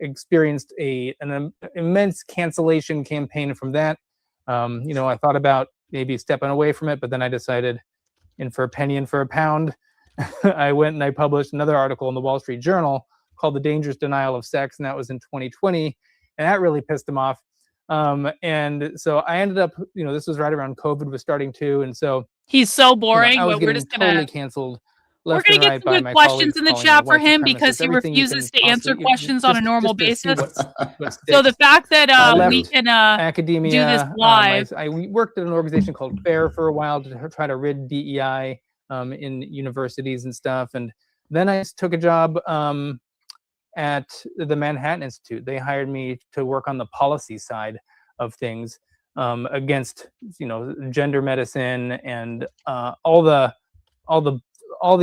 Experienced an immense cancellation campaign from that. I thought about maybe stepping away from it, but then I decided, in for a penny and for a pound, I went and I published another article in the Wall Street Journal called The Dangerous Denial of Sex, and that was in 2020. And that really pissed him off. And so I ended up, this was right around COVID was starting too. And so
he's so boring,
I was
but we're
getting
just gonna
totally canceled.
We're gonna get some good questions in the chat for him because he refuses to answer questions on a normal basis. So the fact that we can
academia,
do this live.
I worked at an organization called FAIR for a while to try to rid DEI in universities and stuff. And then I took a job at the Manhattan Institute. They hired me to work on the policy side of things against gender medicine and all the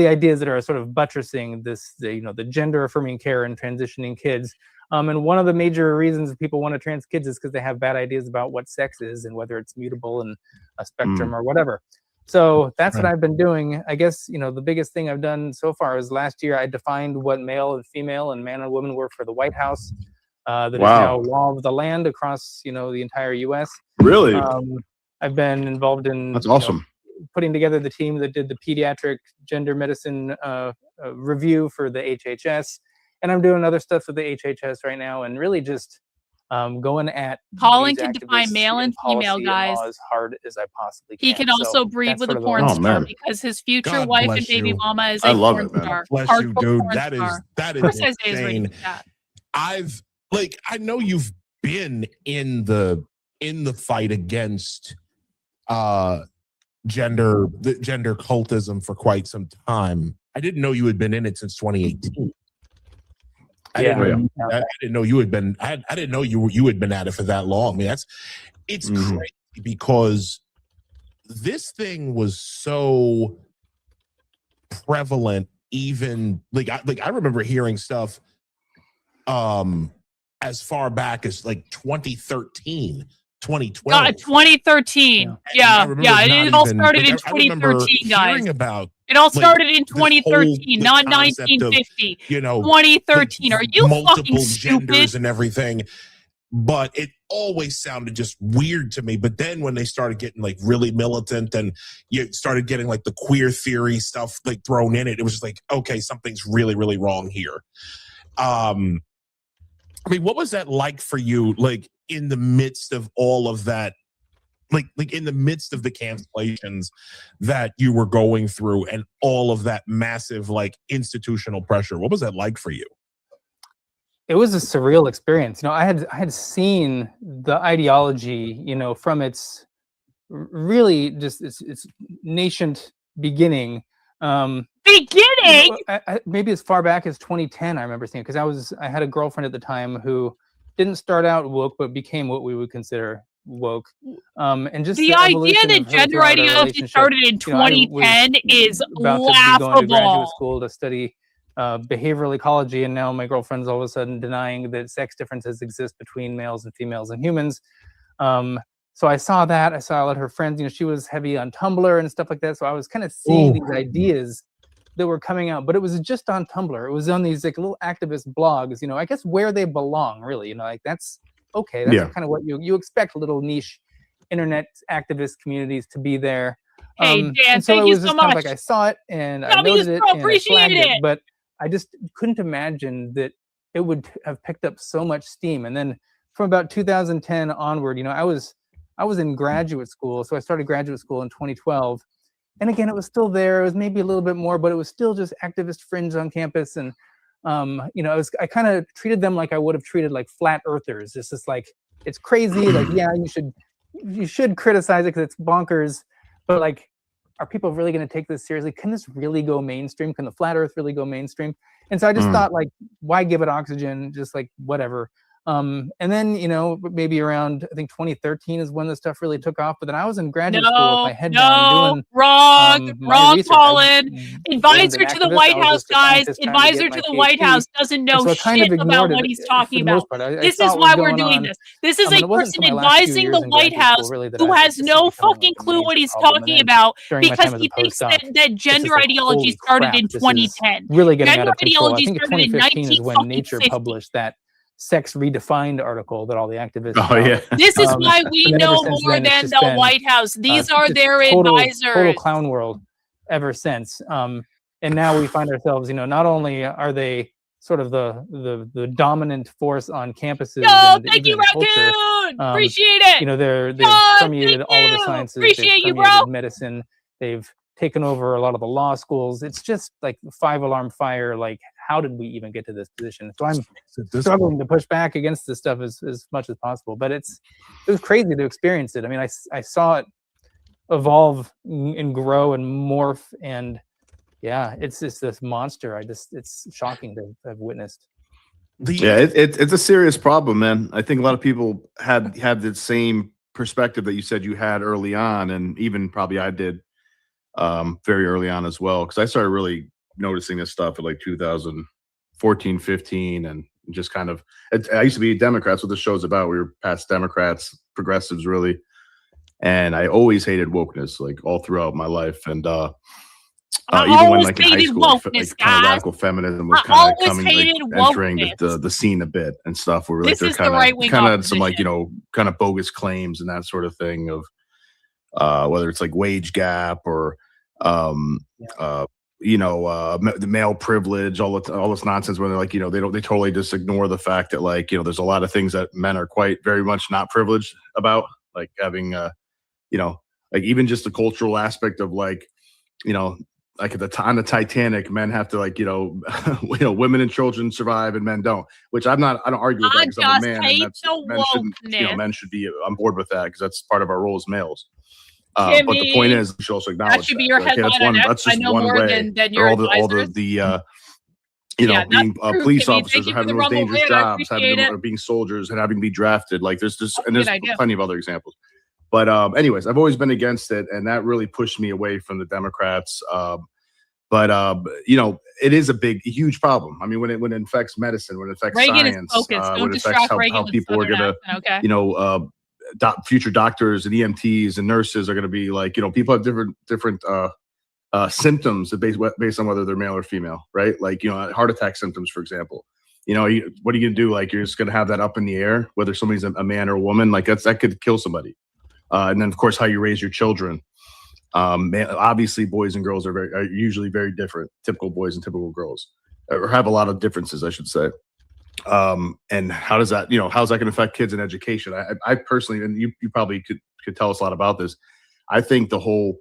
ideas that are sort of buttressing this the gender affirming care and transitioning kids. And one of the major reasons people want to trans kids is because they have bad ideas about what sex is and whether it's mutable and a spectrum or whatever. So that's what I've been doing. I guess, the biggest thing I've done so far is last year I defined what male and female and man and woman were for the White House. That is now law of the land across, the entire U.S.
Really?
I've been involved in
that's awesome.
Putting together the team that did the pediatric gender medicine review for the HHS. And I'm doing other stuff with the HHS right now, and really just going at
Karlyn can define male and female, guys,
as hard as I possibly can.
He can also breed with a porn star because his future wife and baby mama is a porn star.
Bless you, dude. That is insane. I know you've been in the fight against gender cultism for quite some time. I didn't know you had been in it since 2018. I didn't know you had been. I didn't know you had been at it for that long. I mean, it's crazy because this thing was so prevalent. Even I remember hearing stuff as far back as 2013, 2012.
God, 2013. Yeah. It all started in 2013, guys. It all started in 2013, not 1950. 2013. Are you fucking stupid?
Genders and everything. But it always sounded just weird to me. But then when they started getting really militant and you started getting the queer theory stuff thrown in it, it was just okay, something's really, really wrong here. I mean, what was that like for you? Like in the midst of all of that, like in the midst of the cancellations that you were going through and all of that massive like institutional pressure, what was that like for you?
It was a surreal experience. I had seen the ideology, from its really just its nascent beginning. Maybe as far back as 2010, I remember seeing, because I had a girlfriend at the time who didn't start out woke, but became what we would consider woke. And just
the idea that gender ideology started in 2010 is laughable.
Going to graduate school to study behavioral ecology, and now my girlfriend's all of a sudden denying that sex differences exist between males and females and humans. So I saw that. I saw a lot of her friends. She was heavy on Tumblr and stuff like that. So I was kind of seeing these ideas that were coming out, but it was just on Tumblr. It was on these like little activist blogs. I guess where they belong, really. Like that's okay. That's kind of what you expect. Little niche internet activist communities to be there.
Hey, Dan,
and so
thank
it was
you so
just
much.
kind of like I saw it and I noted it and I flagged it, but I just couldn't imagine that it would have picked up so much steam. And then from about 2010 onward, I was in graduate school. So I started graduate school in 2012. And again, it was still there. It was maybe a little bit more, but it was still just activist fringe on campus. And, I kind of treated them like I would have treated like flat earthers. It's just like, it's crazy. Like, yeah, you should criticize it because it's bonkers. But like, are people really going to take this seriously? Can this really go mainstream? Can the flat earth really go mainstream? And so I just thought, like, why give it oxygen? Just like, whatever. And then, maybe around, I think 2013 is when the stuff really took off. But then I was in graduate school with my head down doing
wrong, Colin. Advisor to the White House, guys. Advisor to the White House doesn't know shit about what he's talking about. This is why we're doing this. This is a person advising the White House who has no fucking clue what he's talking about because he thinks that gender ideology started in 2010.
Really getting out of control. I think 2015 is when Nature published that Sex Redefined article that all the activists.
This is why we know more than the White House. These are their advisors.
Total clown world ever since. And now we find ourselves, not only are they sort of the dominant force on campuses.
Thank you, Raccoon. Appreciate it.
They've permeated all of the sciences.
Appreciate you,
bro. Medicine. They've taken over a lot of the law schools. It's just like 5-alarm fire. Like, how did we even get to this position? So I'm struggling to push back against this stuff as much as possible. But it was crazy to experience it. I mean, I saw it evolve and grow and morph, and yeah, it's just this monster. It's shocking to have witnessed.
It's a serious problem, man. I think a lot of people have the same perspective that you said you had early on, and even probably I did very early on as well, because I started really noticing this stuff at like 2014, 15, and just kind of, I used to be Democrats, what this show's about. We were past Democrats, progressives, really. And I always hated wokeness, like all throughout my life. And even when like in high school, wokeness, kind of radical feminism was kind of coming, like, entering the scene a bit and stuff. Where like they're kind of some like, kind of bogus claims and that sort of thing of whether it's like wage gap or the male privilege, all this nonsense where they're like, they totally just ignore the fact that like, there's a lot of things that men are quite very much not privileged about, like having, like even just the cultural aspect of like, like on the Titanic, men have to like, women and children survive and men don't, which I don't argue with that because I'm a man, and men should be on board with that because that's part of our role as males. But the point is, we should also acknowledge that should be your headline. That's just one way. Than your being police officers or having those dangerous jobs, or being soldiers and having to be drafted. Like there's plenty of other examples. But anyways, I've always been against it, and that really pushed me away from the Democrats. But it is a huge problem. I mean, when it affects medicine, when it affects science, when it affects how people are gonna, future doctors and EMTs and nurses are going to be like, people have different symptoms based on whether they're male or female, right? Like, heart attack symptoms, for example. What are you going to do? Like, you're just going to have that up in the air, whether somebody's a man or a woman. Like that could kill somebody. And then, of course, how you raise your children. Obviously, boys and girls are usually very different. Typical boys and typical girls, or have a lot of differences, I should say. And how does that, how's that going to affect kids in education? I personally, and you probably could tell us a lot about this. I think the whole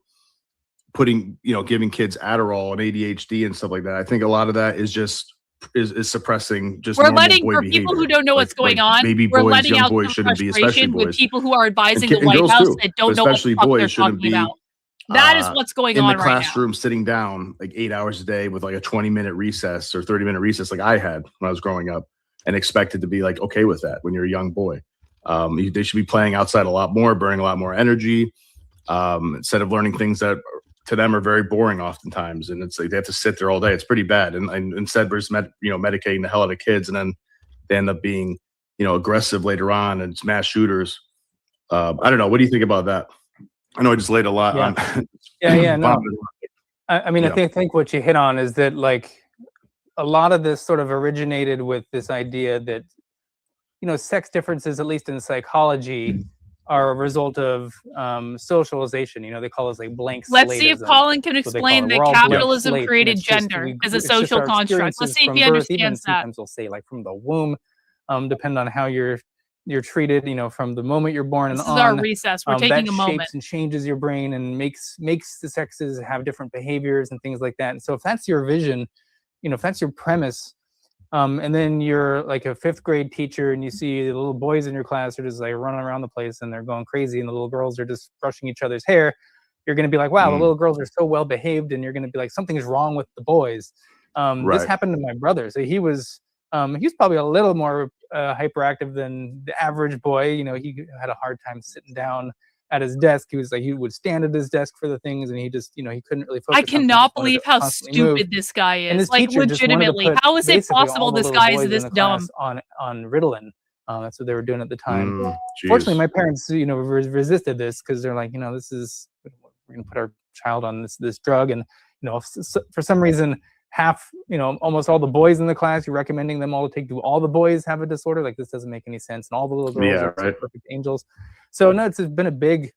giving kids Adderall and ADHD and stuff like that, I think a lot of that is just is suppressing just
we're
normal
letting
boy
for
behavior.
people who don't know what's going on.
Baby
we're
boys,
letting
young
out
boys
some
shouldn't be, especially
frustration with
boys.
people who are advising the
And
White
girls
House
too,
that don't
but
know what
especially
the fuck they're
boys shouldn't
talking
be,
about. That is what's going
in
on
the
right now.
classroom sitting down like 8 hours a day with like a 20-minute recess or 30-minute recess like I had when I was growing up, and expected to be like okay with that when you're a young boy. They should be playing outside a lot more, burning a lot more energy, instead of learning things that to them are very boring oftentimes, and it's like they have to sit there all day. It's pretty bad, and instead we're just medicating the hell out of kids, and then they end up being aggressive later on and mass shooters. I don't know. What do you think about that? I know I just laid a lot on.
No. I mean, I think what you hit on is that like a lot of this sort of originated with this idea that sex differences, at least in psychology, are a result of socialization. They call us like blank slateism.
Let's see if Colin can explain that capitalism created gender as a social construct. Let's see if he understands that.
Sometimes they'll say like from the womb, depending on how you're treated, from the moment you're born and on.
This is our recess. We're taking a moment.
That shapes and changes your brain and makes the sexes have different behaviors and things like that. And so if that's your vision, if that's your premise, and then you're like a 5th grade teacher and you see the little boys in your class are just like running around the place and they're going crazy and the little girls are just brushing each other's hair, you're going to be like, wow, the little girls are so well behaved, and you're going to be like, something's wrong with the boys. This happened to my brother. So he was probably a little more hyperactive than the average boy. He had a hard time sitting down at his desk. He would stand at his desk for the things, and he just, he couldn't really focus.
I cannot believe how stupid this guy is. Like, legitimately, how is it possible this guy is this dumb?
On Ritalin. That's what they were doing at the time. Fortunately, my parents, resisted this because they're like, we're going to put our child on this drug, and for some reason, almost all the boys in the class, you're recommending them all to take. Do all the boys have a disorder? Like, this doesn't make any sense. And all the little girls are perfect angels. So no, it's been a big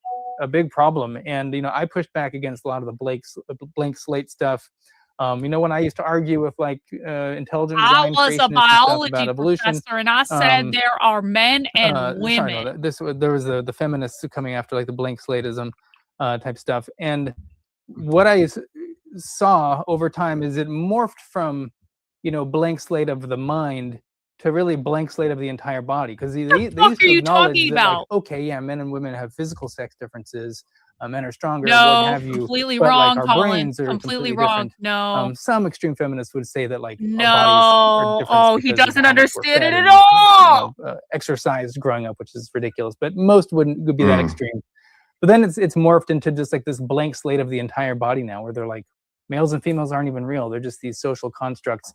problem. And I pushed back against a lot of the blank slate stuff. When I used to argue with like intelligent design,
I was a biology professor, and I said there are men and women.
There was the feminists coming after like the blank slateism type stuff. And what I saw over time is it morphed from blank slate of the mind to really blank slate of the entire body, because they used to acknowledge that, like, okay, yeah, men and women have physical sex differences, men are stronger, what have you,
completely
but
wrong,
like our
Colin.
brains are
completely wrong.
different.
No,
some extreme feminists would say that like
no,
our bodies are
he
different
doesn't understand it at
and,
all.
Exercised growing up, which is ridiculous, but most would be that extreme. But then it's morphed into just like this blank slate of the entire body now, where they're like, males and females aren't even real. They're just these social constructs.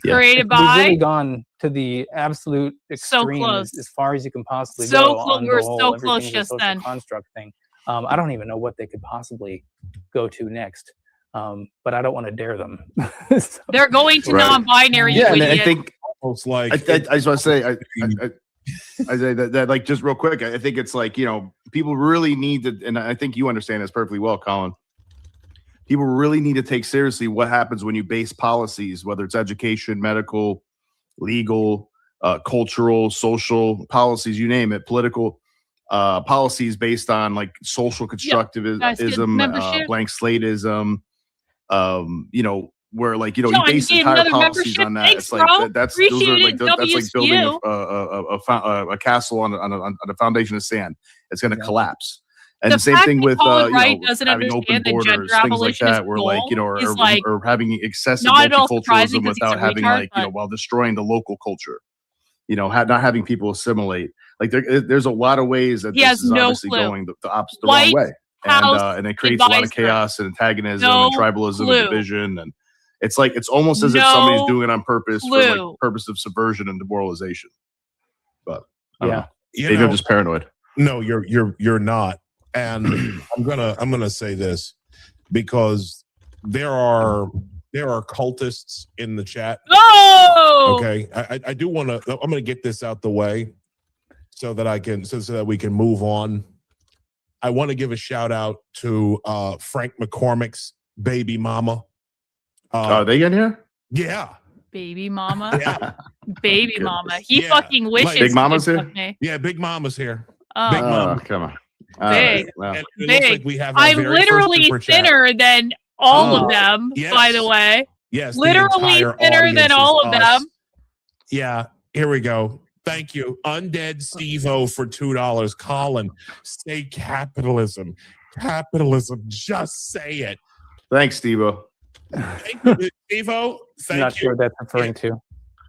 Created by.
We've really gone to the absolute extreme, as far as you can possibly go.
We're so close just then.
Construct thing. I don't even know what they could possibly go to next. But I don't want to dare them.
So, they're going to non-binary.
Yeah, and I think
almost like
I just want to say I say that like just real quick. I think it's like people really need to, and I think you understand this perfectly well, Colin. People really need to take seriously what happens when you base policies, whether it's education, medical, legal, cultural, social policies, you name it, political policies based on like social constructivism, blank slateism, where like you base entire policies on that. It's like that's building a castle on a foundation of sand. It's going to collapse. And the same thing with having open borders, things like that, where like or having excessive multiculturalism without having while destroying the local culture. Not having people assimilate. Like there's a lot of ways that this is obviously going the opposite, the wrong way, and it creates a lot of chaos and antagonism and tribalism and division, and it's like it's almost as if somebody's doing it on purpose for like purpose of subversion and demoralization. But maybe I'm just paranoid.
No, you're not. And I'm gonna say this because there are cultists in the chat.
No.
Okay, I do want to. I'm gonna get this out the way so that we can move on. I want to give a shout out to Frank McCormick's baby mama.
Are they in here?
Yeah.
Baby mama.
Yeah.
Baby
Goodness.
mama. He
Yeah,
fucking wishes
like-
Big
he
Mama's
could
here?
fuck me.
Yeah, Big Mama's here.
Oh,
Big Mama.
Come on. All
Big.
right, well.
And it
big.
looks like we have our
I'm
very first
literally
super chat.
thinner than all
Oh,
of them, by the
yes.
way.
Yes, the
Literally
entire
thinner
audience
than
is
all of
us.
them.
Yeah, here we go. Thank you. Undead Steve-O for $2. Colin, say capitalism. Capitalism. Just say it.
Thanks, Steve-O.
Thank you, Steve-O.
I'm
Thank
not
you.
sure what that's referring to.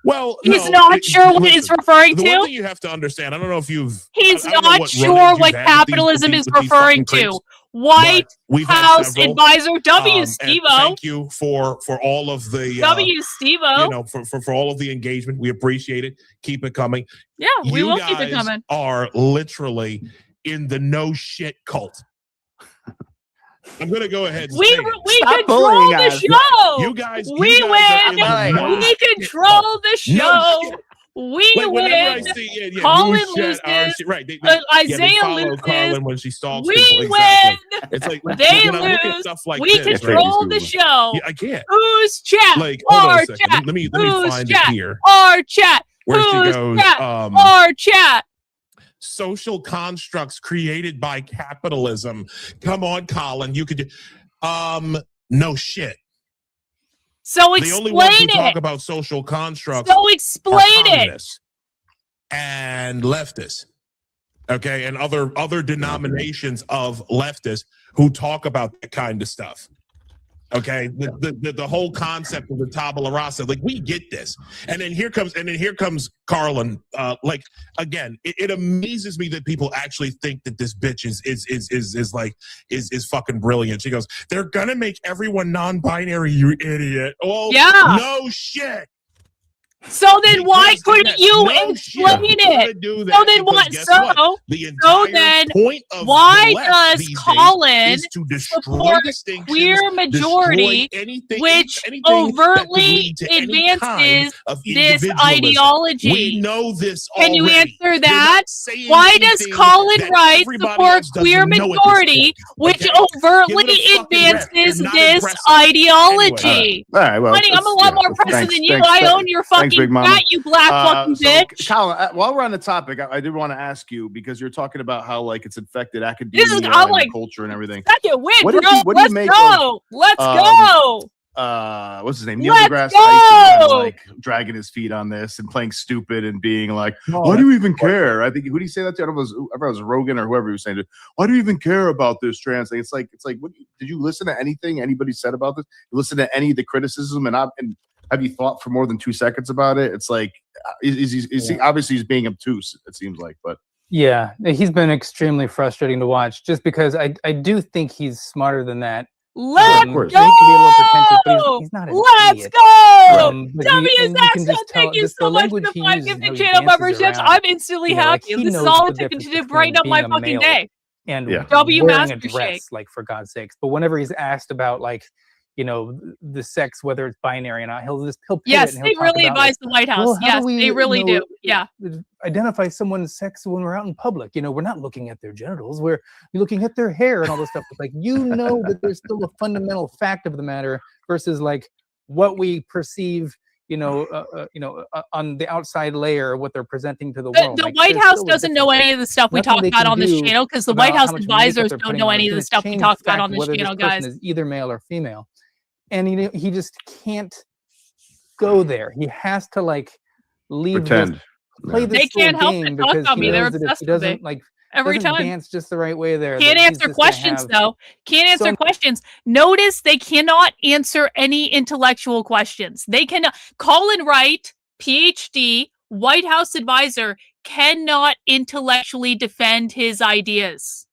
Well,
He's
no,
not sure what it's
listen,
referring
the one
to.
thing you have to understand, I don't know if you've.
He's
I don't know
not
what
sure
run-ins
what
you've had with
capitalism
these-
is
with these
referring
fucking
to.
creeps,
White
but we've had
House
several.
Advisor W.
And
Steve-O.
thank you for all of the
W. Steve-O.
you know, for all of the engagement. We appreciate it. Keep it coming.
Yeah, we
You
will keep it
guys
coming.
are literally in the no shit cult. I'm gonna go ahead and
We
say it.
control
bullying
the
us.
show.
You guys,
we
you guys are in
win.
the no
We
shit
control
cult.
the
No
show.
shit.
We
Like whenever I
win.
see
Colin
no shit, our
loses.
shit, right? They
Isaiah
follow
loses.
Karlyn when she stalks
We
people.
win.
Exactly. It's like
They
when I look at
lose.
stuff like
We
this,
control
right?
the show.
Yeah, I can't.
Who's chat?
Like, hold on
Our
a second.
chat.
Let me
Who's
find
chat?
it here.
Our chat.
Where she
Who's
goes,
chat? Our chat.
social constructs created by capitalism. Come on, Colin. You could no shit.
So
The only ones who
explain
talk
it.
about social constructs
So
are
explain it.
communists and leftists. Okay, and other denominations of leftists who talk about that kind of stuff. Okay, the whole concept of the tabula rasa, like we get this, and then here comes Karlyn. Like again, it amazes me that people actually think that this bitch is fucking brilliant. She goes, they're gonna make everyone non-binary, you idiot. Oh
Yeah.
no shit.
So then why
Because,
couldn't
yes,
you
no
explain
shit. You gotta
it?
do
So
that
then
because
what?
guess
So
what? The entire
then
point of
why
the left
does
these days
Colin
is to destroy
support
distinctions,
queer majority,
destroy anything,
which
anything that could
overtly
lead to any kind
advances
of
this
individualism.
ideology?
We know this
Can you
already.
answer
You're
that?
not saying
Why does
anything
Colin
that
Wright
everybody
support
else doesn't
queer
know at this
majority,
point,
which
okay? Give it
overtly
a fucking rep.
advances
You're not
this
impressive.
ideology?
All right, well,
Honey, I'm a lot more pressing than you.
thanks,
I own your
thanks,
fucking
Big Mama.
fat, you black fucking
So,
bitch.
Colin, while we're on the topic, I did want to ask you because you're talking about how like it's infected academia
This is- I'm
and
like-
culture and everything.
Second win,
What
bro.
do you
Let's
make
go. Let's go.
What's his name? Neil
Let's
deGrasse
go!
Tyson, like dragging his feet on this and playing stupid and being like,
No,
"Why do you even care?" I think who did he say that to? I don't know if it was Rogan or whoever he was saying it. Why do you even care about this trans thing? It's like, what, did you listen to anything anybody said about this? You listen to any of the criticism and have you thought for more than 2 seconds about it? It's like, is he obviously he's being obtuse? It seems like, but
Yeah, he's been extremely frustrating to watch just because I do think he's smarter than that.
Let's
of course.
go.
So he can be a little pretentious, but he's not an
Let's
idiot.
go.
But
W
and
is
you can
accent.
just tell
Thank you
just
so
the
much for
language
the
he
5
uses and how
gifted
he
channel
dances
memberships.
around.
I'm instantly
You know, like,
happy.
he
This is
knows
all
the
taken
difference
to brighten up
between
my
being a
fucking
male
day.
and
Yeah.
W
wearing a
Master
dress,
Shake.
like for God's sakes. But whenever he's asked about like, you know, the sex, whether it's binary or not, he'll pivot
Yes,
and
they
he'll talk
really
about, like,
advise the White House.
well, how
Yes,
do we,
they really
you know,
do. Yeah.
identify someone's sex when we're out in public. You know, we're not looking at their genitals, we're looking at their hair and all this stuff. It's like, you know, that there's still a fundamental fact of the matter versus like what we perceive, on the outside layer, what they're presenting to the world.
The
Like,
White
there's
House
still a
doesn't know
difference.
any of the stuff we
Nothing
talk
they
about
can
on this
do
channel because the
about
White
how
House
much makeup
advisors
they're
don't
putting
know
on.
any
It's
of the
gonna
stuff we
change
talk
the
about
fact
on this
whether
channel,
this person
guys.
is either male or female. And he just can't go there. He has to like leave this,
pretend.
play this
They can't
little
help
game
but talk
because
about
he
me. They're
knows that if
obsessed
he
with me.
doesn't like
Every
doesn't
time.
dance just the right way there,
Can't
that he's
answer
just gonna
questions
have
though. Can't answer
so-
questions. Notice they cannot answer any intellectual questions. They cannot. Colin Wright, PhD, White House advisor, cannot intellectually defend his ideas.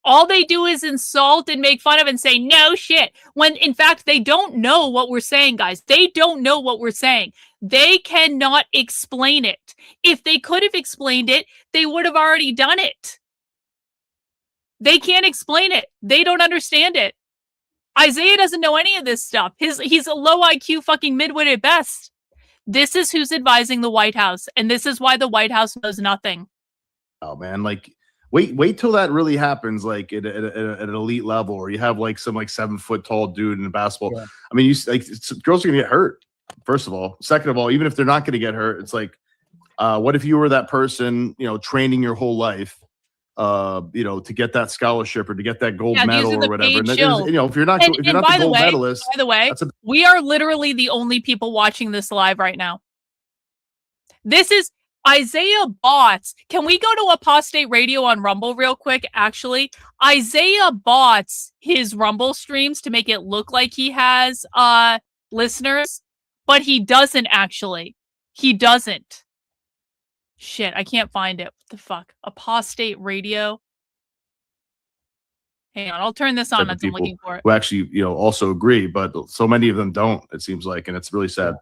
All they do is insult and make fun of and say no shit. When in fact they don't know what we're saying, guys. They don't know what we're saying. They cannot explain it. If they could have explained it, they would have already done it. They can't explain it. They don't understand it. Isaiah doesn't know any of this stuff. He's a low IQ fucking midwit at best. This is who's advising the White House, and this is why the White House knows nothing.
Oh man, like wait till that really happens, like at an elite level, or you have like some like 7 foot tall dude in a basketball.
Yeah.
I mean, girls are gonna get hurt. First of all, second of all, even if they're not going to get hurt, it's like, what if you were that person, training your whole life, to get that scholarship or to get that gold medal or whatever. And if you're not, if you're not the gold medalist,
by the way, we are literally the only people watching this live right now. This is Isaiah bots. Can we go to Apostate Radio on Rumble real quick? Actually, Isaiah bots his Rumble streams to make it look like he has listeners, but he doesn't actually. He doesn't. Shit, I can't find it. What the fuck? Apostate Radio. Hang on, I'll turn this on as I'm looking for it.
Who actually, also agree, but so many of them don't, it seems like, and it's really sad.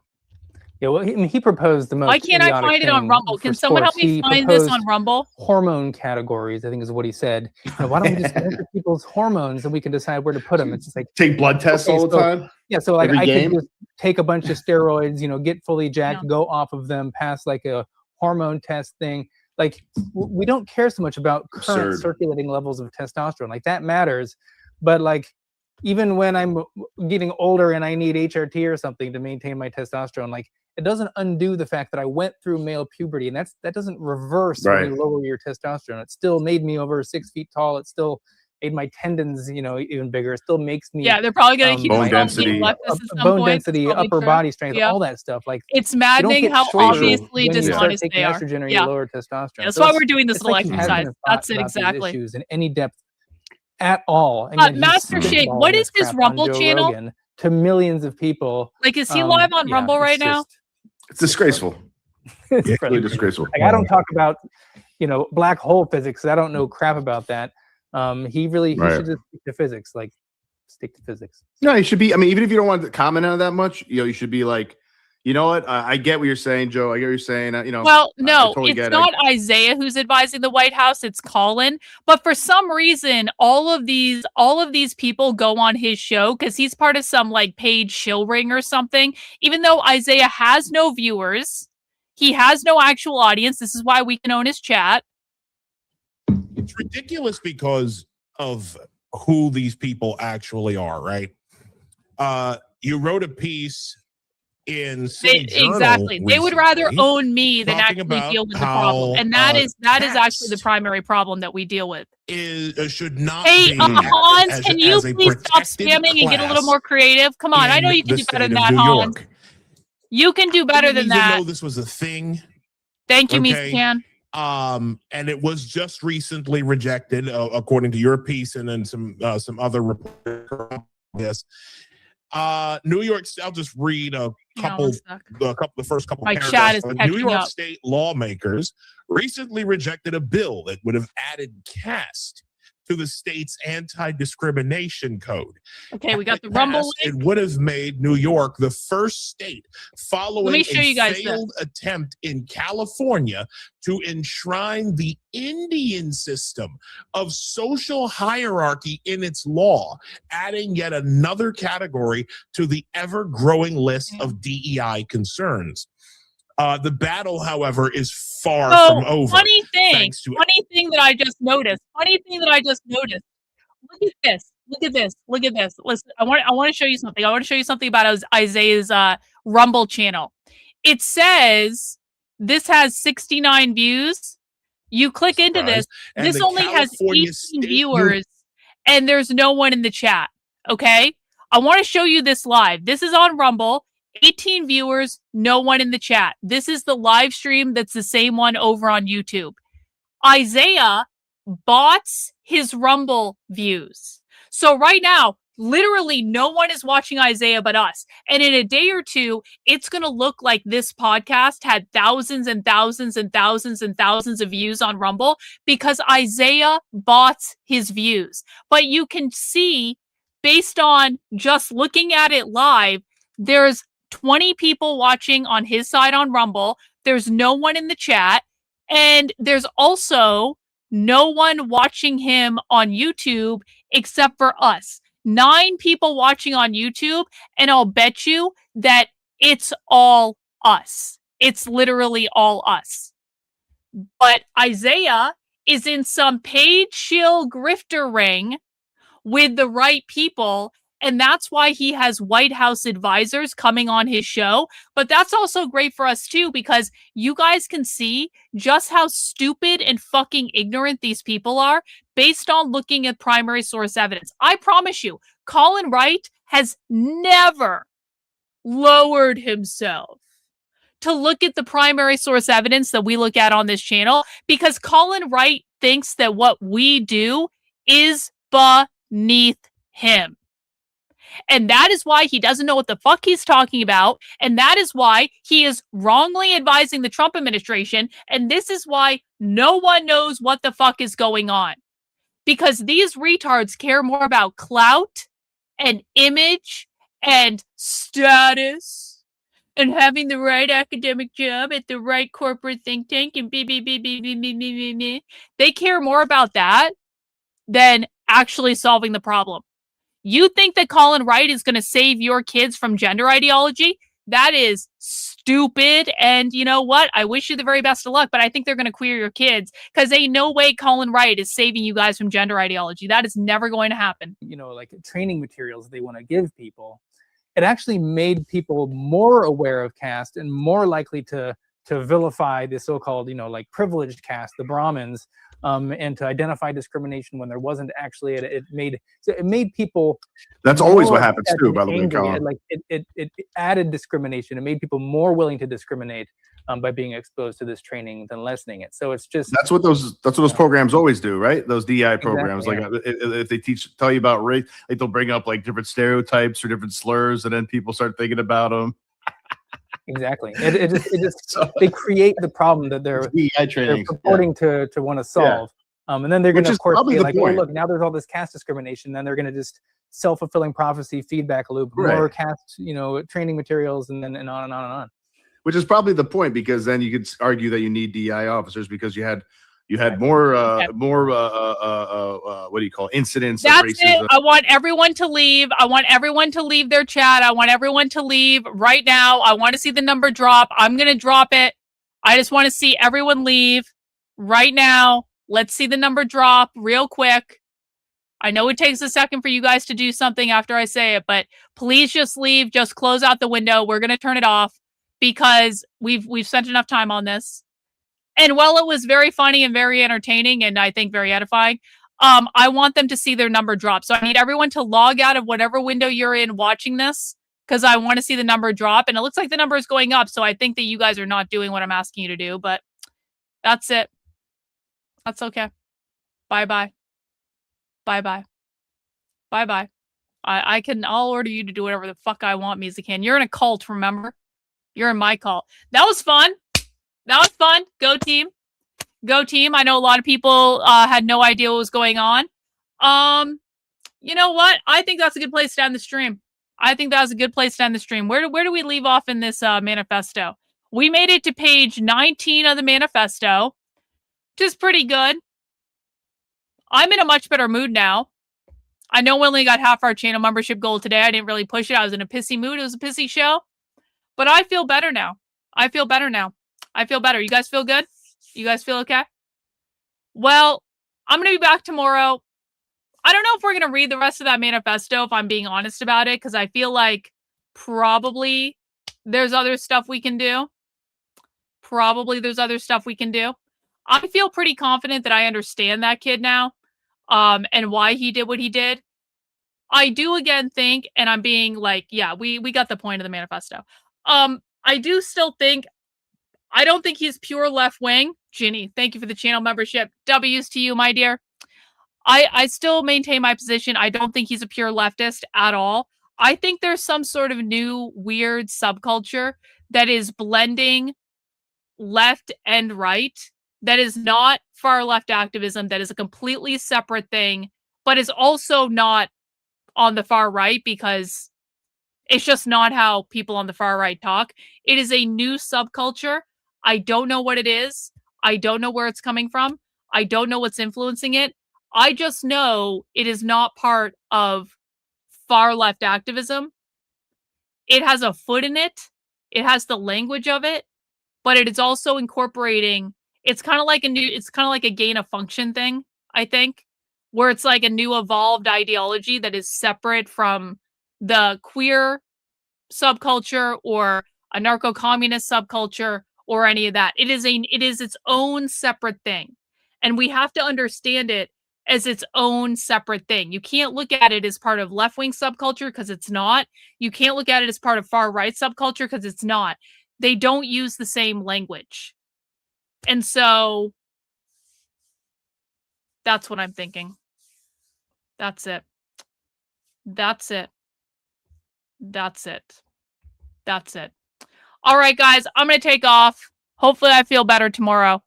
Yeah, well, he proposed the most.
Why can't I find it on Rumble? Can someone help me find this on Rumble?
Hormone categories, I think is what he said. Why don't we just measure people's hormones and we can decide where to put them? It's just like
take blood tests all the time.
Yeah, so like I could just take a bunch of steroids, get fully jacked, go off of them, pass like a hormone test thing. Like we don't care so much about current circulating levels of testosterone. Like that matters, but like even when I'm getting older and I need HRT or something to maintain my testosterone, like it doesn't undo the fact that I went through male puberty, and that doesn't reverse when you lower your testosterone. It still made me over 6 feet tall. It still made my tendons, even bigger. It still makes me.
Yeah, they're probably going to keep
bone density,
upper body strength, all that stuff. Like
it's maddening how obviously dishonest they are.
Estrogen or you lower testosterone.
Yeah, that's why we're doing this little exercise. That's it exactly.
Issues in any depth at all.
Master Shake, what is his Rumble channel?
Rogan to millions of people.
Like, is he live on Rumble right now?
It's disgraceful. It's really disgraceful.
Like, I don't talk about, black hole physics. I don't know crap about that. He should just stick to physics. Like, stick to physics.
No, he should be. I mean, even if you don't want to comment on it that much, you should be like, you know what? I get what you're saying, Joe. I get what you're saying.
Well, no, it's not Isaiah who's advising the White House. It's Karlyn. But for some reason, all of these people go on his show because he's part of some like paid shill ring or something. Even though Isaiah has no viewers, he has no actual audience. This is why we can own his chat.
It's ridiculous because of who these people actually are, right? You wrote a piece in City Journal
exactly.
recently,
they would rather own me than actually deal with the problem, and that is actually the primary problem that we deal with.
Should not.
Hey,
be
Hans, can you please stop spamming and get a little more creative? Come on, I know you can do better than that, Hans. You can do better than that.
Know this was a thing.
Thank you, Ms. Can.
And it was just recently rejected, according to your piece, and then some other reports. Yes. New York. I'll just read the first couple
My
paragraphs.
chat is
New York State lawmakers recently rejected a bill that would have added caste to the state's anti-discrimination code.
Okay, we got the Rumble link.
It would have made New York the first state following a failed attempt in California to enshrine the Indian system of social hierarchy in its law, adding yet another category to the ever-growing list of DEI concerns. The battle, however, is far from over.
Funny thing that I just noticed. Look at this. Listen, I want to show you something. I want to show you something about Isaiah's Rumble channel. It says this has 69 views. You click into this. This only has 18 viewers, and there's no one in the chat. Okay? I want to show you this live. This is on Rumble. 18 viewers, no one in the chat. This is the live stream that's the same one over on YouTube. Isaiah bots his Rumble views. So right now, literally no one is watching Isaiah but us. And in a day or two, it's going to look like this podcast had thousands and thousands and thousands and thousands of views on Rumble because Isaiah bots his views. But you can see, based on just looking at it live, there's 20 people watching on his side on Rumble. There's no one in the chat. And there's also no one watching him on YouTube except for us. 9 people watching on YouTube. And I'll bet you that it's all us. It's literally all us. But Isaiah is in some paid shill grifter ring with the right people. And that's why he has White House advisors coming on his show. But that's also great for us too, because you guys can see just how stupid and fucking ignorant these people are based on looking at primary source evidence. I promise you, Colin Wright has never lowered himself to look at the primary source evidence that we look at on this channel, because Colin Wright thinks that what we do is beneath him. And that is why he doesn't know what the fuck he's talking about. And that is why he is wrongly advising the Trump administration. And this is why no one knows what the fuck is going on. Because these retards care more about clout and image and status and having the right academic job at the right corporate think tank and they care more about that than actually solving the problem. You think that Colin Wright is going to save your kids from gender ideology? That is stupid. And you know what? I wish you the very best of luck, but I think they're going to queer your kids, because ain't no way Colin Wright is saving you guys from gender ideology. That is never going to happen.
You know, like training materials they want to give people, it actually made people more aware of caste and more likely to vilify the so-called, you know, like privileged caste, the Brahmins, and to identify discrimination when there wasn't actually. It made people.
That's always what happens
upset
too,
and
by the way,
angry.
Colin.
Like it added discrimination. It made people more willing to discriminate by being exposed to this training than lessening it. So it's just
That's what those programs always do, right? Those DI programs,
Exactly,
like if they tell you about race, like they'll bring up like different stereotypes or different slurs, and then people start thinking about them.
exactly. It just they create the problem that they're
DI training
purporting to want to solve. And then they're going
Which
to,
is
of course,
probably
be
the
like, oh,
point.
look, now there's all this caste discrimination. Then they're going to just self-fulfilling prophecy, feedback loop,
Right.
more caste, you know, training materials, and then and on and on and on.
Which is probably the point, because then you could argue that you need DI officers because you had more what do you call it? Incidents of
That's
racism.
it. I want everyone to leave. I want everyone to leave their chat. I want everyone to leave right now. I want to see the number drop. I'm going to drop it. I just want to see everyone leave right now. Let's see the number drop real quick. I know it takes a second for you guys to do something after I say it, but please just leave. Just close out the window. We're going to turn it off because we've spent enough time on this. And while it was very funny and very entertaining and I think very edifying, I want them to see their number drop. So I need everyone to log out of whatever window you're in watching this, because I want to see the number drop. And it looks like the number is going up. So I think that you guys are not doing what I'm asking you to do, but that's it. That's okay. Bye-bye. Bye-bye. Bye-bye. I'll order you to do whatever the fuck I want, Musican. You're in a cult, remember? You're in my cult. That was fun. That was fun. Go team. Go team. I know a lot of people had no idea what was going on. You know what? I think that's a good place to end the stream. I think that was a good place to end the stream. Where do we leave off in this manifesto? We made it to page 19 of the manifesto, which is pretty good. I'm in a much better mood now. I know we only got half our channel membership goal today. I didn't really push it. I was in a pissy mood. It was a pissy show. But I feel better now. I feel better now. I feel better. You guys feel good? You guys feel okay? Well, I'm going to be back tomorrow. I don't know if we're going to read the rest of that manifesto, if I'm being honest about it, because I feel like probably there's other stuff we can do. Probably there's other stuff we can do. I feel pretty confident that I understand that kid now, and why he did what he did. I do again think, and I'm being like, yeah, we got the point of the manifesto. I do still think, I don't think he's pure left wing. Ginny, thank you for the channel membership. W's to you, my dear. I still maintain my position. I don't think he's a pure leftist at all. I think there's some sort of new weird subculture that is blending left and right, that is not far left activism, that is a completely separate thing, but is also not on the far right, because it's just not how people on the far right talk. It is a new subculture. I don't know what it is. I don't know where it's coming from. I don't know what's influencing it. I just know it is not part of far left activism. It has a foot in it. It has the language of it, but it is also incorporating, it's kind of like a gain of function thing, I think, where it's like a new evolved ideology that is separate from the queer subculture or a narco-communist subculture or any of that. It is its own separate thing. And we have to understand it as its own separate thing. You can't look at it as part of left-wing subculture because it's not. You can't look at it as part of far-right subculture because it's not. They don't use the same language. And so that's what I'm thinking. That's it. That's it. That's it. That's it. All right, guys, I'm going to take off. Hopefully I feel better tomorrow.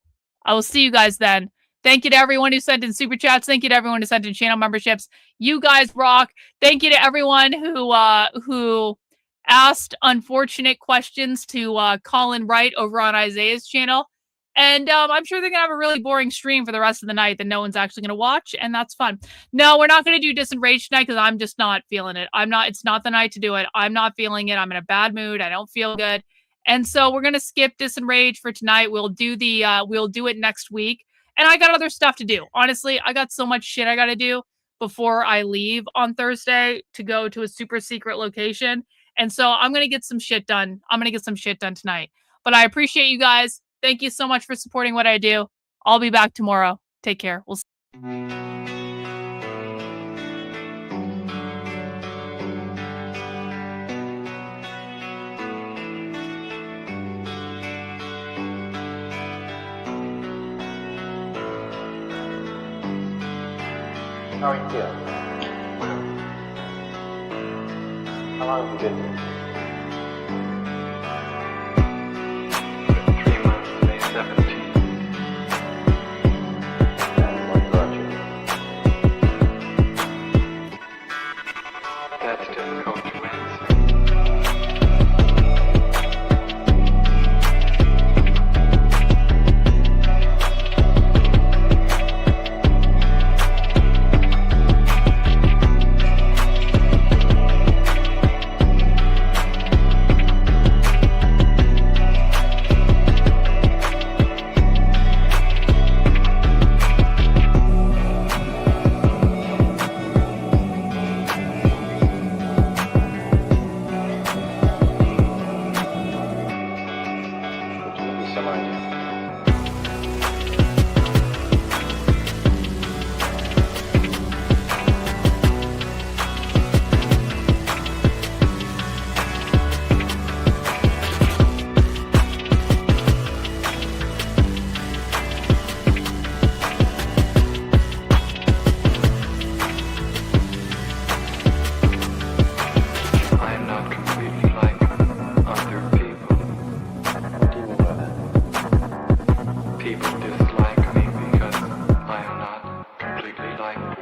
I will see you guys then. Thank you to everyone who sent in super chats. Thank you to everyone who sent in channel memberships. You guys rock. Thank you to everyone who asked unfortunate questions to Colin Wright over on Isaiah's channel. And I'm sure they're going to have a really boring stream for the rest of the night that no one's actually going to watch, and that's fun. No, we're not going to do Disenraged tonight because I'm just not feeling it. It's not the night to do it. I'm not feeling it. I'm in a bad mood. I don't feel good. And so we're going to skip Disenraged for tonight. We'll do it next week. And I got other stuff to do. Honestly, I got so much shit I got to do before I leave on Thursday to go to a super secret location. And so I'm going to get some shit done. I'm going to get some shit done tonight. But I appreciate you guys. Thank you so much for supporting what I do. I'll be back tomorrow. Take care. We'll see.
How are you feeling? How long have you been here?
3 months, May 17th.
And what brought you?
That's difficult to answer.
Would you give me some idea?
I am not completely like other people.
What do you mean by that?
People dislike me because I am not completely like them.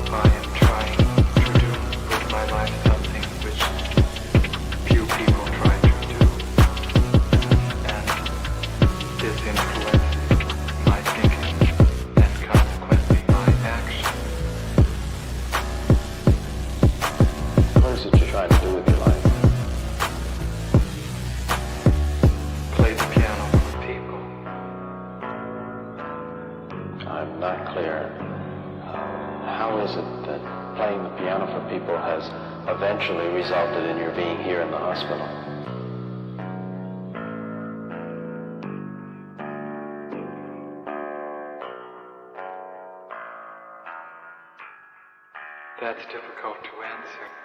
I am trying to do with my life something which few people try to do. And this influences my thinking.
playing the piano for people has eventually resulted in your being here in the hospital.
That's difficult to answer.